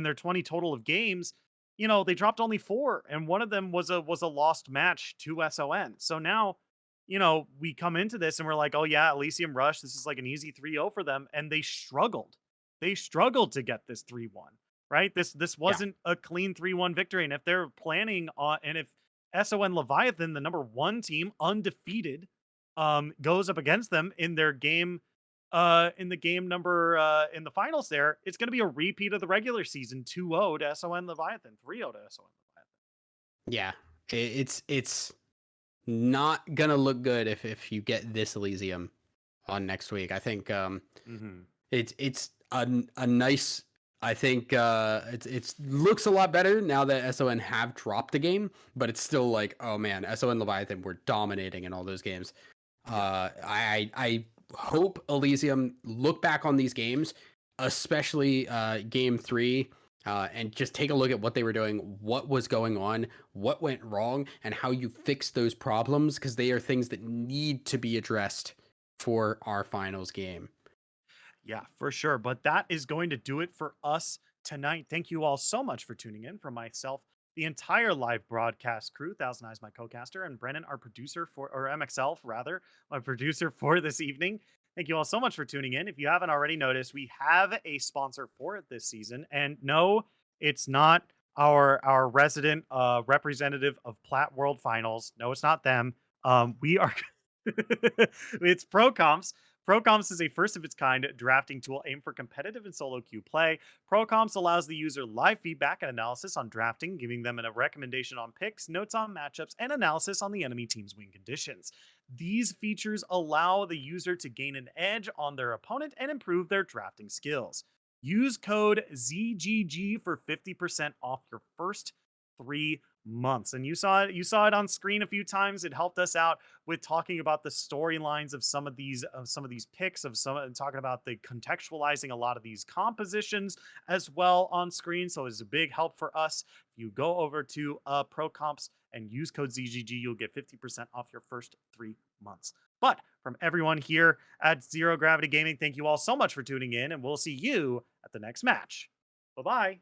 their 20 total of games. They dropped only 4, and one of them was a lost match to SON. So now, we come into this and we're like, oh yeah, Elysium Rush, this is like an easy 3-0 for them, and they struggled. They struggled to get this 3-1, right? This wasn't a clean 3-1 victory, and if they're planning on, and if SON Leviathan, the number 1 team, undefeated, goes up against them in their game in the game number in the finals there, it's going to be a repeat of the regular season 2-0 to SON Leviathan, 3-0 to SON Leviathan.
Yeah, it's not going to look good if you get this Elysium on next week. I think it's a nice, I think it looks a lot better now that SON have dropped a game, but it's still like, oh man, SON Leviathan were dominating in all those games. I hope Elysium look back on these games, especially game 3, and just take a look at what they were doing, what was going on, what went wrong, and how you fix those problems, because they are things that need to be addressed for our finals game.
Yeah, for sure. But that is going to do it for us tonight. Thank you all so much for tuning in. From myself, the entire live broadcast crew, Thousand Eyes, my co-caster, and Brennan, our producer or MXL rather, my producer for this evening. Thank you all so much for tuning in. If you haven't already noticed, we have a sponsor for it this season. And no, it's not our resident representative of Plat World Finals. No, it's not them. We are it's ProComps. ProComps is a first-of-its-kind drafting tool aimed for competitive and solo queue play. ProComps allows the user live feedback and analysis on drafting, giving them a recommendation on picks, notes on matchups, and analysis on the enemy team's win conditions. These features allow the user to gain an edge on their opponent and improve their drafting skills. Use code ZGG for 50% off your first 3 months. And you saw it on screen a few times. It helped us out with talking about the storylines of some of these picks, talking about the contextualizing a lot of these compositions as well on screen. So it's a big help for us. If you go over to Pro Comps and use code ZGG, you'll get 50% off your first 3 months. But from everyone here at Zero Gravity Gaming, thank you all so much for tuning in, and we'll see you at the next match. Bye-bye.